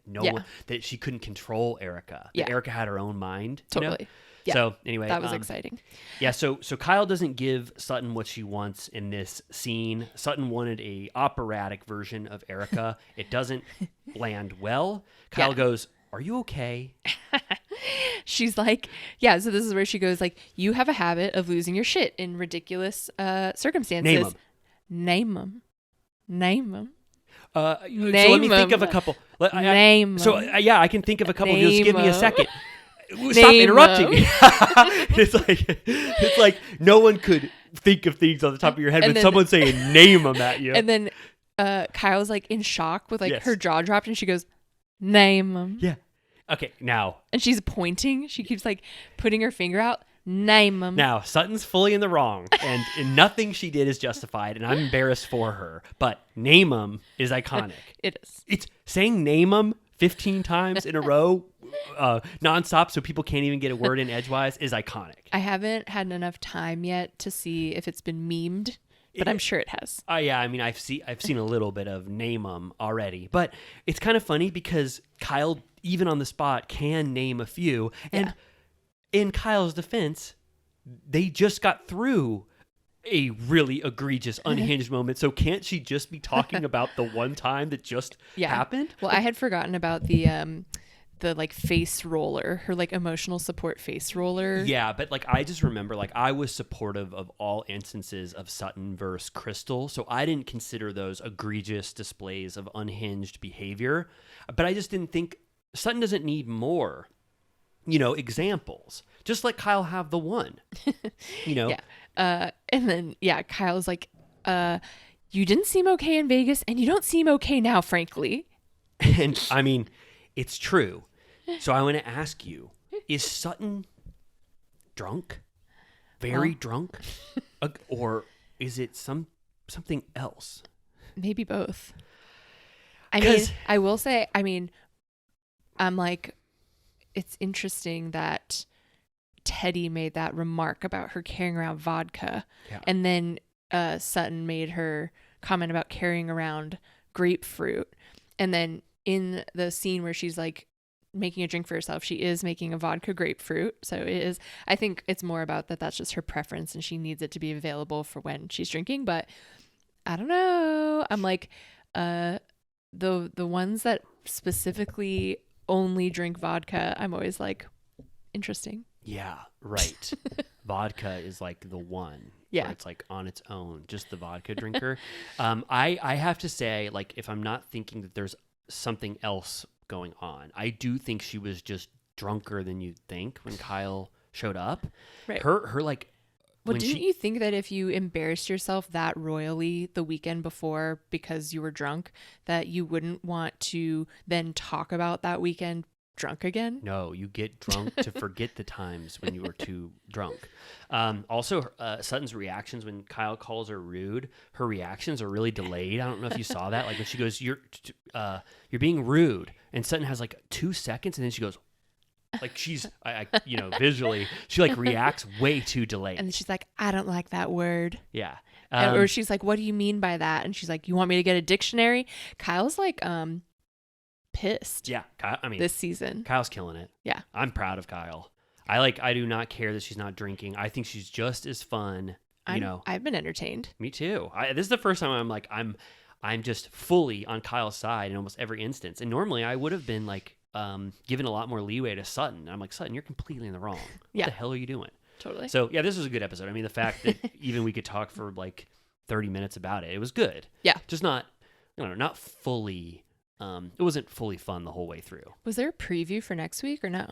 that she couldn't control Erica. That Erica had her own mind. Totally. Yeah, So anyway, that was exciting. Yeah, so Kyle doesn't give Sutton what she wants in this scene. Sutton wanted a operatic version of Erica. It doesn't land well. Kyle Yeah. goes, "Are you okay?" She's like, yeah, so this is where she goes like, you have a habit of losing your shit in ridiculous circumstances. Name 'em. Name them. Name them. So let me Name think 'em. of a couple. Name 'em. So yeah, I can think of a couple. Just give me a Name 'em. second. Stop Name interrupting me. 'em. It's like no one could think of things on the top of your head And when then- someone's saying name them at you. And then Kyle's like in shock with like Yes. her jaw dropped, and she goes, name them. Yeah. Okay, now And she's pointing. She keeps like putting her finger out. Name them. Sutton's fully in the wrong, and nothing she did is justified, and I'm embarrassed for her. But name 'em is iconic. It is. It's saying name 'em 15 times in a row, nonstop, so people can't even get a word in edgewise, is iconic. I haven't had enough time yet to see if it's been memed, but I'm sure it has. Yeah, I mean, I've seen a little bit of name 'em already, but it's kind of funny because Kyle, even on the spot, can name a few, and in Kyle's defense, they just got through a really egregious, unhinged moment. So can't she just be talking about the one time that just happened? Well, I had forgotten about the like face roller, her like emotional support face roller. Yeah, but like I just remember like I was supportive of all instances of Sutton versus Crystal, so I didn't consider those egregious displays of unhinged behavior. But I just didn't think Sutton doesn't need more, examples. Just let Kyle have the one. Yeah. And then Kyle's like, you didn't seem okay in Vegas, and you don't seem okay now, frankly. And I mean, it's true. So I want to ask you, is Sutton drunk? Very drunk? Or is it something else? Maybe both. I mean, I will say, I'm like, it's interesting that Teddy made that remark about her carrying around vodka. Yeah. And then Sutton made her comment about carrying around grapefruit. And then in the scene where she's like making a drink for herself, she is making a vodka grapefruit. So it is, I think it's more about that's just her preference and she needs it to be available for when she's drinking. But I don't know. I'm like, the ones that specifically only drink vodka, I'm always like, interesting. Yeah, right. Vodka is like the one. Yeah. Where it's like on its own, just the vodka drinker. I have to say, like, if I'm not thinking that there's something else going on, I do think she was just drunker than you'd think when Kyle showed up. Right. Her like. Well, when didn't you think that if you embarrassed yourself that royally the weekend before because you were drunk, that you wouldn't want to then talk about that weekend drunk again? No, you get drunk to forget the times when you were too drunk. Also, Sutton's reactions when Kyle calls her rude, her reactions are really delayed. I don't know if you saw that. Like when she goes, "You're being rude," and Sutton has like 2 seconds, and then she goes, like she's, visually, she like reacts way too delayed. And she's like, I don't like that word. Yeah. Or she's like, what do you mean by that? And she's like, you want me to get a dictionary? Kyle's like, pissed. Yeah. This season. Kyle's killing it. Yeah. I'm proud of Kyle. I do not care that she's not drinking. I think she's just as fun. I've been entertained. Me too. This is the first time I'm like, I'm just fully on Kyle's side in almost every instance. And normally I would have been like, given a lot more leeway to Sutton. And I'm like, Sutton, you're completely in the wrong. What the hell are you doing? Totally. So yeah, this was a good episode. I mean, the fact that even we could talk for like 30 minutes about it, it was good. Yeah. Just not fully, it wasn't fully fun the whole way through. Was there a preview for next week or no?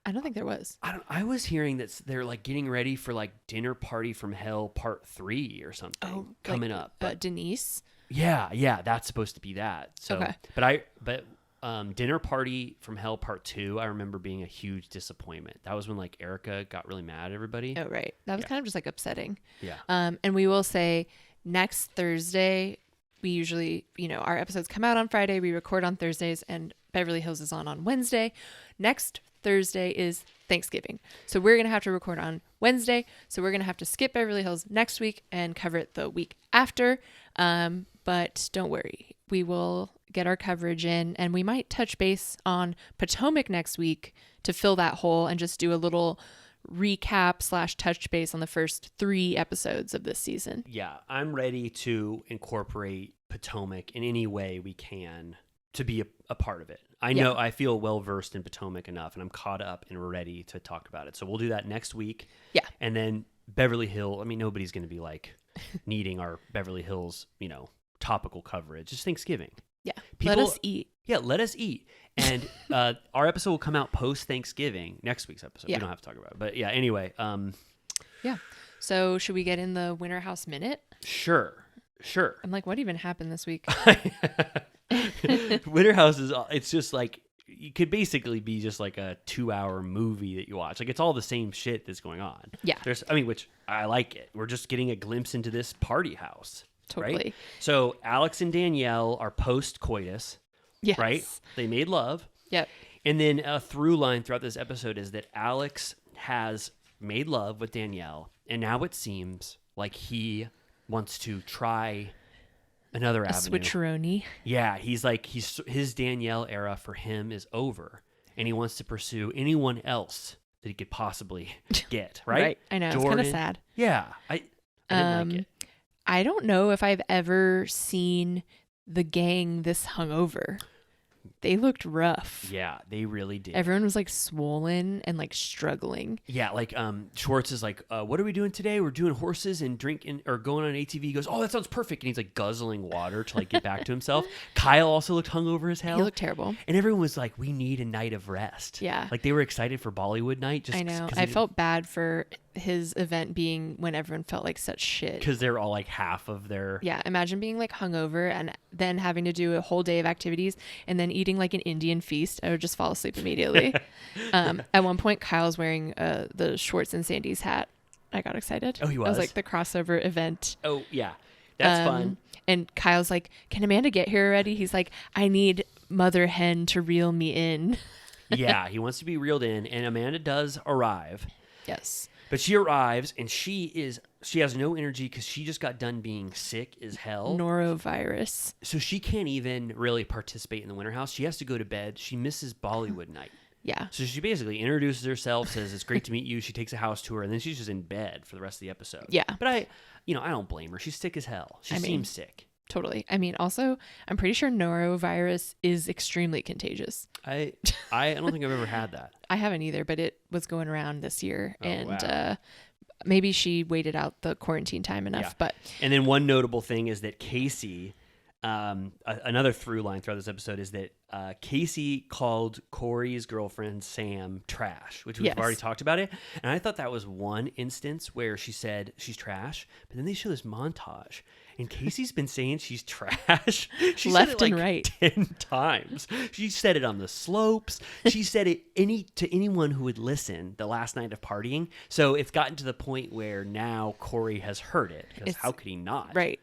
I don't think there was. I was hearing that they're like getting ready for like Dinner Party from Hell Part 3 or something coming up. But Denise. Yeah, that's supposed to be that. So, okay. But Dinner Party from Hell Part 2, I remember being a huge disappointment. That was when like Erica got really mad at everybody. Oh, right. That was kind of just like upsetting. Yeah. And we will say next Thursday, we usually, our episodes come out on Friday. We record on Thursdays, and Beverly Hills is on Wednesday. Next Thursday is Thanksgiving. So we're going to have to record on Wednesday. So we're going to have to skip Beverly Hills next week and cover it the week after. But don't worry. We will get our coverage in, and we might touch base on Potomac next week to fill that hole and just do a little recap / touch base on the first 3 episodes of this season. Yeah, I'm ready to incorporate Potomac in any way we can to be a part of it. I know I feel well versed in Potomac enough, and I'm caught up and ready to talk about it. So we'll do that next week. Yeah. And then Beverly Hills, I mean, nobody's going to be like needing our Beverly Hills, topical coverage. It's Thanksgiving. Yeah. People, let us eat. Yeah, let us eat. And our episode will come out post-Thanksgiving, next week's episode. Yeah. We don't have to talk about it. But yeah, anyway. Yeah. So should we get in the Winter House Minute? Sure. I'm like, what even happened this week? Winter House it's just like, it could basically be just like a 2-hour movie that you watch. Like, it's all the same shit that's going on. Yeah. Which I like it. We're just getting a glimpse into this party house. Totally. Right? So Alex and Danielle are post-coitus. Yes. Right? They made love. Yep. And then a through line throughout this episode is that Alex has made love with Danielle, and now it seems like he wants to try another avenue. Switcheroni. Yeah, he's like, his Danielle era for him is over, and he wants to pursue anyone else that he could possibly get, right? I know. Jordan. It's kind of sad. Yeah, I didn't like it. I don't know if I've ever seen the gang this hungover. They looked rough. Yeah, they really did. Everyone was like swollen and like struggling. Yeah, like Schwartz is like, what are we doing today? We're doing horses and drinking or going on ATV. He goes, oh, that sounds perfect. And he's like guzzling water to like get back to himself. Kyle also looked hungover as hell. He looked terrible. And everyone was like, we need a night of rest. Yeah. Like they were excited for Bollywood night. I know. I felt bad for his event being when everyone felt like such shit. Because they're all like half of their... Yeah, imagine being like hungover and then having to do a whole day of activities and then eating like an Indian feast. I would just fall asleep immediately. At one point, Kyle's wearing the Schwartz and Sandy's hat. I got excited. Oh, he was? It was like the crossover event. Oh, yeah. That's fun. And Kyle's like, can Amanda get here already? He's like, I need Mother Hen to reel me in. Yeah, he wants to be reeled in, and Amanda does arrive. Yes. But she arrives, and she has no energy because she just got done being sick as hell. Norovirus. So she can't even really participate in the Winter House. She has to go to bed. She misses Bollywood night. Yeah. So she basically introduces herself, says it's great to meet you. She takes a house tour, and then she's just in bed for the rest of the episode. Yeah. But I don't blame her. She's sick as hell. She seems sick. Totally. I mean, also, I'm pretty sure norovirus is extremely contagious. I don't think I've ever had that. I haven't either, but it was going around this year. Oh, and wow. Maybe she waited out the quarantine time enough. Yeah. But And then one notable thing is that Casey, another through line throughout this episode is that Casey called Corey's girlfriend Sam trash, which we've Yes. already talked about it. And I thought that was one instance where she said she's trash, but then they show this montage. And Casey's been saying she's trash. She Left said it like and right. 10 times. She said it on the slopes. She said it to anyone who would listen the last night of partying. So it's gotten to the point where now Corey has heard it. Because how could he not? right.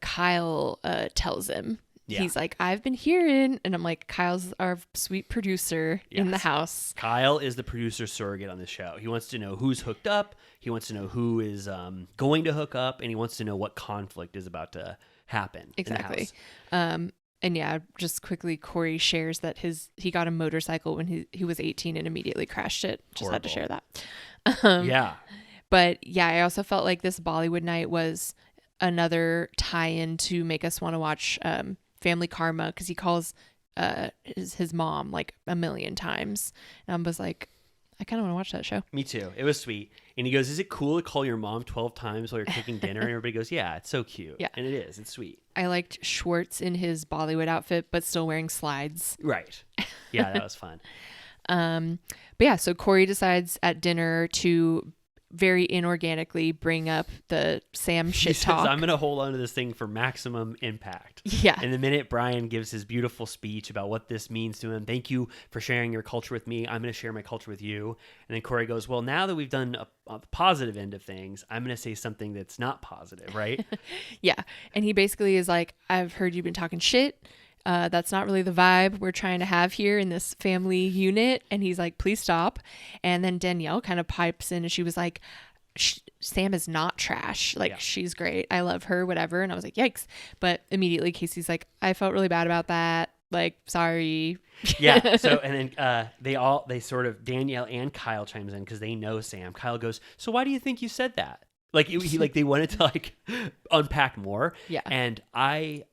Kyle tells him. Yeah. He's like, I've been hearing. And I'm like, Kyle's our sweet producer in the Yes. house. Kyle is the producer surrogate on this show. He wants to know who's hooked up. He wants to know who is going to hook up. And he wants to know what conflict is about to happen Exactly. in the house. And yeah, just quickly, Corey shares that he got a motorcycle when he was 18 and immediately crashed it. Just had to share that. Yeah. But yeah, I also felt like this Bollywood night was another tie-in to make us want to watch Family Karma, because he calls his mom like a million times. And I was like, I kind of want to watch that show. Me too. It was sweet. And he goes, is it cool to call your mom 12 times while you're cooking dinner? And everybody goes, yeah, it's so cute. Yeah. And it is. It's sweet. I liked Schwartz in his Bollywood outfit, but still wearing slides. Right. Yeah, that was fun. But yeah, so Corey decides at dinner to very inorganically bring up the Sam shit He says, talk. I'm going to hold on to this thing for maximum impact. Yeah. And the minute Brian gives his beautiful speech about what this means to him, thank you for sharing your culture with me. I'm going to share my culture with you. And then Corey goes, well, now that we've done a positive end of things, I'm going to say something that's not positive, right? Yeah. And he basically is like, I've heard you've been talking shit. That's not really the vibe we're trying to have here in this family unit. And he's like, please stop. And then Danielle kind of pipes in and she was like, Sam is not trash. Like Yeah. she's great. I love her, whatever. And I was like, yikes. But immediately Casey's like, I felt really bad about that. Like, sorry. Yeah. So, and then they sort of, Danielle and Kyle chimes in because they know Sam. Kyle goes, so why do you think you said that? Like, they wanted to like unpack more. Yeah. And I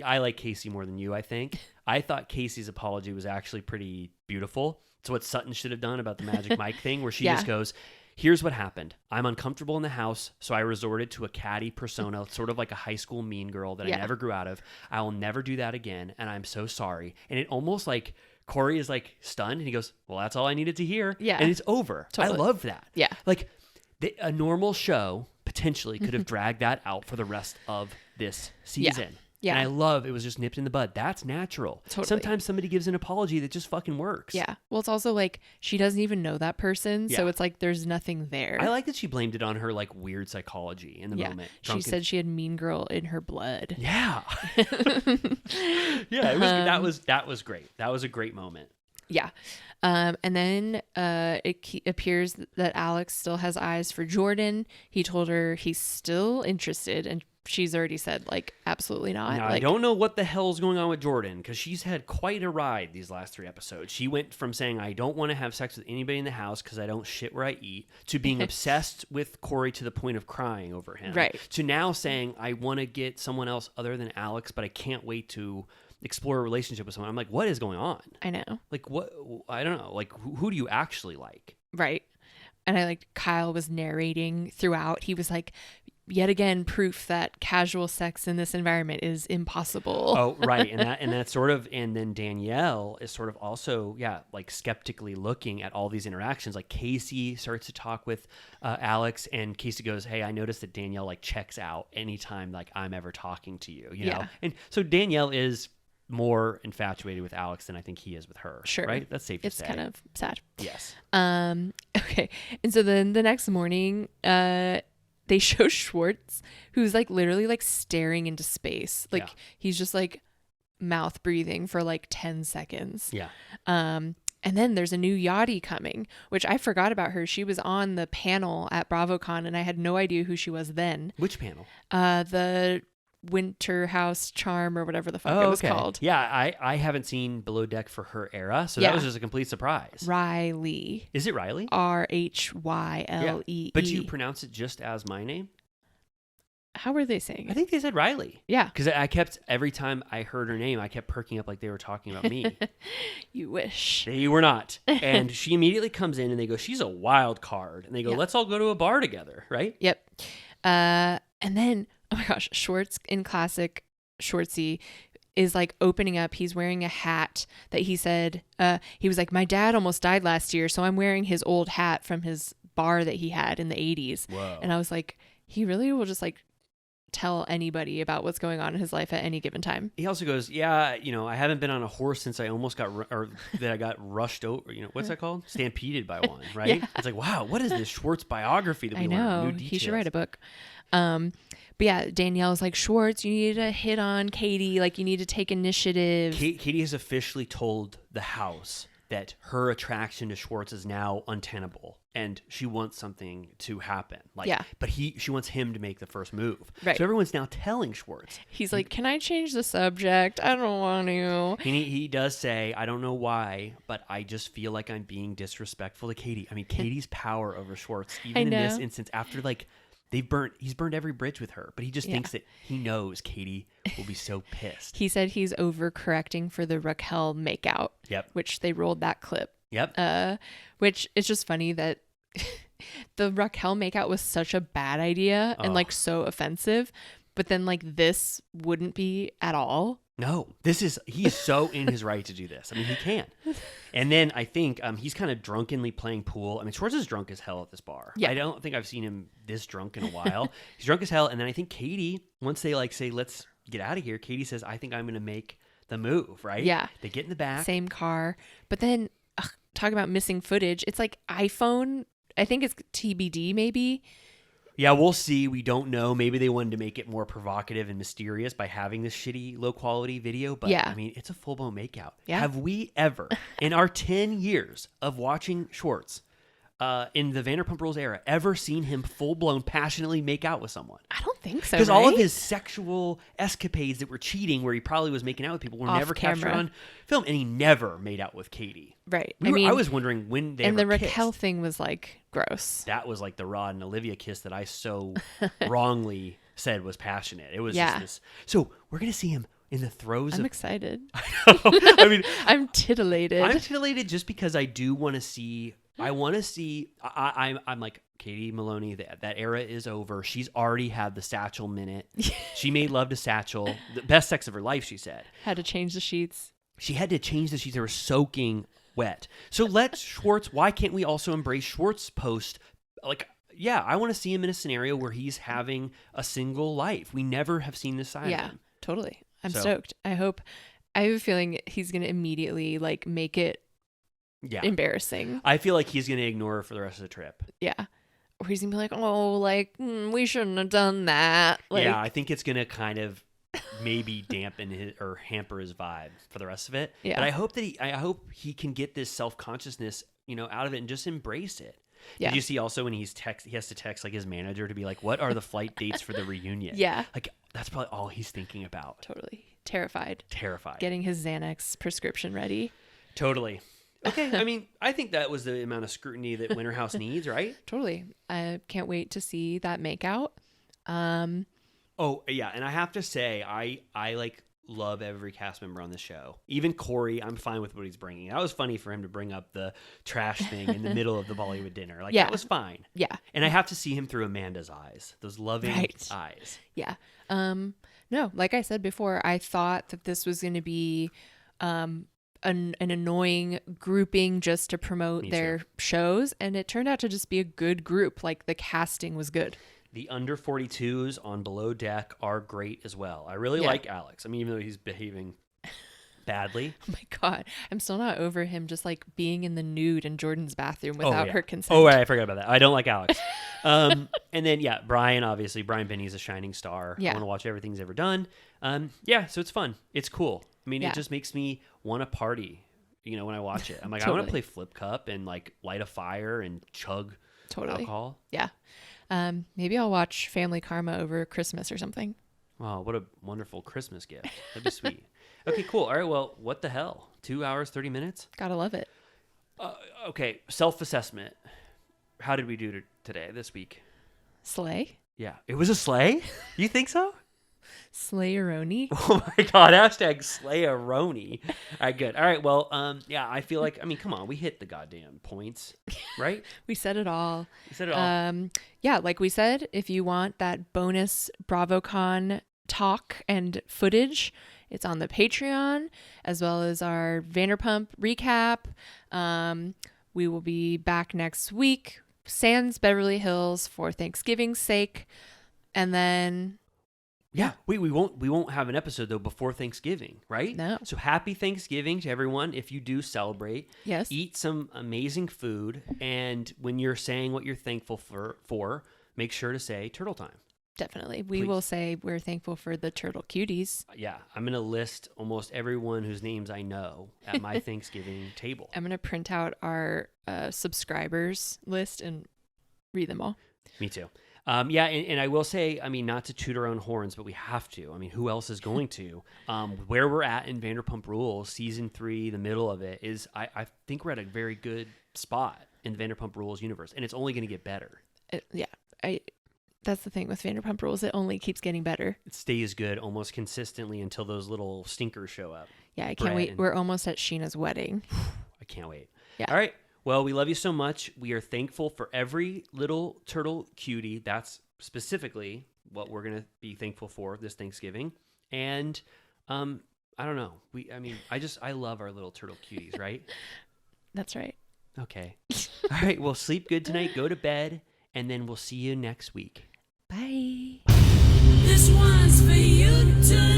like Casey more than you, I think. I thought Casey's apology was actually pretty beautiful. It's what Sutton should have done about the Magic Mike thing, where she Yeah. just goes, here's what happened. I'm uncomfortable in the house, so I resorted to a catty persona, sort of like a high school mean girl that I Yeah. never grew out of. I will never do that again, and I'm so sorry. And it almost like Corey is like stunned, and he goes, well, that's all I needed to hear. Yeah. And it's over. Totally. I love that. Yeah. Like, a normal show potentially could have dragged that out for the rest of this season. Yeah. And I love it was just nipped in the bud. That's natural. Totally. Sometimes somebody gives an apology that just fucking works. Yeah. Well, it's also like she doesn't even know that person. So Yeah. it's like there's nothing there. I like that she blamed it on her like weird psychology in the yeah. moment. She said she had mean girl in her blood. Yeah. Yeah, that was great. That was a great moment. Yeah. And then it appears that Alex still has eyes for Jordan. He told her he's still interested, and she's already said, like, absolutely not. Now, Like, I don't know what the hell's going on with Jordan because she's had quite a ride these last 3 episodes. She went from saying, I don't want to have sex with anybody in the house because I don't shit where I eat, to being obsessed with Corey to the point of crying over him. Right. To now saying, I want to get someone else other than Alex, but I can't wait to explore a relationship with someone. I'm like, what is going on? I know. Like, what? I don't know. Like, who do you actually like? Right. And I like Kyle was narrating throughout. He was like, yet again, proof that casual sex in this environment is impossible. Oh, right. And that sort of, and then Danielle is sort of also, yeah, like skeptically looking at all these interactions. Like Casey starts to talk with Alex, and Casey goes, hey, I noticed that Danielle like checks out anytime like I'm ever talking to you, you know? Yeah. And so Danielle is more infatuated with Alex than I think he is with her. Sure. Right? That's safe to It's say. kind of sad. Yes. Okay. And so then the next morning, they show Schwartz, who's like literally like staring into space. Like Yeah. he's just like mouth breathing for like 10 seconds. Yeah. And then there's a new Yachty coming, which I forgot about her. She was on the panel at BravoCon, and I had no idea who she was then. Which panel? The Winter House Charm or whatever the fuck it was called. Yeah, I haven't seen Below Deck for her era, so that Yeah. was just a complete surprise. Riley. Is it Riley? RHYLE. But you pronounce it just as my name? How were they saying I it? think they said Riley. Yeah. Because I kept, every time I heard her name, I kept perking up like they were talking about me. You wish. They were not. And she immediately comes in and they go, she's a wild card. And they go, Yeah. let's all go to a bar together, right? Yep. And then, oh my gosh, Schwartz in classic Schwartzy is like opening up. He's wearing a hat that he said, he was like, my dad almost died last year, so I'm wearing his old hat from his bar that he had in the 80s. Whoa. And I was like, he really will just like tell anybody about what's going on in his life at any given time. He also goes, yeah, I haven't been on a horse since I almost got, or that I got rushed over, what's that called? Stampeded by one, right? Yeah. It's like, wow, what is this Schwartz biography that we I learned? know. New He should details. write a book. But yeah, Danielle's like, Schwartz, you need to hit on Katie. Like, you need to take initiative. Katie has officially told the house that her attraction to Schwartz is now untenable, and she wants something to happen. Like, Yeah. But she wants him to make the first move. Right. So everyone's now telling Schwartz. He's like, can I change the subject? I don't want to. He does say, I don't know why, but I just feel like I'm being disrespectful to Katie. I mean, Katie's power over Schwartz, even in this know. instance, after like he's burned every bridge with her, but he just thinks that he knows Katie will be so pissed. He said he's overcorrecting for the Raquel makeout. Yep. Which they rolled that clip. Yep. Which it's just funny that the Raquel makeout was such a bad idea and like so offensive, but then like this wouldn't be at all. No, he's so in his right to do this. I mean, he can. And then I think he's kind of drunkenly playing pool. I mean, Schwartz is drunk as hell at this bar. Yeah. I don't think I've seen him this drunk in a while. He's drunk as hell. And then I think Katie, once they like say, let's get out of here, Katie says, I think I'm going to make the move, right? Yeah. They get in the back. Same car. But then talk about missing footage. It's like iPhone. I think it's TBD maybe. Yeah, we'll see. We don't know. Maybe they wanted to make it more provocative and mysterious by having this shitty, low-quality video. But, Yeah. I mean, it's a full-blown makeout. Yeah. Have we ever, in our 10 years of watching Schwartz, in the Vanderpump Rules era ever seen him full-blown passionately make out with someone. I don't think so. Because all of right? his sexual escapades that were cheating, where he probably was making out with people, were Off never captured camera. on film, and he never made out with Katie. Right. I was wondering when they and the ever Raquel kissed. thing was like gross. That was like the Rod and Olivia kiss that I so wrongly said was passionate. It was Yeah. just this. So we're gonna see him in the throes I'm of. excited. I mean, I'm titillated. I'm titillated just because I do want to see. I want to see. I'm like Katie Maloney. That era is over. She's already had the Satchel minute. She made love to Satchel. The best sex of her life, she said. Had to change the sheets. She had to change the sheets. They were soaking wet. So let Schwartz. Why can't we also embrace Schwartz post? Like, yeah, I want to see him in a scenario where he's having a single life. We never have seen this side of Yeah, him. totally. I'm So- stoked. I have a feeling he's going to immediately like make it Yeah. embarrassing. I feel like he's going to ignore her for the rest of the trip. Yeah. Or he's going to be like, oh, like, we shouldn't have done that. Like, Yeah, I think it's going to kind of maybe dampen his or hamper his vibe for the rest of it. Yeah. But I hope he can get this self-consciousness, out of it and just embrace it. Yeah. Did you see also when he has to text like his manager to be like, what are the flight dates for the reunion? Yeah. Like that's probably all he's thinking about. Totally. Terrified. Terrified. Getting his Xanax prescription ready. Totally. Okay. I mean, I think that was the amount of scrutiny that Winter House needs, right? Totally. I can't wait to see that makeout. Oh yeah, and I have to say, I like love every cast member on the show. Even Corey, I'm fine with what he's bringing. That was funny for him to bring up the trash thing in the middle of the Bollywood dinner. Like Yeah. that was fine. Yeah. And I have to see him through Amanda's eyes, those loving Right. eyes. Yeah. No, like I said before, I thought that this was going to be an annoying grouping just to promote Me their shows, and it turned out to just be a good group. Like the casting was good. The under 42s on Below Deck are great as well. I really Yeah. like Alex. I mean, even though he's behaving badly. Oh my God. I'm still not over him just like being in the nude in Jordan's bathroom without yeah. her consent. Oh, right, I forgot about that. I don't like Alex. And then, yeah, Brian, obviously. Brian Benny's a shining star. Yeah. I want to watch everything he's ever done. Yeah, so it's fun. It's cool. I mean, Yeah. it just makes me want to party, when I watch it. I'm like, I want to Totally. play Flip Cup and, like, light a fire and chug Totally. alcohol. Yeah. Maybe I'll watch Family Karma over Christmas or something. Wow, what a wonderful Christmas gift. That'd be sweet. Okay, cool. All right, well, what the hell? 2 hours, 30 minutes? Gotta love it. Okay, self-assessment. How did we do this week? Slay. Yeah, it was a sleigh? You think so? Slayeroni. Oh my God! Hashtag Slayeroni. All right, good. All right, well, yeah, I feel like, come on, we hit the goddamn points, right? We said it all. We said it all. Yeah, like we said, if you want that bonus BravoCon talk and footage, it's on the Patreon, as well as our Vanderpump recap. We will be back next week, sans Beverly Hills, for Thanksgiving's sake, and then Yeah, we won't have an episode though before Thanksgiving, right? No. So happy Thanksgiving to everyone. If you do celebrate, Yes. eat some amazing food, and when you're saying what you're thankful for, make sure to say turtle time. Definitely. We Please. will say we're thankful for the turtle cuties. Yeah, I'm gonna list almost everyone whose names I know at my Thanksgiving table. I'm going to print out our subscribers list and read them all. Me too. Yeah, and I will say, not to toot our own horns, but we have to. Who else is going to? Where we're at in Vanderpump Rules, season 3, the middle of it, is I think we're at a very good spot in the Vanderpump Rules universe, and it's only going to get better. That's the thing with Vanderpump Rules. It only keeps getting better. It stays good almost consistently until those little stinkers show up. Yeah, I can't Brett wait. and- We're almost at Sheena's wedding. I can't wait. Yeah. All right. Well, we love you so much. We are thankful for every little turtle cutie. That's specifically what we're going to be thankful for this Thanksgiving. And I don't know. I love our little turtle cuties, right? That's right. Okay. All right. Well, sleep good tonight. Go to bed. And then we'll see you next week. Bye. This one's for you tonight.